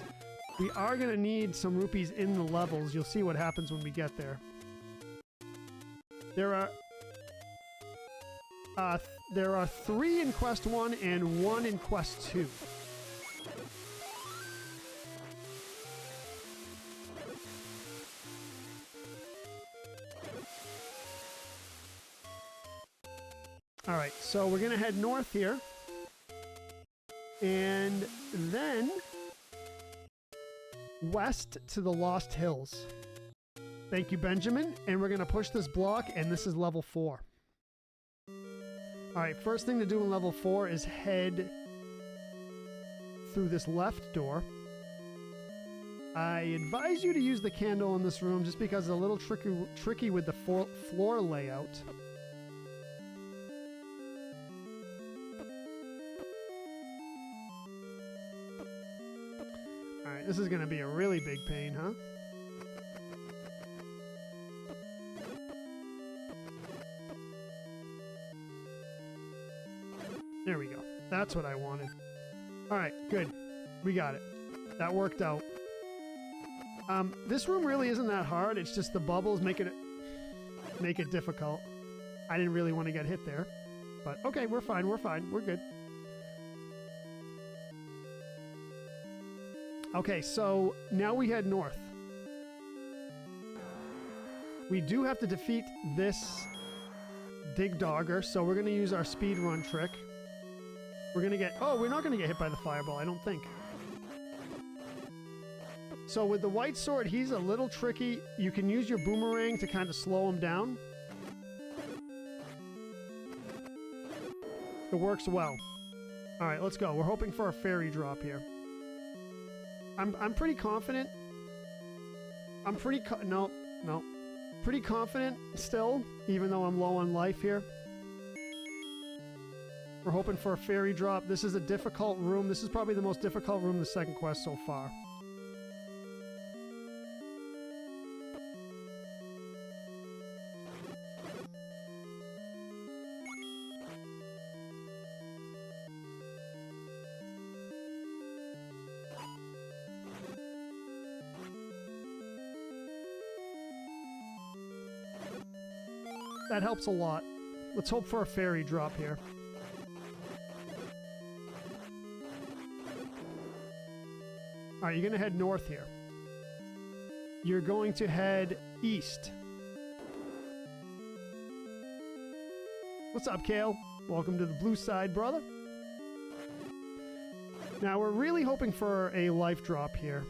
We are going to need some rupees in the levels. You'll see what happens when we get there. There are 3 in Quest 1 and 1 in Quest 2. All right, so we're going to head north here. And then west to the Lost Hills. Thank you, Benjamin. And we're going to push this block, and this is level 4. All right, first thing to do in level 4 is head through this left door. I advise you to use the candle in this room just because it's a little tricky with the floor layout. All right, this is going to be a really big pain, huh? There we go. That's what I wanted. All right, good. We got it. That worked out. This room really isn't that hard. It's just the bubbles make it difficult. I didn't really want to get hit there. But okay, we're fine. We're fine. We're good. Okay, so now we head north. We do have to defeat this Dig Dogger, so we're going to use our speed run trick. We're going to get... Oh, we're not going to get hit by the fireball, I don't think. So with the white sword, he's a little tricky. You can use your boomerang to kind of slow him down. It works well. All right, let's go. We're hoping for a fairy drop here. I'm pretty confident. Pretty confident still, even though I'm low on life here. We're hoping for a fairy drop. This is a difficult room. This is probably the most difficult room in the second quest so far. That helps a lot. Let's hope for a fairy drop here. All right, you're going to head north here. You're going to head east. What's up, Kale? Welcome to the blue side, brother. Now, we're really hoping for a life drop here.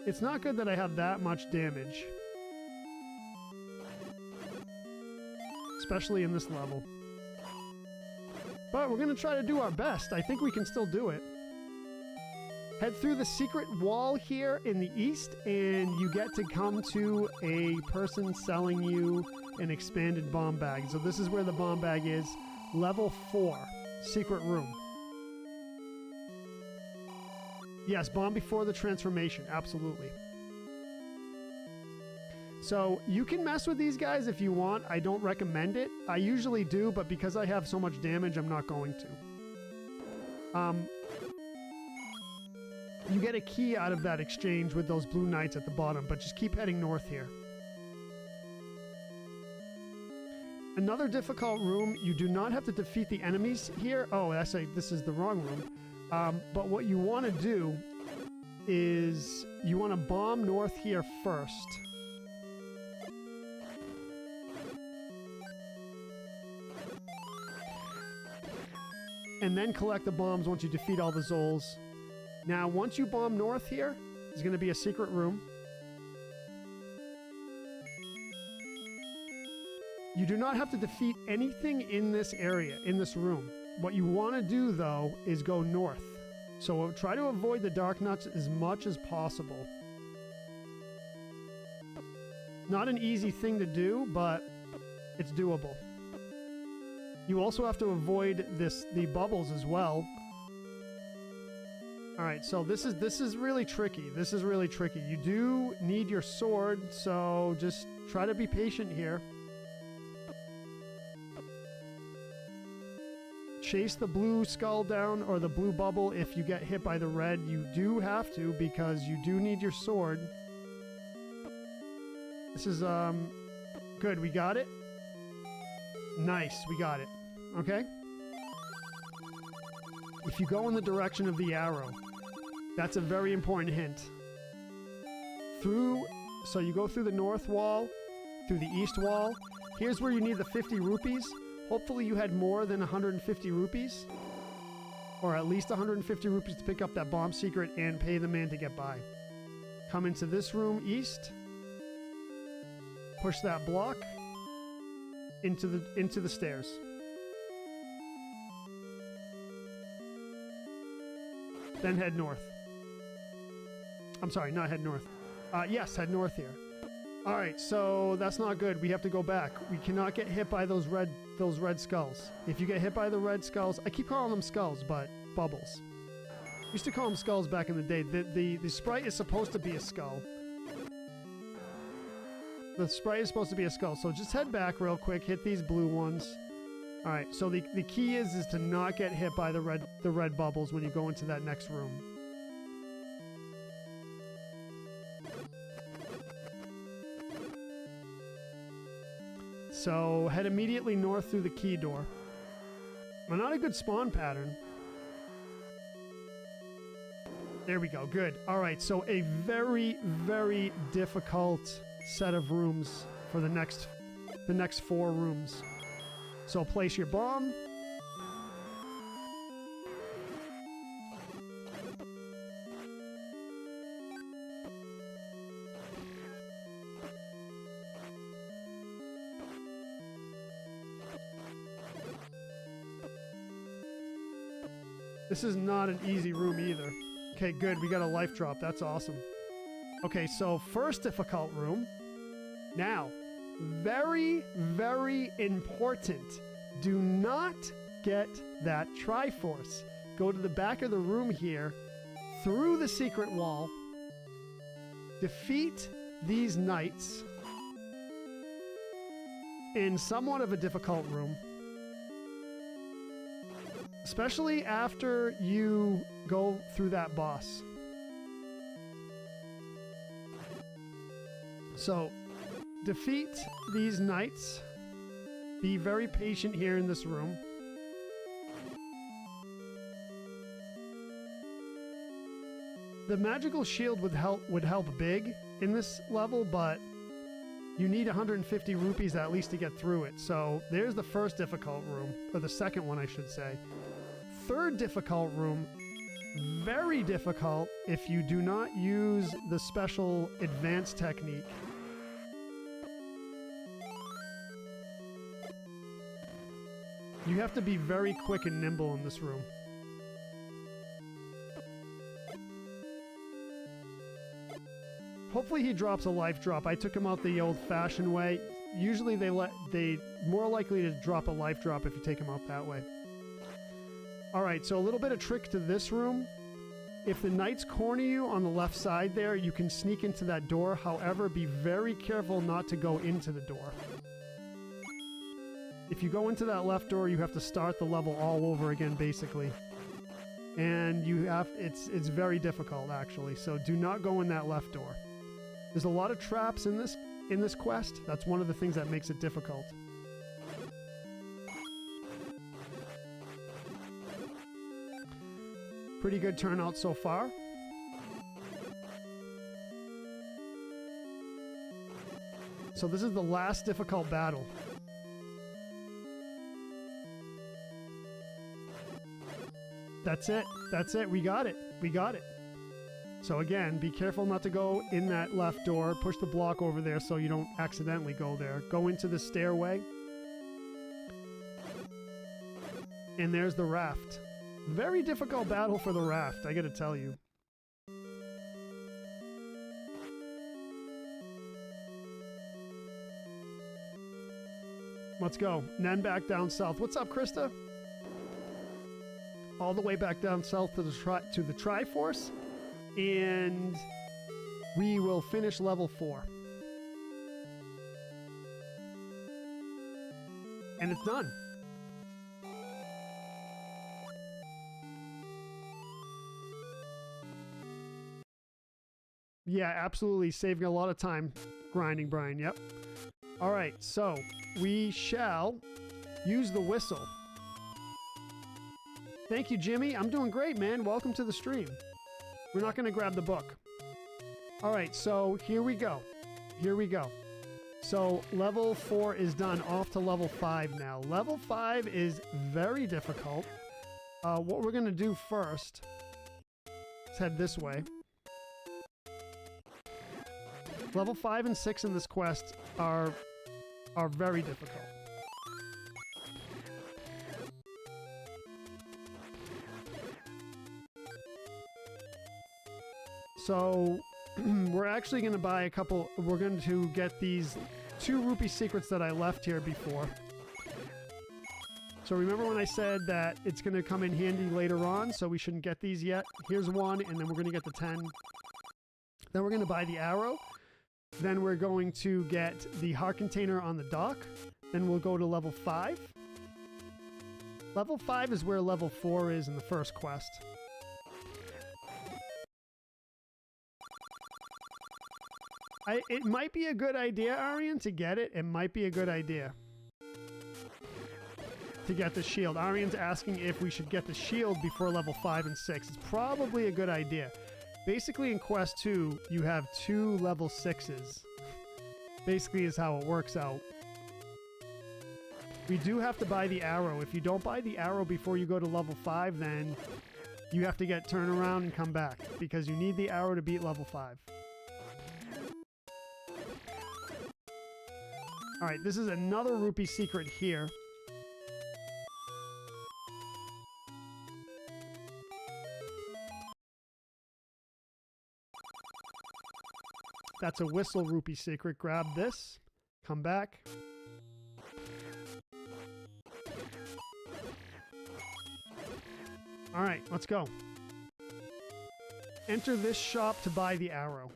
It's not good that I have that much damage. Especially in this level. But we're going to try to do our best. I think we can still do it. Head through the secret wall here in the east, and you get to come to a person selling you an expanded bomb bag. So this is where the bomb bag is. Level 4. Secret room. Yes, bomb before the transformation. Absolutely. So you can mess with these guys if you want. I don't recommend it. I usually do, but because I have so much damage, I'm not going to. You get a key out of that exchange with those blue knights at the bottom, but just keep heading north here. Another difficult room. You do not have to defeat the enemies here. Oh, this is the wrong room. But what you want to do is you want to bomb north here first. And then collect the bombs once you defeat all the Zols. Now, once you bomb north here, there's going to be a secret room. You do not have to defeat anything in this area, in this room. What you want to do, though, is go north. So try to avoid the Dark Nuts as much as possible. Not an easy thing to do, but it's doable. You also have to avoid the bubbles as well. All right, so this is really tricky. This is really tricky. You do need your sword, so just try to be patient here. Chase the blue skull down or the blue bubble if you get hit by the red. You do have to because you do need your sword. This is good. We got it. Nice, we got it. Okay. If you go in the direction of the arrow, that's a very important hint. So you go through the north wall, through the east wall. Here's where you need the 50 rupees. Hopefully you had more than 150 rupees. Or at least 150 rupees to pick up that bomb secret and pay the man to get by. Come into this room east. Push that block into the stairs. Then head north. I'm sorry, not head north. Yes, head north here. All right, so that's not good. We have to go back. We cannot get hit by those red skulls. If you get hit by the red skulls, I keep calling them skulls, but bubbles. Used to call them skulls back in the day. The sprite is supposed to be a skull. The sprite is supposed to be a skull. So just head back real quick. Hit these blue ones. All right. So the key is to not get hit by the red bubbles when you go into that next room. So head immediately north through the key door. Well, not a good spawn pattern. There we go. Good. All right. So a very, very difficult set of rooms for the next 4 rooms. So place your bomb. This is not an easy room either. Okay, good. We got a life drop. That's awesome. Okay, so first difficult room. Now, very, very important. Do not get that Triforce. Go to the back of the room here, through the secret wall, defeat these knights in somewhat of a difficult room. Especially after you go through that boss. So, defeat these knights. Be very patient here in this room. The magical shield would help big in this level, but you need 150 rupees at least to get through it. So there's the first difficult room, or the second one I should say. Third difficult room, very difficult if you do not use the special advanced technique. You have to be very quick and nimble in this room. Hopefully he drops a life drop. I took him out the old-fashioned way. Usually they more likely to drop a life drop if you take him out that way. All right, so a little bit of trick to this room. If the knights corner you on the left side there, you can sneak into that door. However, be very careful not to go into the door. If you go into that left door, you have to start the level all over again, basically. And you have, it's very difficult, actually. So do not go in that left door. There's a lot of traps in this quest. That's one of the things that makes it difficult. Pretty good turnout so far. So this is the last difficult battle. That's it. That's it. We got it. We got it. So again, be careful not to go in that left door. Push the block over there so you don't accidentally go there. Go into the stairway. And there's the raft. Very difficult battle for the raft, I gotta tell you. Let's go. And then back down south. What's up, Krista? All the way back down south to the Triforce, and we will finish level 4. And it's done. Yeah, absolutely. Saving a lot of time grinding, Brian. Yep. All right, so we shall use the whistle. Thank you, Jimmy. I'm doing great, man. Welcome to the stream. We're not going to grab the book. All right, so here we go. Here we go. So level 4 is done. Off to level 5 now. Level 5 is very difficult. What we're going to do first, let's head this way. Level 5 and 6 in this quest are very difficult. So we're actually going to buy a couple. We're going to get these 2 rupee secrets that I left here before. So remember when I said that it's going to come in handy later on, so we shouldn't get these yet. Here's 1, and then we're going to get the 10. Then we're going to buy the arrow. Then we're going to get the heart container on the dock. Then we'll go to level 5. Level 5 is where level 4 is in the first quest. It might be a good idea, Arian, to get it. It might be a good idea to get the shield. Arian's asking if we should get the shield before level 5 and 6. It's probably a good idea. Basically, in Quest 2, you have 2 level 6s. Basically is how it works out. We do have to buy the arrow. If you don't buy the arrow before you go to level 5, then you have to turn around and come back, because you need the arrow to beat level 5. Alright, this is another rupee secret here. That's a whistle rupee secret. Grab this. Come back. All right, let's go. Enter this shop to buy the arrow.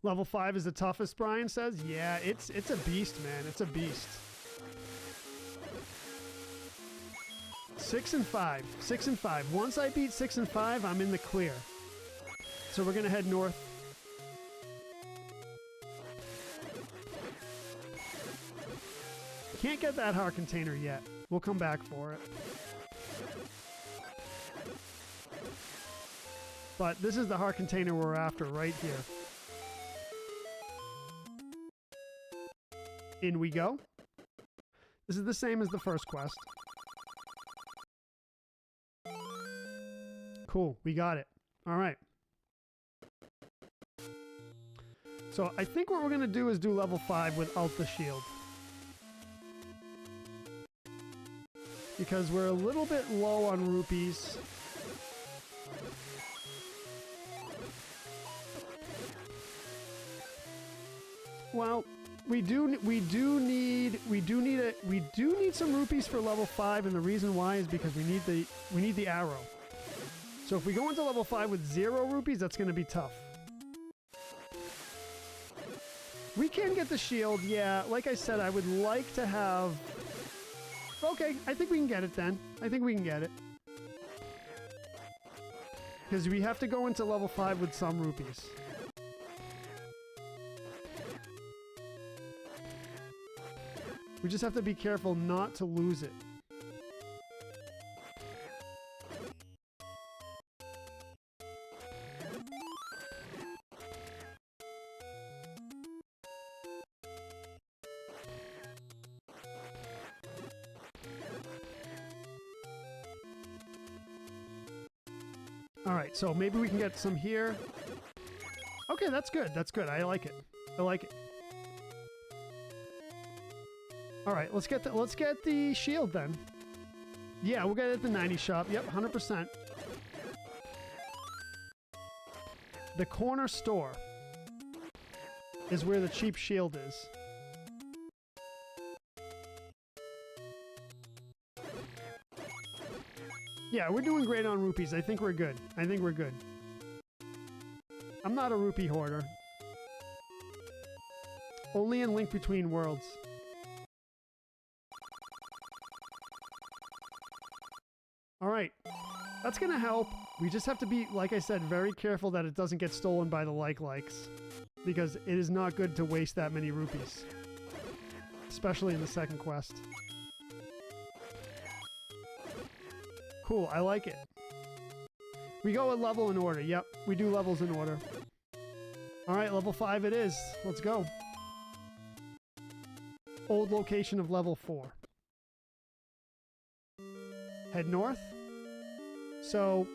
Level 5 is the toughest, Brian says. Yeah, it's a beast, man. It's a beast. 6 and 5. 6 and 5. Once I beat 6 and 5, I'm in the clear. So we're going to head north. Can't get that heart container yet. We'll come back for it. But this is the heart container we're after right here. In we go. This is the same as the first quest. Cool, we got it. All right. So I think what we're going to do is do level 5 without the shield. Because we're a little bit low on rupees. Well, we do need some rupees for level 5, and the reason why is because we need the arrow. So if we go into level 5 with 0 rupees, that's going to be tough. We can get the shield, yeah. Like I said, I would like to have... Okay, I think we can get it then. I think we can get it. Because we have to go into level 5 with some rupees. We just have to be careful not to lose it. All right, so maybe we can get some here. Okay, that's good. That's good. I like it. I like it. All right, let's get the shield then. Yeah, we'll get it at the 90 shop. Yep, 100%. The corner store is where the cheap shield is. Yeah, we're doing great on rupees. I think we're good. I think we're good. I'm not a rupee hoarder. Only in Link Between Worlds. All right. That's going to help. We just have to be, like I said, very careful that it doesn't get stolen by the likes. Because it is not good to waste that many rupees. Especially in the second quest. Cool, I like it. We go a level in order. Yep, we do levels in order. All right, level 5 it is. Let's go. Old location of level 4. Head north. So,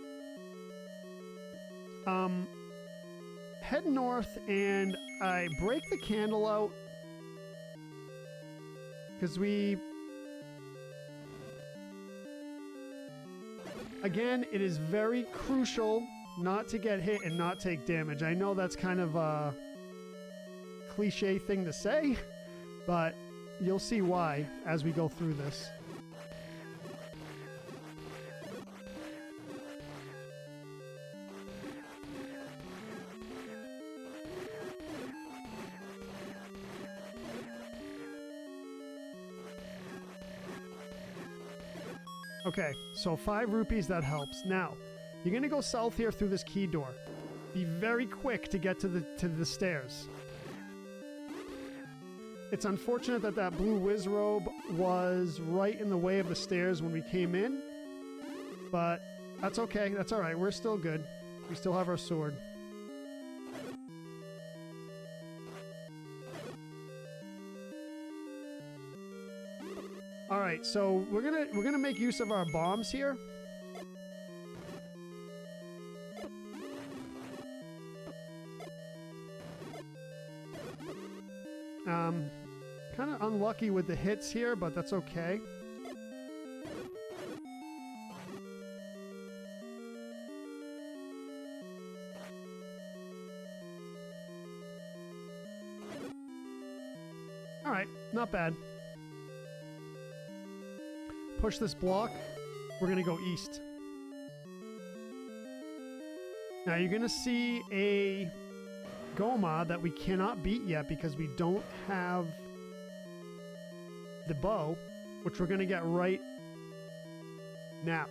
head north and I break the candle out because again, it is very crucial not to get hit and not take damage. I know that's kind of a cliche thing to say, but you'll see why as we go through this. Okay, so 5 rupees, that helps. Now, you're gonna go south here through this key door. Be very quick to get to the stairs. It's unfortunate that that blue whiz robe was right in the way of the stairs when we came in, but that's okay. That's all right. We're still good. We still have our sword. All right, so we're gonna make use of our bombs here. Kind of unlucky with the hits here, but that's okay. All right, not bad. Push this block. We're gonna go east. Now you're gonna see a Goma that we cannot beat yet because we don't have the bow, which we're gonna get right now.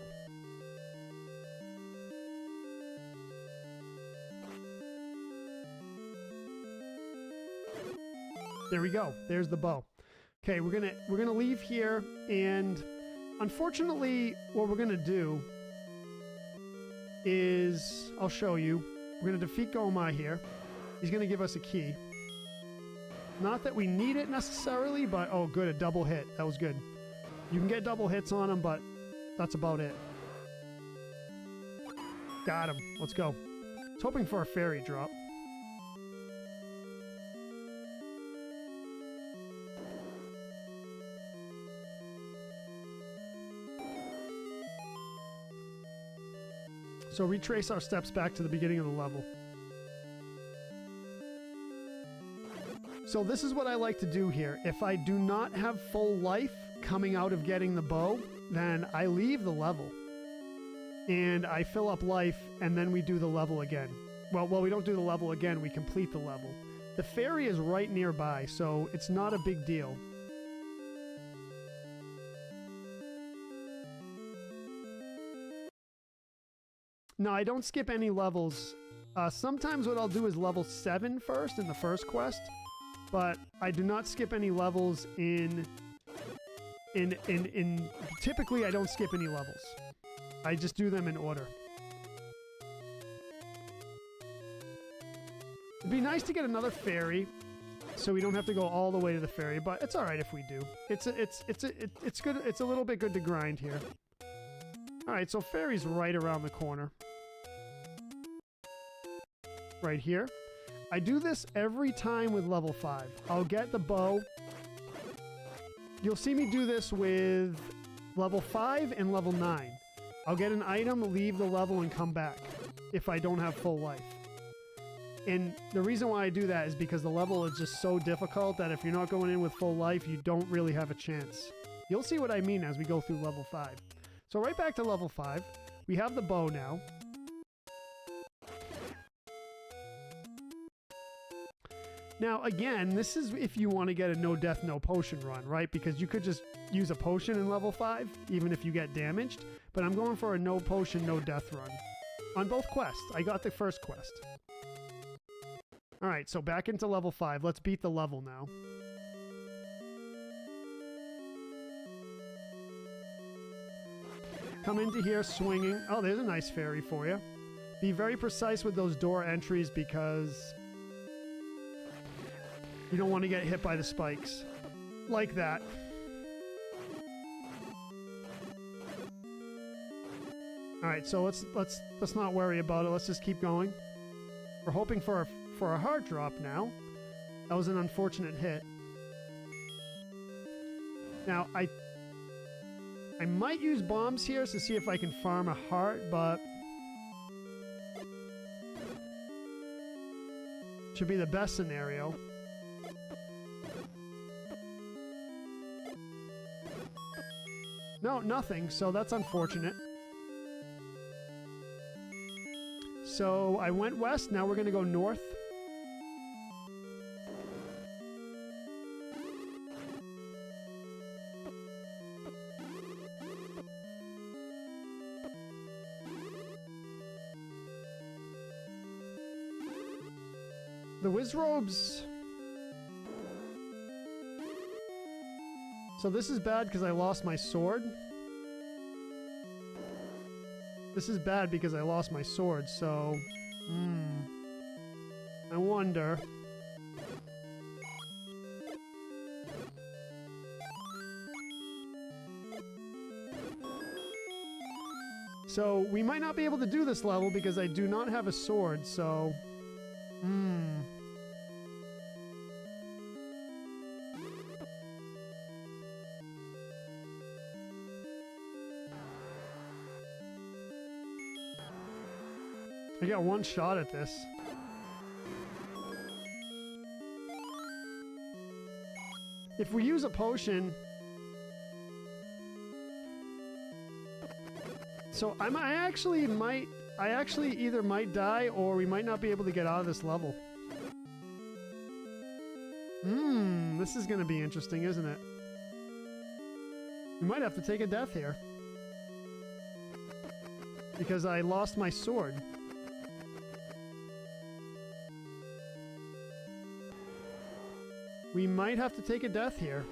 There we go. There's the bow. Okay, we're gonna leave here, and unfortunately, what we're gonna do is I'll show you. We're gonna defeat Goma here. He's gonna give us a key. Not that we need it necessarily, but oh, good, a double hit. That was good. You can get double hits on him, but that's about it. Got him. Let's go. I was hoping for a fairy drop. So retrace our steps back to the beginning of the level. So this is what I like to do here. If I do not have full life coming out of getting the bow, then I leave the level. And I fill up life, and then we do the level again. Well, we don't do the level again, we complete the level. The fairy is right nearby, so it's not a big deal. No, I don't skip any levels. Sometimes what I'll do is level 7 first in the first quest, but I do not skip any levels typically I don't skip any levels. I just do them in order. It'd be nice to get another fairy, so we don't have to go all the way to the fairy, but it's all right if we do. It's good. It's a little bit good to grind here. All right, so fairy's right around the corner. Right here. I do this every time with level 5. I'll get the bow. You'll see me do this with level 5 and level 9. I'll get an item, leave the level, and come back if I don't have full life. And the reason why I do that is because the level is just so difficult that if you're not going in with full life, you don't really have a chance. You'll see what I mean as we go through level 5. So right back to level 5. We have the bow now. Now, again, this is if you want to get a no death, no potion run, right? Because you could just use a potion in level 5, even if you get damaged. But I'm going for a no potion, no death run. On both quests. I got the first quest. Alright, so back into level 5. Let's beat the level now. Come into here swinging. Oh, there's a nice fairy for you. Be very precise with those door entries because you don't want to get hit by the spikes. Like that. Alright, so let's not worry about it. Let's just keep going. We're hoping for a heart drop now. That was an unfortunate hit. Now, I might use bombs here to see if I can farm a heart, but should be the best scenario. No, nothing, so that's unfortunate. So I went west, now we're going to go north. The Wizrobes. So this is bad because I lost my sword. This is bad because I lost my sword, so I wonder. So we might not be able to do this level because I do not have a sword, so I got one shot at this. If we use a potion... So I actually either might die or we might not be able to get out of this level. This is gonna be interesting, isn't it? We might have to take a death here. Because I lost my sword. We might have to take a death here,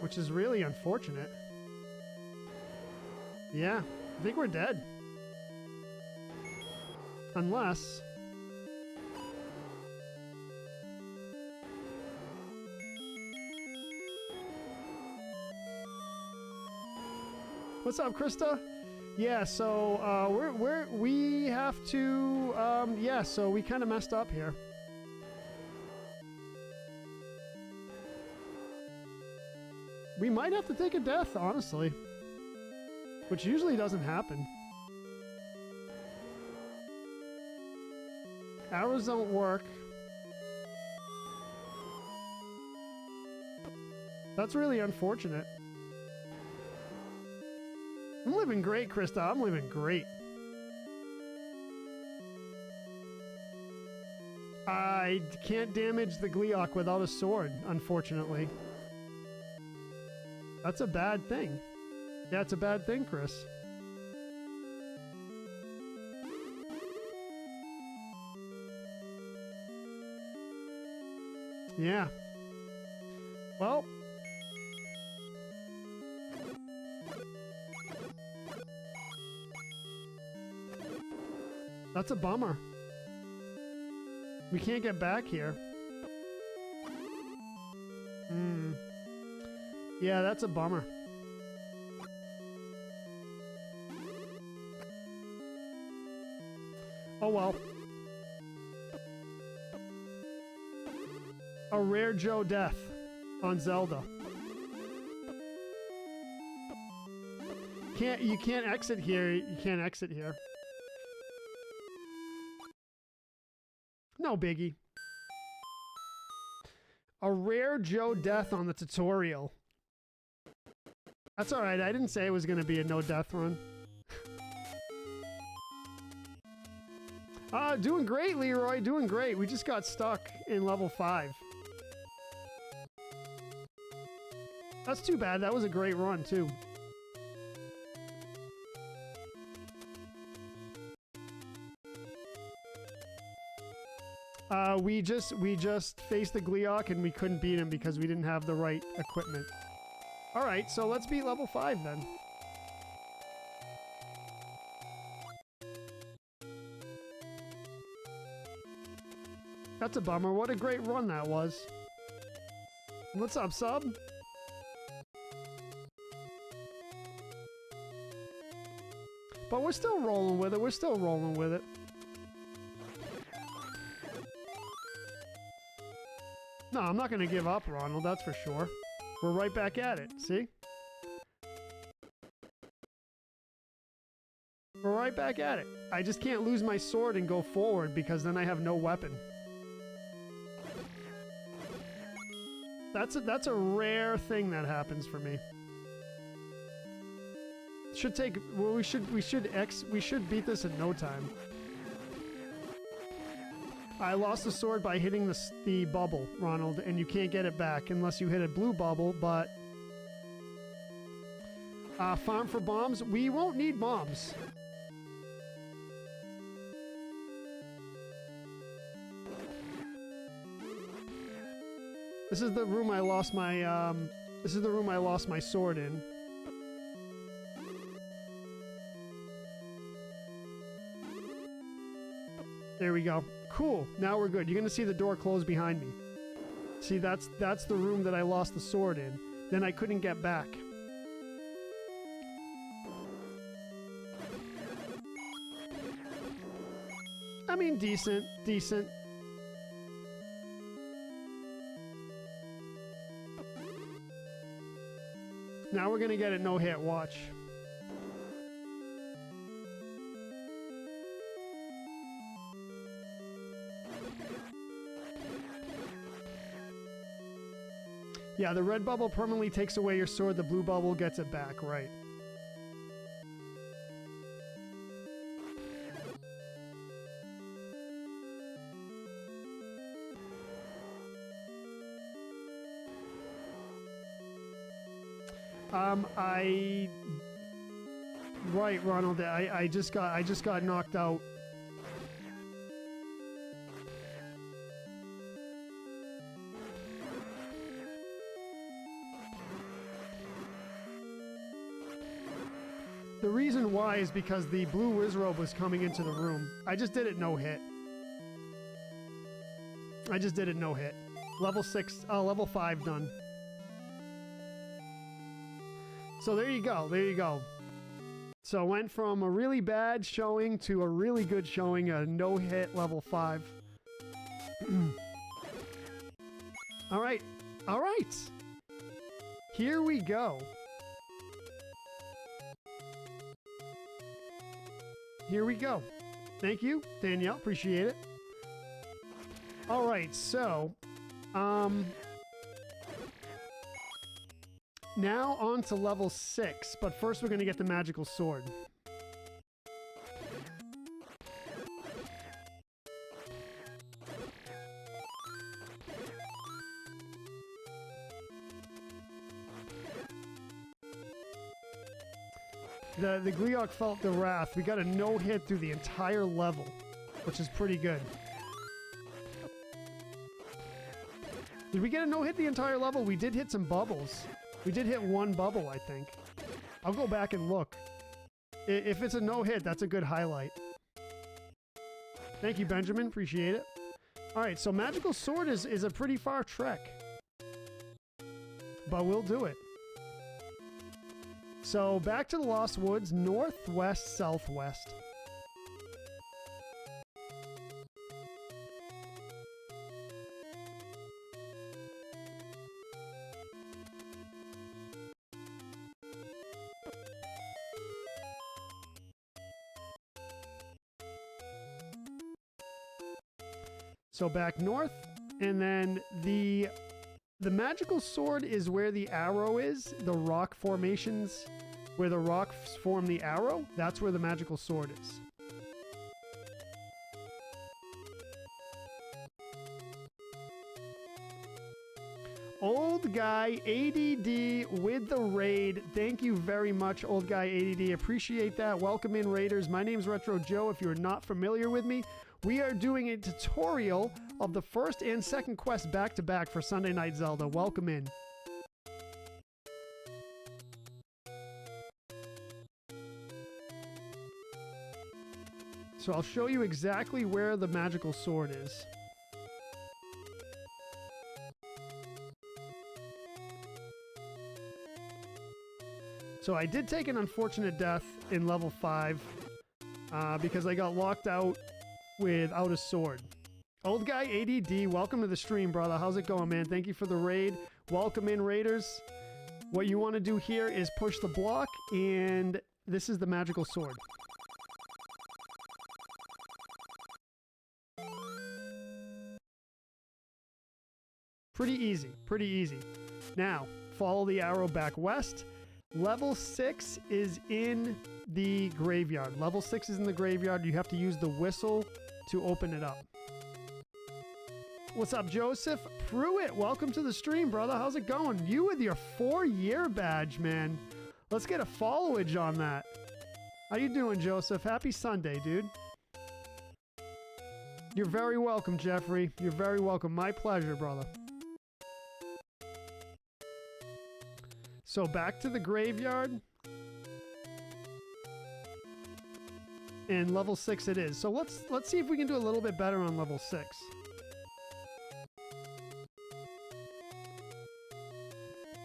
which is really unfortunate. Yeah, I think we're dead. Unless... What's up, Krista? Yeah, so we have to, yeah, so we kind of messed up here. We might have to take a death, honestly. Which usually doesn't happen. Arrows don't work. That's really unfortunate. I'm living great, Krista. I'm living great. I can't damage the Gleeok without a sword, unfortunately. That's a bad thing. Yeah, it's a bad thing, Chris. Yeah. Well. That's a bummer. We can't get back here. Yeah, that's a bummer. Oh well. A rare Joe death on Zelda. You can't exit here. You can't exit here. No biggie. A rare Joe death on the tutorial. That's alright, I didn't say it was going to be a no-death run. Doing great, Leroy, doing great. We just got stuck in level 5. That's too bad, that was a great run, too. We just faced the Gleeok and we couldn't beat him because we didn't have the right equipment. Alright, so let's beat level 5 then. That's a bummer. What a great run that was. What's up, sub? But we're still rolling with it. We're still rolling with it. No, I'm not going to give up, Ronald. That's for sure. We're right back at it. See? We're right back at it. I just can't lose my sword and go forward because then I have no weapon. That's a rare thing that happens for me. Should take. Well, we should beat this in no time. I lost the sword by hitting the bubble, Ronald, and you can't get it back unless you hit a blue bubble, but... farm for bombs? We won't need bombs. This is the room I lost my, this is the room I lost my sword in. There we go. Cool. Now we're good. You're gonna see the door close behind me. See, that's the room that I lost the sword in. Then I couldn't get back. I mean, decent. Now we're gonna get it no hit. Watch. Yeah, the red bubble permanently takes away your sword, the blue bubble gets it back, right. Right, Ronald, I just got knocked out. The reason why is because the blue Wizrobe was coming into the room. I just did it no hit. Level 6, level 5 done. So there you go. So I went from a really bad showing to a really good showing, a no hit level 5. All right. Here we go. Here we go. Thank you, Danielle. Appreciate it. All right, so, now on to level 6, but first we're going to get the magical sword. The Gleeok felt the wrath. We got a no-hit through the entire level, which is pretty good. Did we get a no-hit the entire level? We did hit some bubbles. We did hit one bubble, I think. I'll go back and look. If it's a no-hit, that's a good highlight. Thank you, Benjamin. Appreciate it. All right, so Magical Sword is a pretty far trek. But we'll do it. So back to the Lost Woods, northwest, southwest. So back north, and then the magical sword is where the arrow is, the rock formations, where the rocks form the arrow, that's where the magical sword is. Old Guy ADD with the raid. Thank you very much, Old Guy ADD. Appreciate that. Welcome in, Raiders. My name's Retro Joe. If you're not familiar with me, we are doing a tutorial of the first and second quest back-to-back for Sunday Night Zelda. Welcome in. So I'll show you exactly where the magical sword is. So I did take an unfortunate death in level 5 because I got locked out without a sword. Old Guy ADD, welcome to the stream, brother. How's it going, man? Thank you for the raid. Welcome in, Raiders. What you want to do here is push the block, and this is the magical sword. Pretty easy, pretty easy. Now, follow the arrow back west. Level 6 is in the graveyard. Level 6 is in the graveyard. You have to use the whistle to open it up. What's up, Joseph? Pruitt, welcome to the stream, brother. How's it going? You with your 4-year badge, man. Let's get a followage on that. How you doing, Joseph? Happy Sunday, dude. You're very welcome, Jeffrey. You're very welcome. My pleasure, brother. So back to the graveyard. And level 6 it is. So let's see if we can do a little bit better on level 6.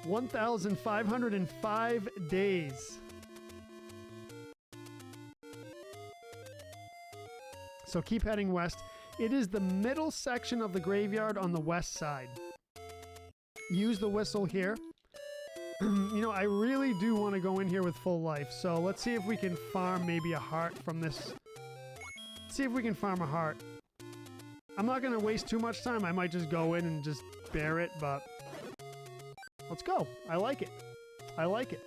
1,505 days. So keep heading west. It is the middle section of the graveyard on the west side. Use the whistle here. You know, I really do want to go in here with full life. So let's see if we can farm maybe a heart from this. Let's see if we can farm a heart. I'm not going to waste too much time. I might just go in and just bear it, but let's go. I like it. I like it.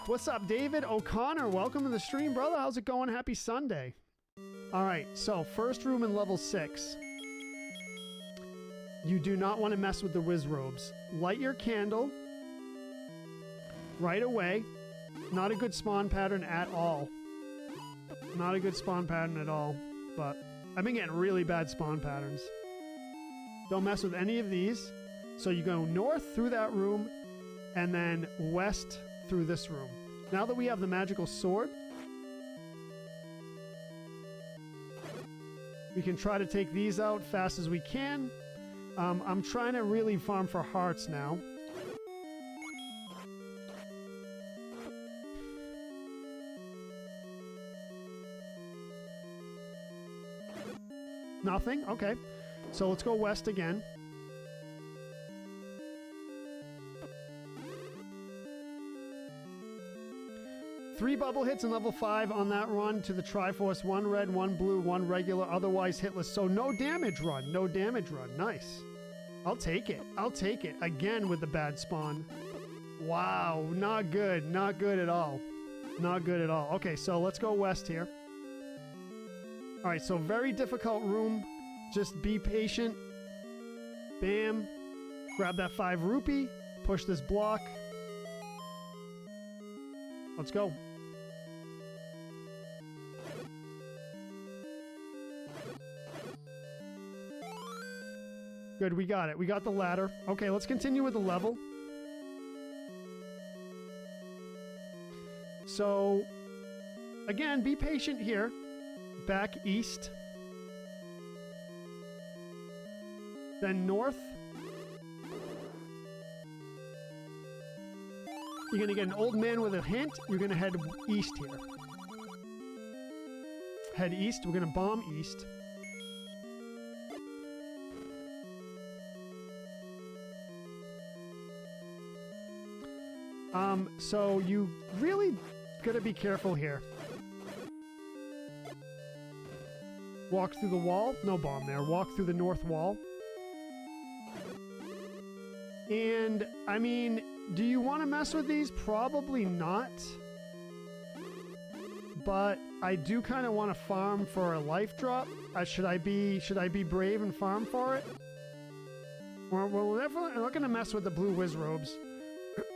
What's up, David O'Connor? Welcome to the stream, brother. How's it going? Happy Sunday. All right, so first room in level 6. You do not want to mess with the whiz robes. Light your candle right away. Not a good spawn pattern at all. Not a good spawn pattern at all, but I've been getting really bad spawn patterns. Don't mess with any of these. So you go north through that room and then west through this room. Now that we have the magical sword, we can try to take these out fast as we can. I'm trying to really farm for hearts now. Nothing? Okay. So let's go west again. Three bubble hits in level 5 on that run to the Triforce. 1 red, 1 blue, 1 regular, otherwise hitless. So no damage run. No damage run. Nice. I'll take it. I'll take it. Again with the bad spawn. Wow, not good. Not good at all. Not good at all. Okay, so let's go west here. All right, so very difficult room. Just be patient. Bam. Grab that 5 rupee. Push this block. Let's go. Good, we got it. We got the ladder. Okay, let's continue with the level. So, again, be patient here. Back east. Then north. You're going to get an old man with a hint. You're going to head east here. Head east. We're going to bomb east. So you really gotta be careful here. Walk through the wall. No bomb there. Walk through the north wall. And, I mean, do you want to mess with these? Probably not. But I do kind of want to farm for a life drop. Should I be brave and farm for it? Or we're not gonna mess with the blue whiz robes.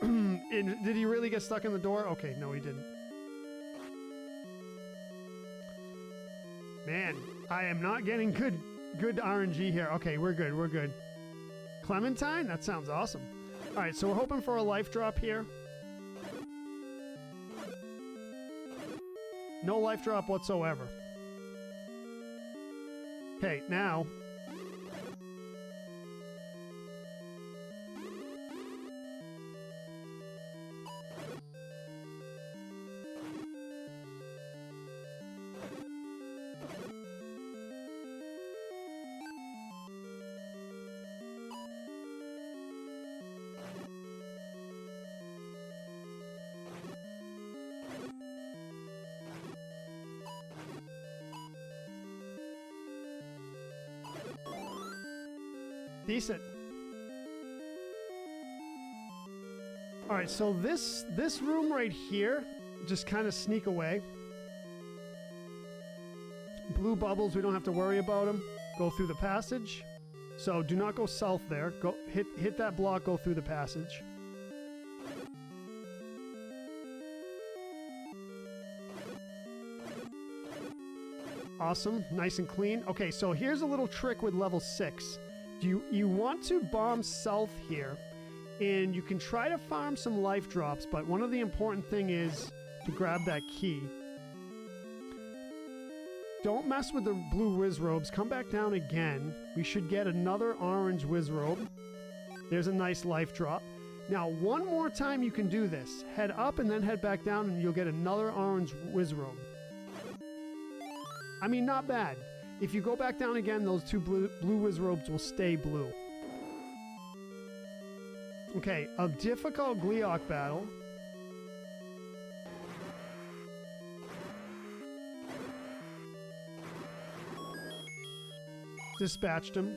Did he really get stuck in the door? Okay, no, he didn't. Man, I am not getting good RNG here. Okay, we're good, we're good. Clementine? That sounds awesome. All right, so we're hoping for a life drop here. No life drop whatsoever. Okay, now... Decent. All right, so this room right here, just kind of sneak away. Blue bubbles, we don't have to worry about them. Go through the passage. So do not go south there. Go hit that block, go through the passage. Awesome, nice and clean. Okay, so here's a little trick with level 6. You want to bomb south here, and you can try to farm some life drops, but one of the important thing is to grab that key. Don't mess with the blue whiz robes. Come back down again. We should get another orange whiz robe. There's a nice life drop. Now, one more time you can do this. Head up and then head back down, and you'll get another orange whiz robe. I mean, not bad. If you go back down again, those 2 blue whiz robes will stay blue. Okay, a difficult Gleeok battle. Dispatched him.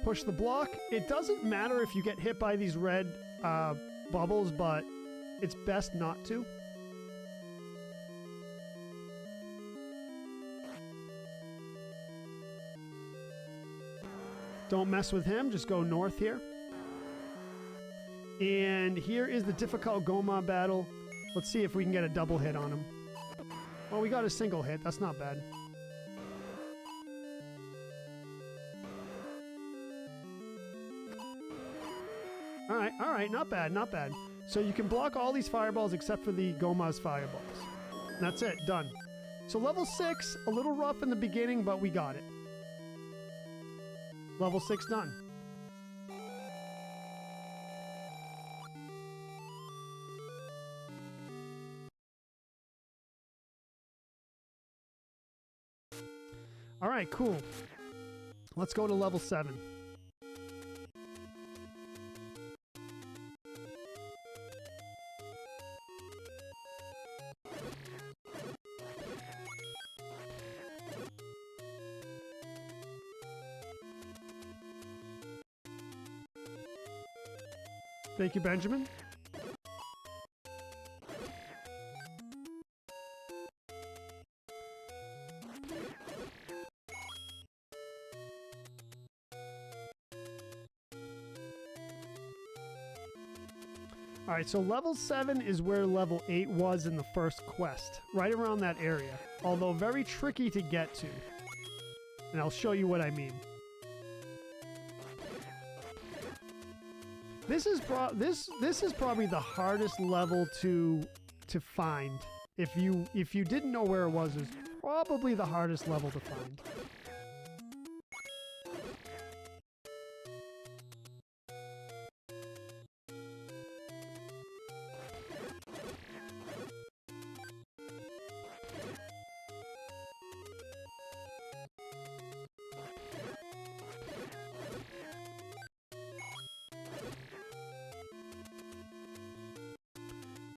Push the block. It doesn't matter if you get hit by these red bubbles, but it's best not to. Don't mess with him, just go north here. And here is the difficult Goma battle. Let's see if we can get a double hit on him. Well, we got a single hit, that's not bad. Alright, not bad, not bad. So you can block all these fireballs except for the Goma's fireballs. That's it, done. So level 6, a little rough in the beginning, but we got it. Level 6 done. All right, cool. Let's go to level 7. Thank you, Benjamin. Alright, so level 7 is where level 8 was in the first quest. Right around that area. Although very tricky to get to. And I'll show you what I mean. This is probably the hardest level to find. If you didn't know where it was, it's probably the hardest level to find.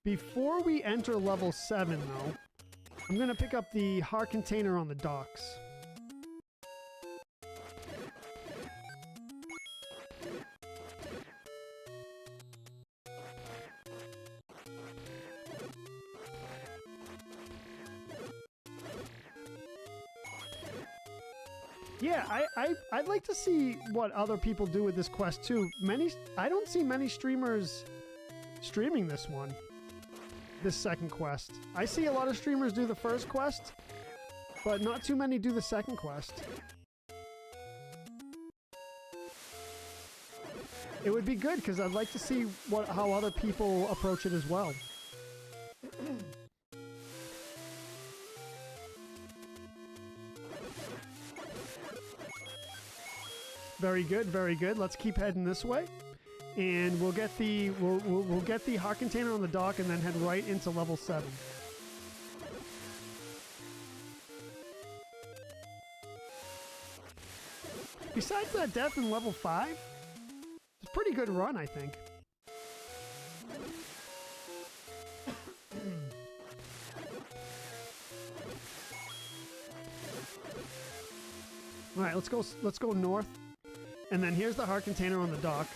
Before we enter level 7, though, I'm going to pick up the heart container on the docks. Yeah, I'd like to see what other people do with this quest, too. I don't see many streamers streaming this one. This second quest. I see a lot of streamers do the first quest, but not too many do the second quest. It would be good because I'd like to see how other people approach it as well. Very good, very good. Let's keep heading this way. And we'll get the we'll get the heart container on the dock and then head right into level 7. Besides that death in level 5, it's a pretty good run, I think. All right, let's go north. And then here's the heart container on the dock.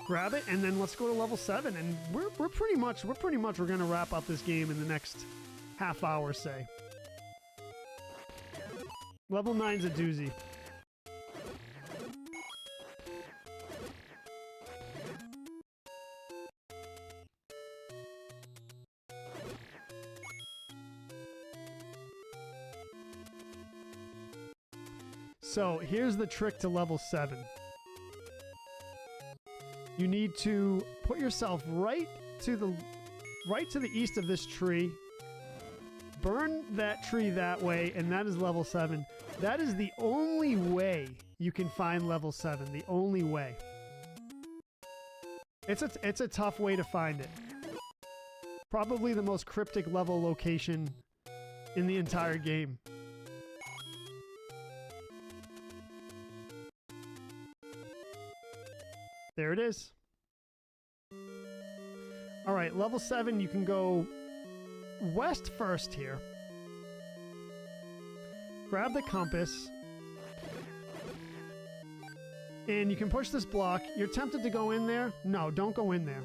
Grab it, and then let's go to level 7, and we're pretty much gonna wrap up this game in the next half hour, say. Level 9's a doozy. So here's the trick to level 7. You need to put yourself right to the east of this tree. Burn that tree that way, and that is level 7. That is the only way you can find level 7. The only way. It's a tough way to find it. Probably the most cryptic level location in the entire game. There it is. All right, level 7, you can go west first here. Grab the compass. And you can push this block. You're tempted to go in there. No, don't go in there.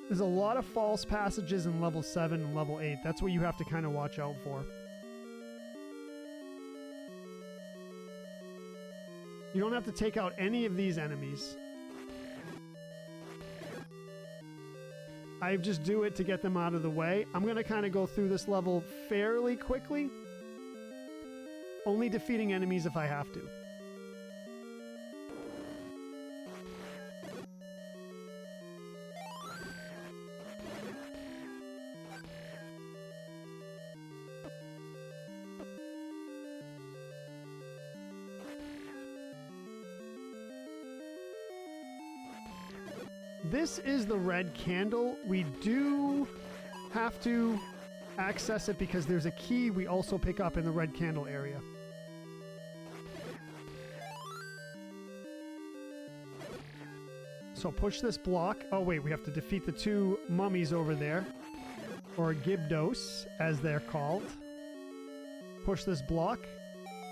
There's a lot of false passages in level 7 and level 8. That's what you have to kind of watch out for. You don't have to take out any of these enemies. I just do it to get them out of the way. I'm going to kind of go through this level fairly quickly. Only defeating enemies if I have to. This is the red candle. We do have to access it because there's a key we also pick up in the red candle area. So push this block. Oh wait, we have to defeat the 2 mummies over there. Or Gibdos, as they're called. Push this block.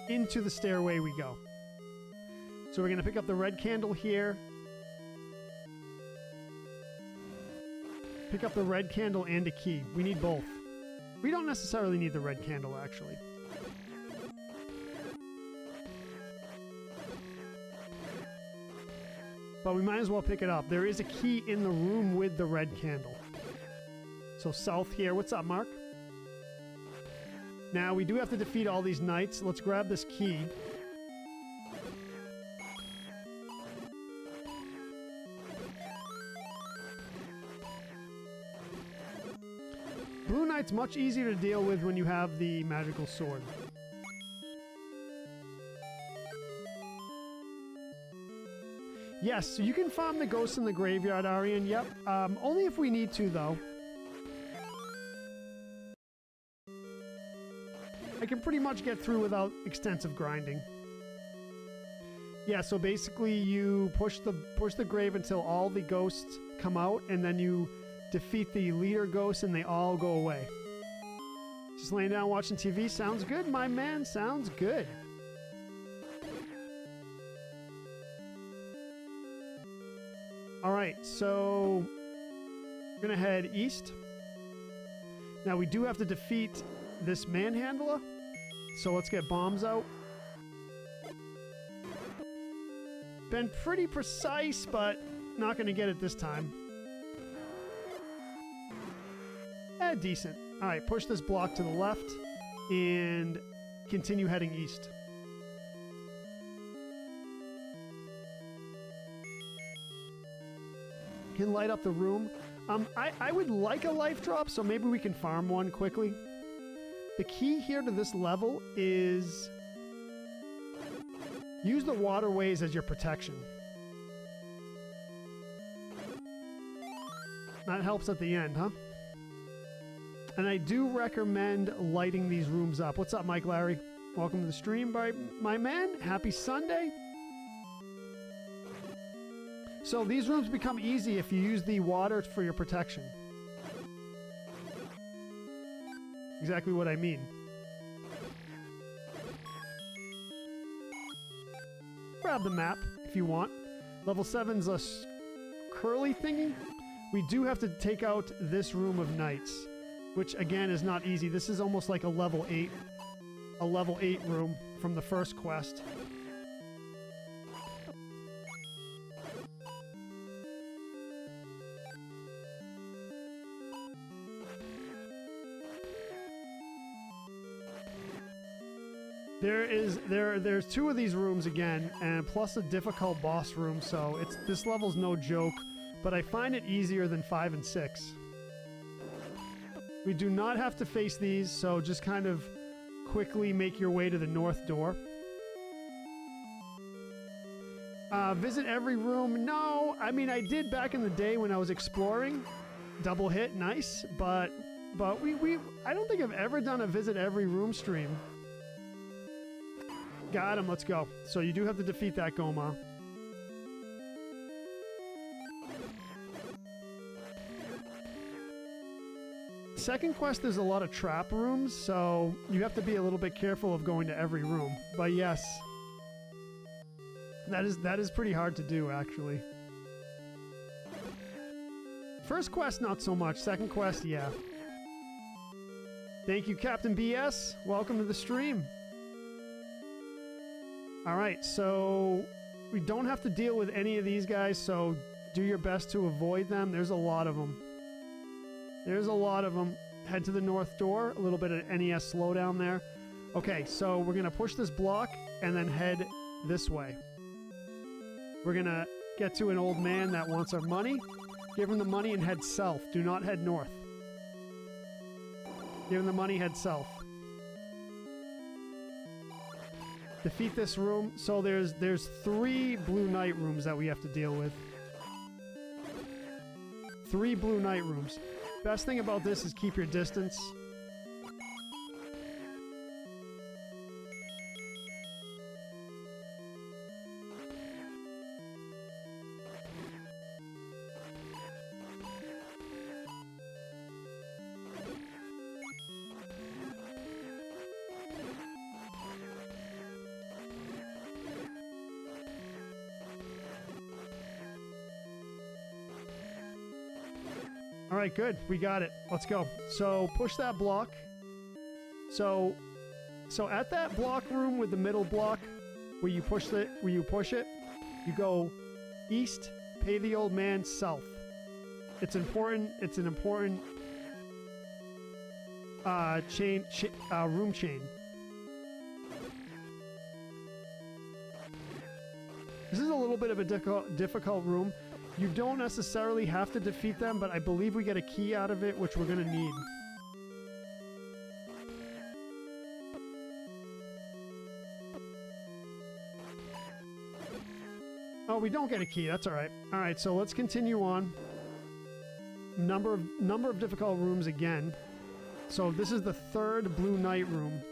Into the stairway we go. So we're going to pick up the red candle here. Pick up the red candle and a key. We need both. We don't necessarily need the red candle, actually. But we might as well pick it up. There is a key in the room with the red candle. So south here. What's up, Mark? Now, we do have to defeat all these knights. Let's grab this key. Blue Knight's much easier to deal with when you have the magical sword. Yes, so you can farm the ghosts in the graveyard, Arian. Yep. Only if we need to, though. I can pretty much get through without extensive grinding. Yeah, so basically you push the grave until all the ghosts come out, and then you defeat the leader ghosts and they all go away. Just laying down watching TV. Sounds good, my man. Sounds good. Alright, so we're gonna head east. Now we do have to defeat this manhandler, so let's get bombs out. Been pretty precise, but not gonna get it this time. Decent. Alright, push this block to the left and continue heading east. Can light up the room. I would like a life drop, so maybe we can farm one quickly. The key here to this level is use the waterways as your protection. That helps at the end, huh? And I do recommend lighting these rooms up. What's up, Mike Larry? Welcome to the stream, my man. Happy Sunday. So these rooms become easy if you use the water for your protection. Exactly what I mean. Grab the map if you want. Level 7's a curly thingy. We do have to take out this room of knights, which again is not easy. This is almost like a level 8 room from the first quest. There's two of these rooms again, and plus a difficult boss room, so this level's no joke, but I find it easier than 5 and 6. We do not have to face these, so just kind of quickly make your way to the north door. Visit every room? No, I mean I did back in the day when I was exploring. Double hit, nice, but I don't think I've ever done a visit every room stream. Got him, let's go. So you do have to defeat that Goma. Second quest, there's a lot of trap rooms, so you have to be a little bit careful of going to every room. But yes, that is pretty hard to do, actually. First quest, not so much. Second quest, yeah. Thank you, Captain BS. Welcome to the stream. Alright, so we don't have to deal with any of these guys, so do your best to avoid them. There's a lot of them. There's a lot of them. Head to the north door. A little bit of NES slowdown there. Okay, so we're going to push this block and then head this way. We're going to get to an old man that wants our money. Give him the money and head south. Do not head north. Give him the money, head south. Defeat this room. So there's 3 Blue Knight rooms that we have to deal with. 3 Blue Knight rooms. Best thing about this is keep your distance. All right, good. We got it. Let's go. So push that block. So at that block room with the middle block, where you push it, you go east, pay the old man, south. It's important. It's an important room chain. This is a little bit of a difficult room. You don't necessarily have to defeat them, but I believe we get a key out of it, which we're going to need. Oh, we don't get a key. That's all right. All right, so let's continue on. Number of difficult rooms again. So this is the third Blue Knight room.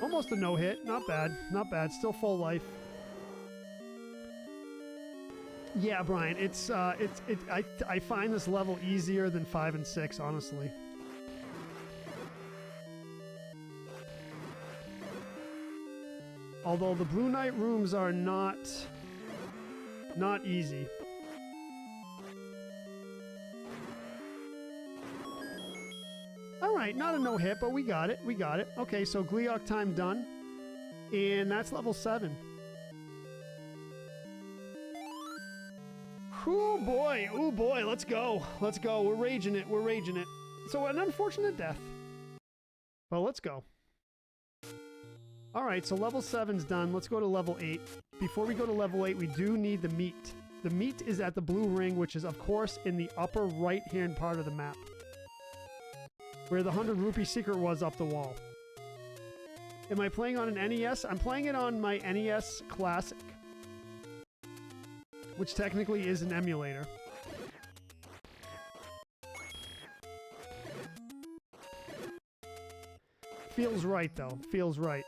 Almost a no-hit. Not bad. Not bad. Still full life. Yeah, Brian. I find this level easier than 5 and 6, honestly. Although the Blue Knight rooms are not easy. Alright, not a no-hit, but we got it. We got it. Okay, so Gleeok time done. And that's level 7. Oh boy, oh boy, let's go. Let's go. We're raging it. We're raging it. So an unfortunate death. Well, let's go. Alright, so level 7's done. Let's go to level 8. Before we go to level 8, we do need the meat. The meat is at the blue ring, which is, of course, in the upper right-hand part of the map, where the 100 rupee secret was up the wall. Am I playing on an NES? I'm playing it on my NES Classic, which technically is an emulator. Feels right, though. Feels right.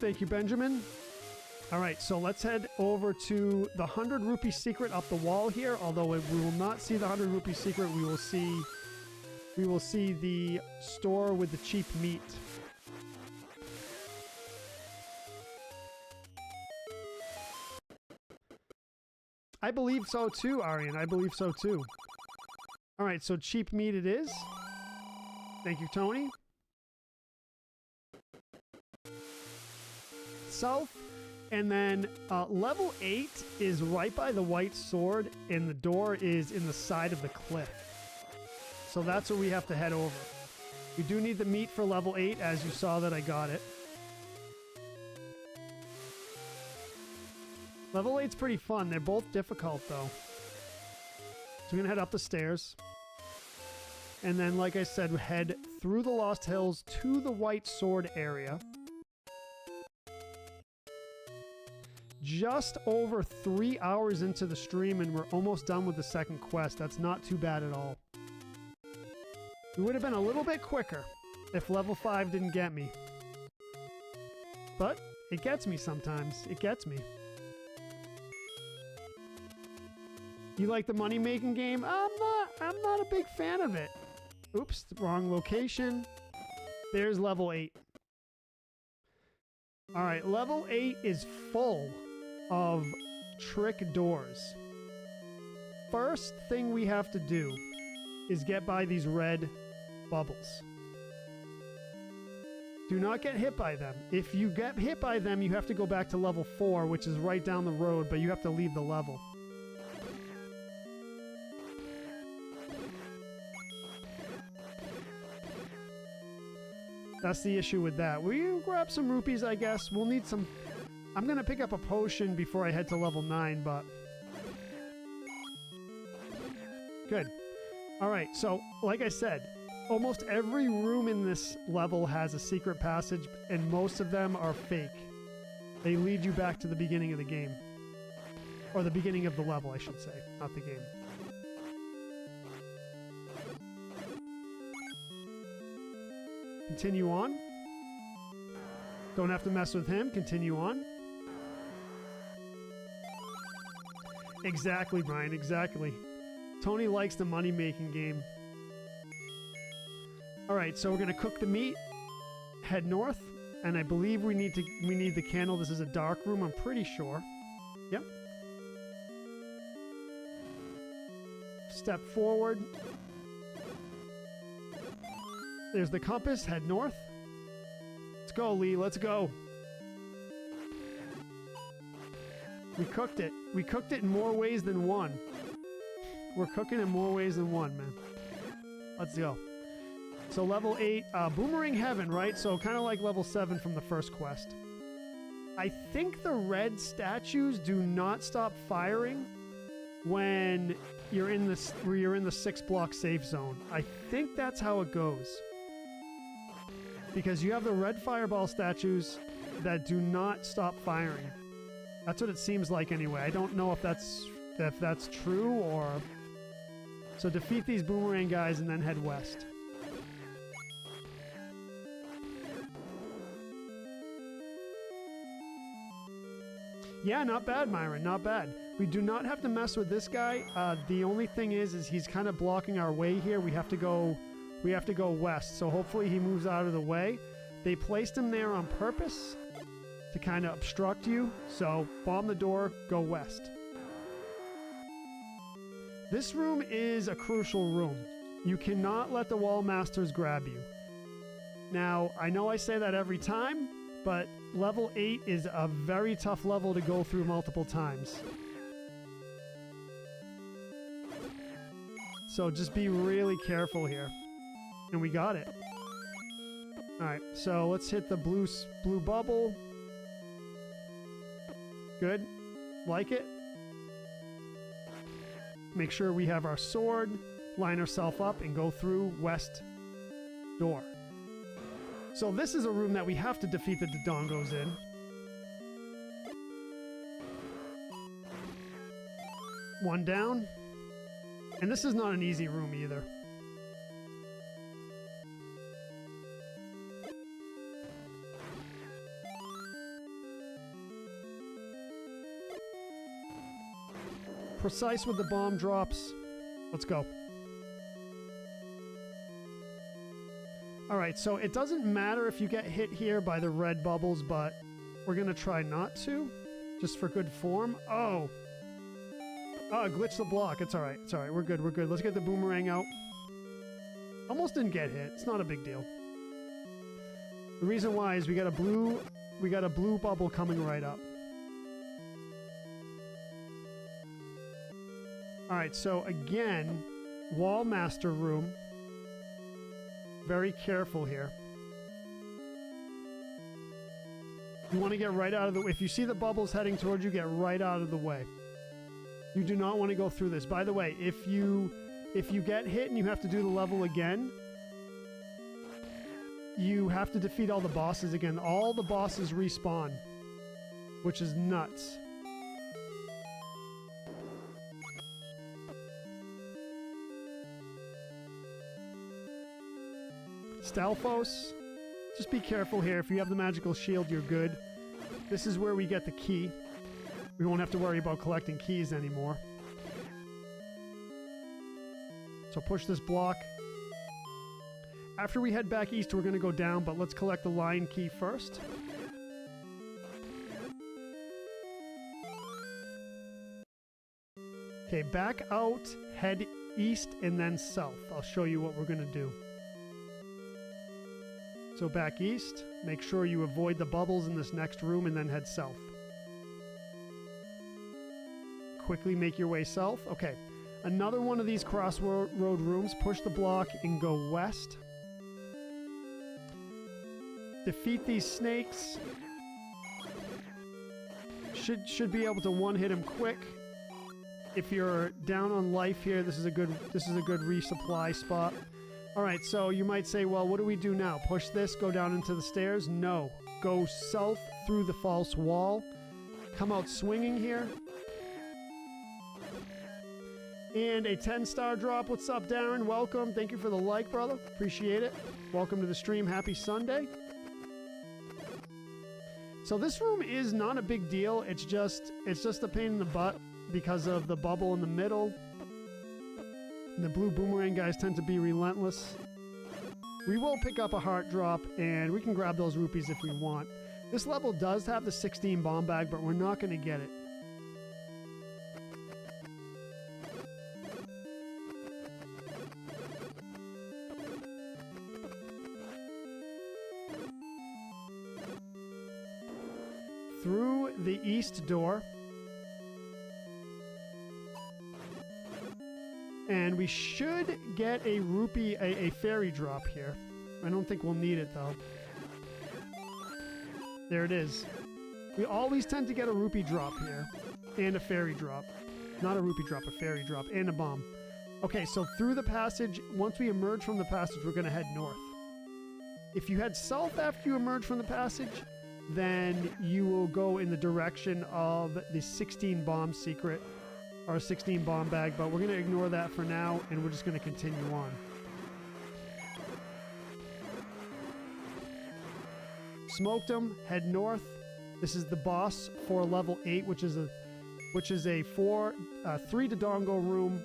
Thank you, Benjamin. All right, so let's head over to the 100 rupee secret up the wall here. Although we will not see the 100 rupee secret, we will see the store with the cheap meat. I believe so too, Aryan. I believe so too. All right, so cheap meat it is. Thank you, Tony. South. And then level 8 is right by the white sword, and the door is in the side of the cliff. So that's where we have to head over. We do need the meat for level 8, as you saw that I got it. Level 8's pretty fun. They're both difficult, though. So we're going to head up the stairs. And then, like I said, head through the Lost Hills to the White Sword area. Just over 3 hours into the stream, and we're almost done with the second quest. That's not too bad at all. It would have been a little bit quicker if level 5 didn't get me. But it gets me sometimes. It gets me. You like the money-making game? I'm not a big fan of it. Oops, wrong location. There's level 8. All right, level 8 is full of trick doors. First thing we have to do is get by these red bubbles. Do not get hit by them. If you get hit by them, you have to go back to level 4, which is right down the road, but you have to leave the level. That's the issue with that. We'll grab some rupees, I guess. We'll need some... I'm going to pick up a potion before I head to level 9, but... Good. Alright, so, like I said, almost every room in this level has a secret passage, and most of them are fake. They lead you back to the beginning of the game. Or the beginning of the level, I should say, not the game. continue on. Don't have to mess with him. Continue on. Exactly, Brian. Exactly. Tony likes the money-making game. All right, so we're going to cook the meat, head north, and I believe we need the candle. This is a dark room, I'm pretty sure. Yep. Step forward. There's the compass, head north. Let's go, Lee, let's go. We cooked it. We cooked it in more ways than one. We're cooking in more ways than one, man. Let's go. So level 8, Boomerang Heaven, right? So kind of like level 7 from the first quest. I think the red statues do not stop firing when you're in the 6-block safe zone. I think that's how it goes. Because you have the red fireball statues that do not stop firing. That's what it seems like anyway. I don't know if that's true or... So defeat these boomerang guys and then head west. Yeah, not bad, Myron, not bad. We do not have to mess with this guy. The only thing is he's kind of blocking our way here. We have to go west. So hopefully he moves out of the way. They placed him there on purpose to kind of obstruct you. So bomb the door, go west. This room is a crucial room. You cannot let the wall masters grab you. Now, I know I say that every time, but level 8 is a very tough level to go through multiple times. So just be really careful here. And we got it. Alright, so let's hit the blue bubble. Good. Like it. Make sure we have our sword, line ourselves up, and go through west door. So this is a room that we have to defeat the Dodongos in. One down. And this is not an easy room either. Precise with the bomb drops. Let's go. Alright, so it doesn't matter if you get hit here by the red bubbles, but we're going to try not to, just for good form. Oh! Oh, glitch the block. It's alright. It's alright. We're good. We're good. Let's get the boomerang out. Almost didn't get hit. It's not a big deal. The reason why is we got a blue bubble coming right up. Alright, so again, wall master room. Very careful here. You want to get right out of the way. If you see the bubbles heading towards you, get right out of the way. You do not want to go through this. By the way, if you get hit and you have to do the level again, you have to defeat all the bosses again. All the bosses respawn, which is nuts. Stalfos, just be careful here. If you have the magical shield, you're good. This is where we get the key. We won't have to worry about collecting keys anymore. So push this block. After we head back east, we're going to go down, but let's collect the lion key first. Okay, back out, head east, and then south. I'll show you what we're going to do. So back east, make sure you avoid the bubbles in this next room, and then head south. Quickly make your way south. Okay, another one of these crossroad rooms. Push the block and go west. Defeat these snakes. Should be able to one-hit them quick. If you're down on life here, this is a good resupply spot. All right, so you might say, well, what do we do now? Push this, go down into the stairs? No. Go south through the false wall. Come out swinging here. And a 10-star drop. What's up, Darren? Welcome. Thank you for the like, brother. Appreciate it. Welcome to the stream. Happy Sunday. So this room is not a big deal. It's just a pain in the butt because of the bubble in the middle. The blue boomerang guys tend to be relentless. We will pick up a heart drop, and we can grab those rupees if we want. This level does have the 16 bomb bag, but we're not going to get it. Through the east door. And we should get a rupee, a fairy drop here. I don't think we'll need it, though. There it is. We always tend to get a rupee drop here. And a fairy drop. Not a rupee drop, a fairy drop. And a bomb. Okay, so through the passage, once we emerge from the passage, we're going to head north. If you head south after you emerge from the passage, then you will go in the direction of the 16 bomb secret. Or 16 bomb bag, but we're going to ignore that for now, and we're just going to continue on. Smoked them, head north. This is the boss for level 8, which is a 3 Dodongo room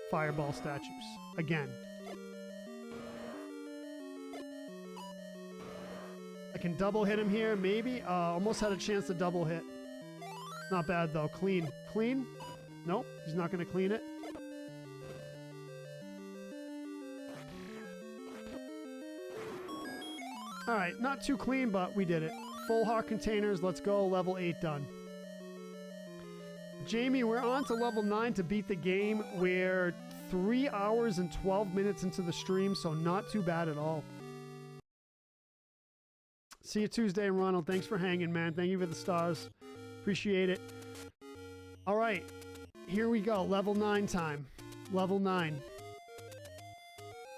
fireball statues. Again. I can double hit him here, maybe. Almost had a chance to double hit. Not bad though. Clean. Clean? Nope, he's not going to clean it. Alright, not too clean, but we did it. Full heart containers, let's go. Level 8 done. Jamie, we're on to level 9 to beat the game. We're 3 hours and 12 minutes into the stream, so not too bad at all. See you Tuesday, Ronald. Thanks for hanging, man. Thank you for the stars. Appreciate it. Alright. Here we go, level 9 time. Level 9.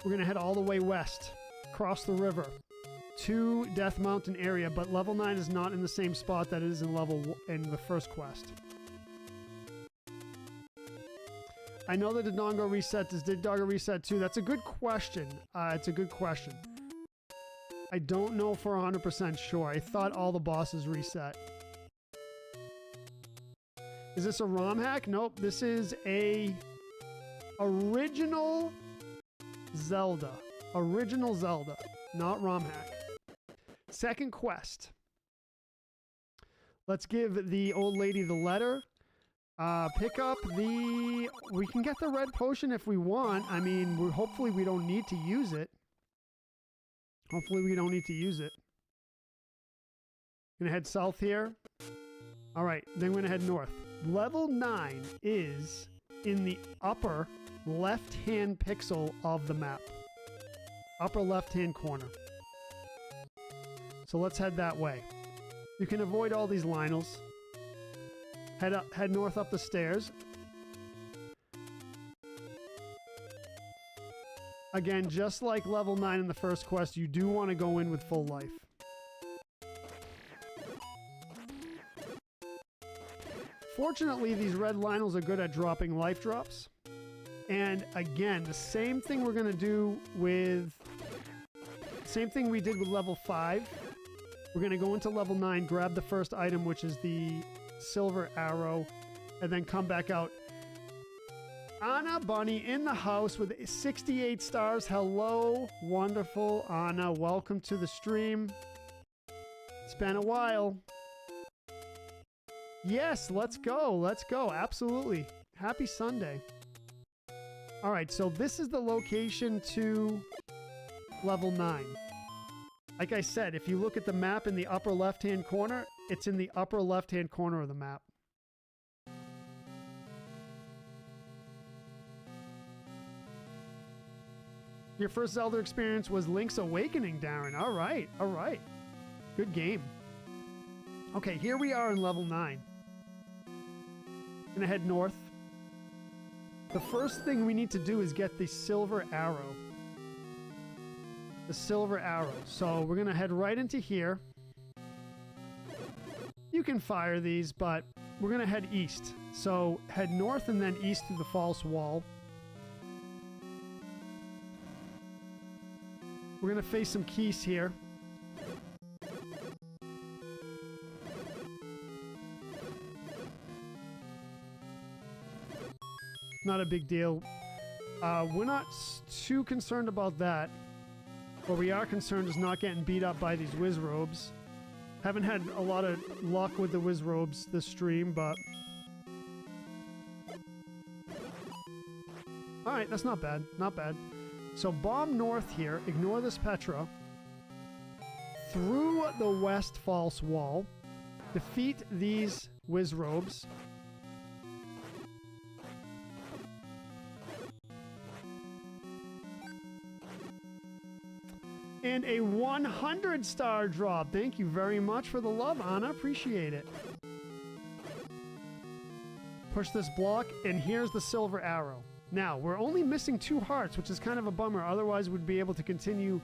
We're gonna head all the way west, cross the river to Death Mountain area, but level 9 is not in the same spot that it is in in the first quest. I know that Dodongo reset. Does Dodongo reset too? That's a good question. It's a good question. I don't know for 100% sure. I thought all the bosses reset. Is this a ROM hack? Nope. This is a original Zelda. Original Zelda. Not ROM hack. Second quest. Let's give the old lady the letter. Pick up the... We can get the red potion if we want. I mean, hopefully we don't need to use it. Hopefully we don't need to use it. Gonna head south here. Alright, then we're gonna head north. Level 9 is in the upper left-hand pixel of the map. Upper left-hand corner. So let's head that way. You can avoid all these Lionels. Head north up the stairs. Again, just like level 9 in the first quest, you do want to go in with full life. Fortunately, these red Lionels are good at dropping life drops. And again, the same thing we're going to do with... Same thing we did with level 5. We're going to go into level 9, grab the first item, which is the silver arrow, and then come back out. Anna Bunny in the house with 68 stars. Hello, wonderful Anna. Welcome to the stream. It's been a while. Yes, let's go. Let's go. Absolutely. Happy Sunday. All right, so this is the location to level 9. Like I said, if you look at the map in the upper left-hand corner, it's in the upper left-hand corner of the map. Your first Zelda experience was Link's Awakening, Darren. All right, all right. Good game. Okay, here we are in level 9. Gonna head north. The first thing we need to do is get the silver arrow. The silver arrow. So we're gonna head right into here. You can fire these, but we're gonna head east. So head north and then east through the false wall. We're gonna face some keys here. Not a big deal. We're not too concerned about that. What we are concerned is not getting beat up by these whiz robes. Haven't had a lot of luck with the whiz robes this stream, but... Alright, that's not bad. Not bad. So bomb north here. Ignore this Petra. Through the west false wall. Defeat these whiz robes. And a 100-star drop. Thank you very much for the love, Anna. Appreciate it. Push this block, and here's the silver arrow. Now, we're only missing 2 hearts, which is kind of a bummer. Otherwise, we'd be able to continue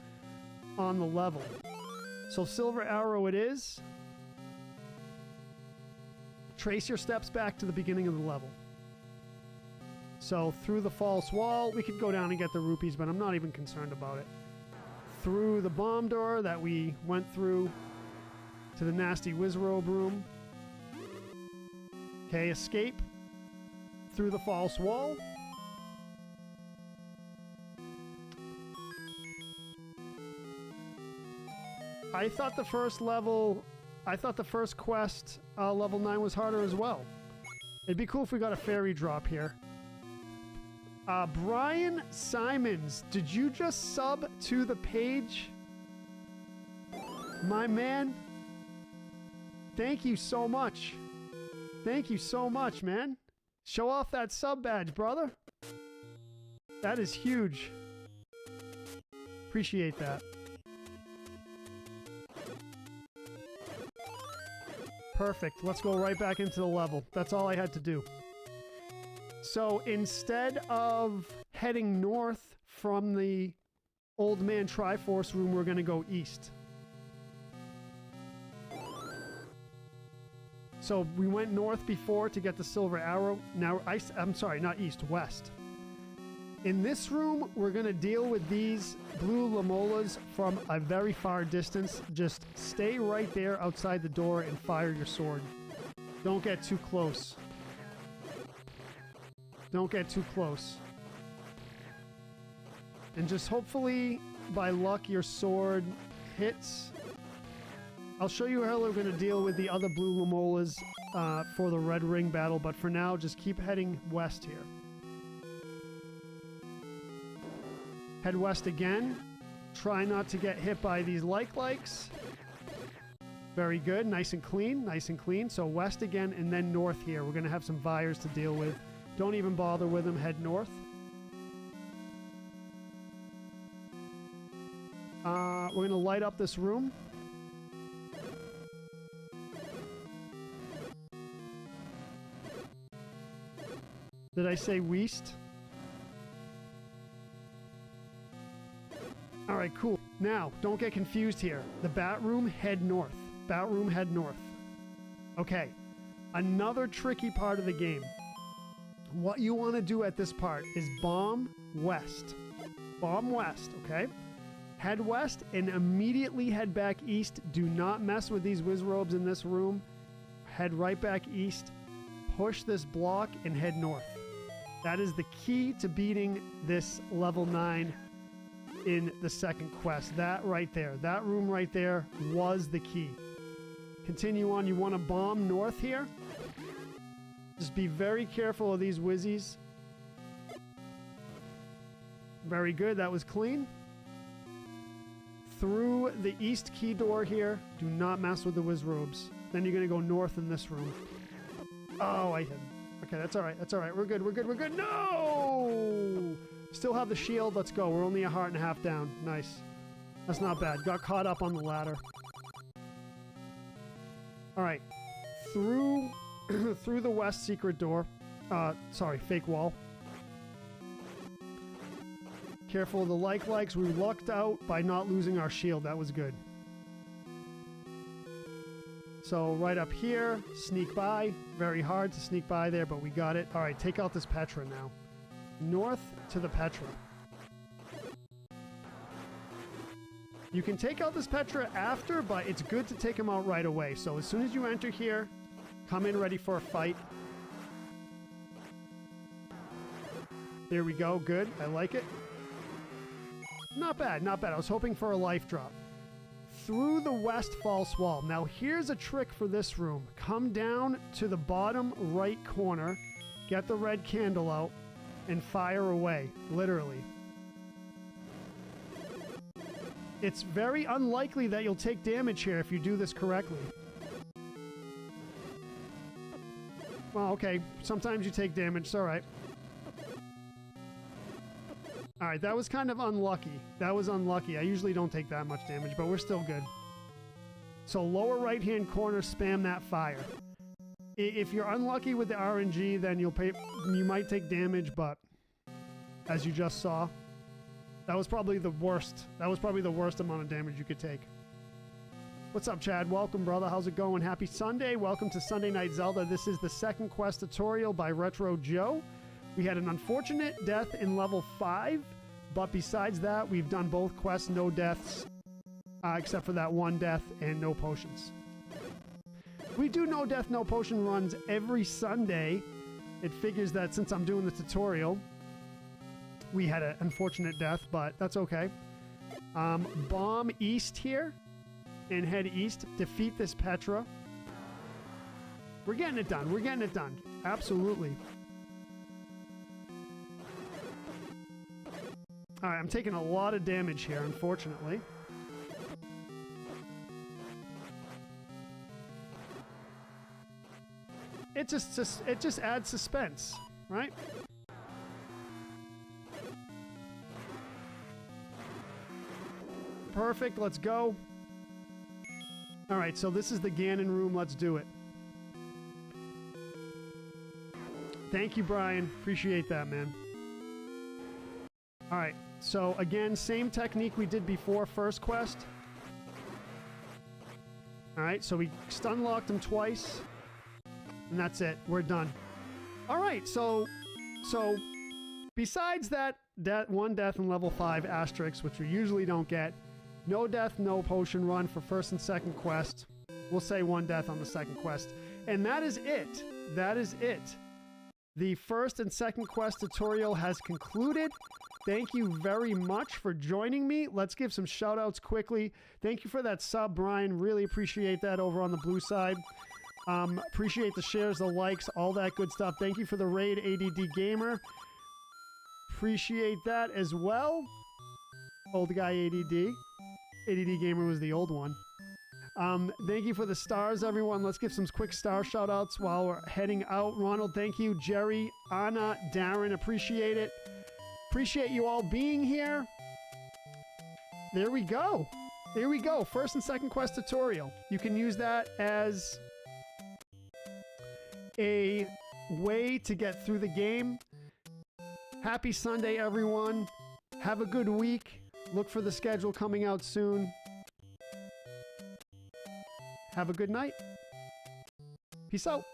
on the level. So silver arrow it is. Trace your steps back to the beginning of the level. So through the false wall, we could go down and get the rupees, but I'm not even concerned about it. Through the bomb door that we went through to the nasty Wizrobe room. Okay, escape through the false wall. I thought the first quest, level 9 was harder as well. It'd be cool if we got a fairy drop here. Brian Simons, did you just sub to the page? My man, thank you so much. Thank you so much, man. Show off that sub badge, brother. That is huge. Appreciate that. Perfect. Let's go right back into the level. That's all I had to do. So instead of heading north from the Old Man Triforce room, we're going to go east. So we went north before to get the silver arrow. Now, I'm sorry, not east, west. In this room, we're going to deal with these blue Lamolas from a very far distance. Just stay right there outside the door and fire your sword. Don't get too close. Don't get too close. And just hopefully, by luck, your sword hits. I'll show you how we're going to deal with the other blue Lamolas for the red ring battle, but for now, just keep heading west here. Head west again. Try not to get hit by these likes. Very good. Nice and clean. Nice and clean. So west again and then north here. We're going to have some Vyres to deal with. Don't even bother with them. Head north. We're going to light up this room. Did I say west? All right, cool. Now, don't get confused here. The bat room, head north. Bat room, head north. Okay. Another tricky part of the game. What you want to do at this part is bomb west. Bomb west, okay? Head west and immediately head back east. Do not mess with these Wizrobes in this room. Head right back east. Push this block and head north. That is the key to beating this level 9 in the second quest. That right there, that room right there was the key. Continue on. You want to bomb north here. Just be very careful of these Wizzies. Very good. That was clean. Through the east key door here. Do not mess with the Wizrobes. Then you're going to go north in this room. Oh, I hit him. Okay, that's all right. That's all right. We're good. We're good. We're good. No! Still have the shield. Let's go. We're only a heart and a half down. Nice. That's not bad. Got caught up on the ladder. All right. Through through the west secret door. Sorry, fake wall. Careful of the likes. We lucked out by not losing our shield. That was good. So right up here, sneak by. Very hard to sneak by there, but we got it. All right, take out this Petra now. North to the Petra. You can take out this Petra after, but it's good to take him out right away. So as soon as you enter here, come in ready for a fight. There we go. Good. I like it. Not bad. Not bad. I was hoping for a life drop. Through the west false wall. Now here's a trick for this room. Come down to the bottom right corner, get the red candle out, and fire away. Literally. It's very unlikely that you'll take damage here if you do this correctly. Well, okay. Sometimes you take damage. It's all right. All right, that was kind of unlucky. That was unlucky. I usually don't take that much damage, but we're still good. So lower right-hand corner, spam that fire. If you're unlucky with the RNG, then you might take damage, but as you just saw, that was probably the worst. That was probably the worst amount of damage you could take. What's up, Chad? Welcome, brother. How's it going? Happy Sunday. Welcome to Sunday Night Zelda. This is the second quest tutorial by Retro Joe. We had an unfortunate death in level 5, but besides that, we've done both quests, no deaths, except for that one death and no potions. We do no death, no potion runs every Sunday. It figures that since I'm doing the tutorial, we had an unfortunate death, but that's okay. Bomb east here and head east. Defeat this Petra. We're getting it done. We're getting it done. Absolutely. All right, I'm taking a lot of damage here, unfortunately. It just adds suspense, right? Perfect, let's go. All right, so this is the Ganon room. Let's do it. Thank you, Brian. Appreciate that, man. All right, so again, same technique we did before first quest. All right, so we stun locked him twice, and that's it. We're done. All right, so besides that one death in level 5 asterisk, which we usually don't get, no death, no potion run for first and second quest. We'll say one death on the second quest, and that is it. That is it. The first and second quest tutorial has concluded. Thank you very much for joining me. Let's give some shout outs quickly. Thank you for that sub, Brian. Really appreciate that over on the blue side. Appreciate the shares, the likes, all that good stuff. Thank you for the raid, ADD Gamer. Appreciate that as well. Old guy ADD. ADD Gamer was the old one. Thank you for the stars, everyone. Let's give some quick star shout outs while we're heading out. Ronald, thank you. Jerry, Anna, Darren, appreciate it. Appreciate you all being here. There we go. There we go. First and second quest tutorial. You can use that as a way to get through the game. Happy Sunday, everyone. Have a good week. Look for the schedule coming out soon. Have a good night. Peace out.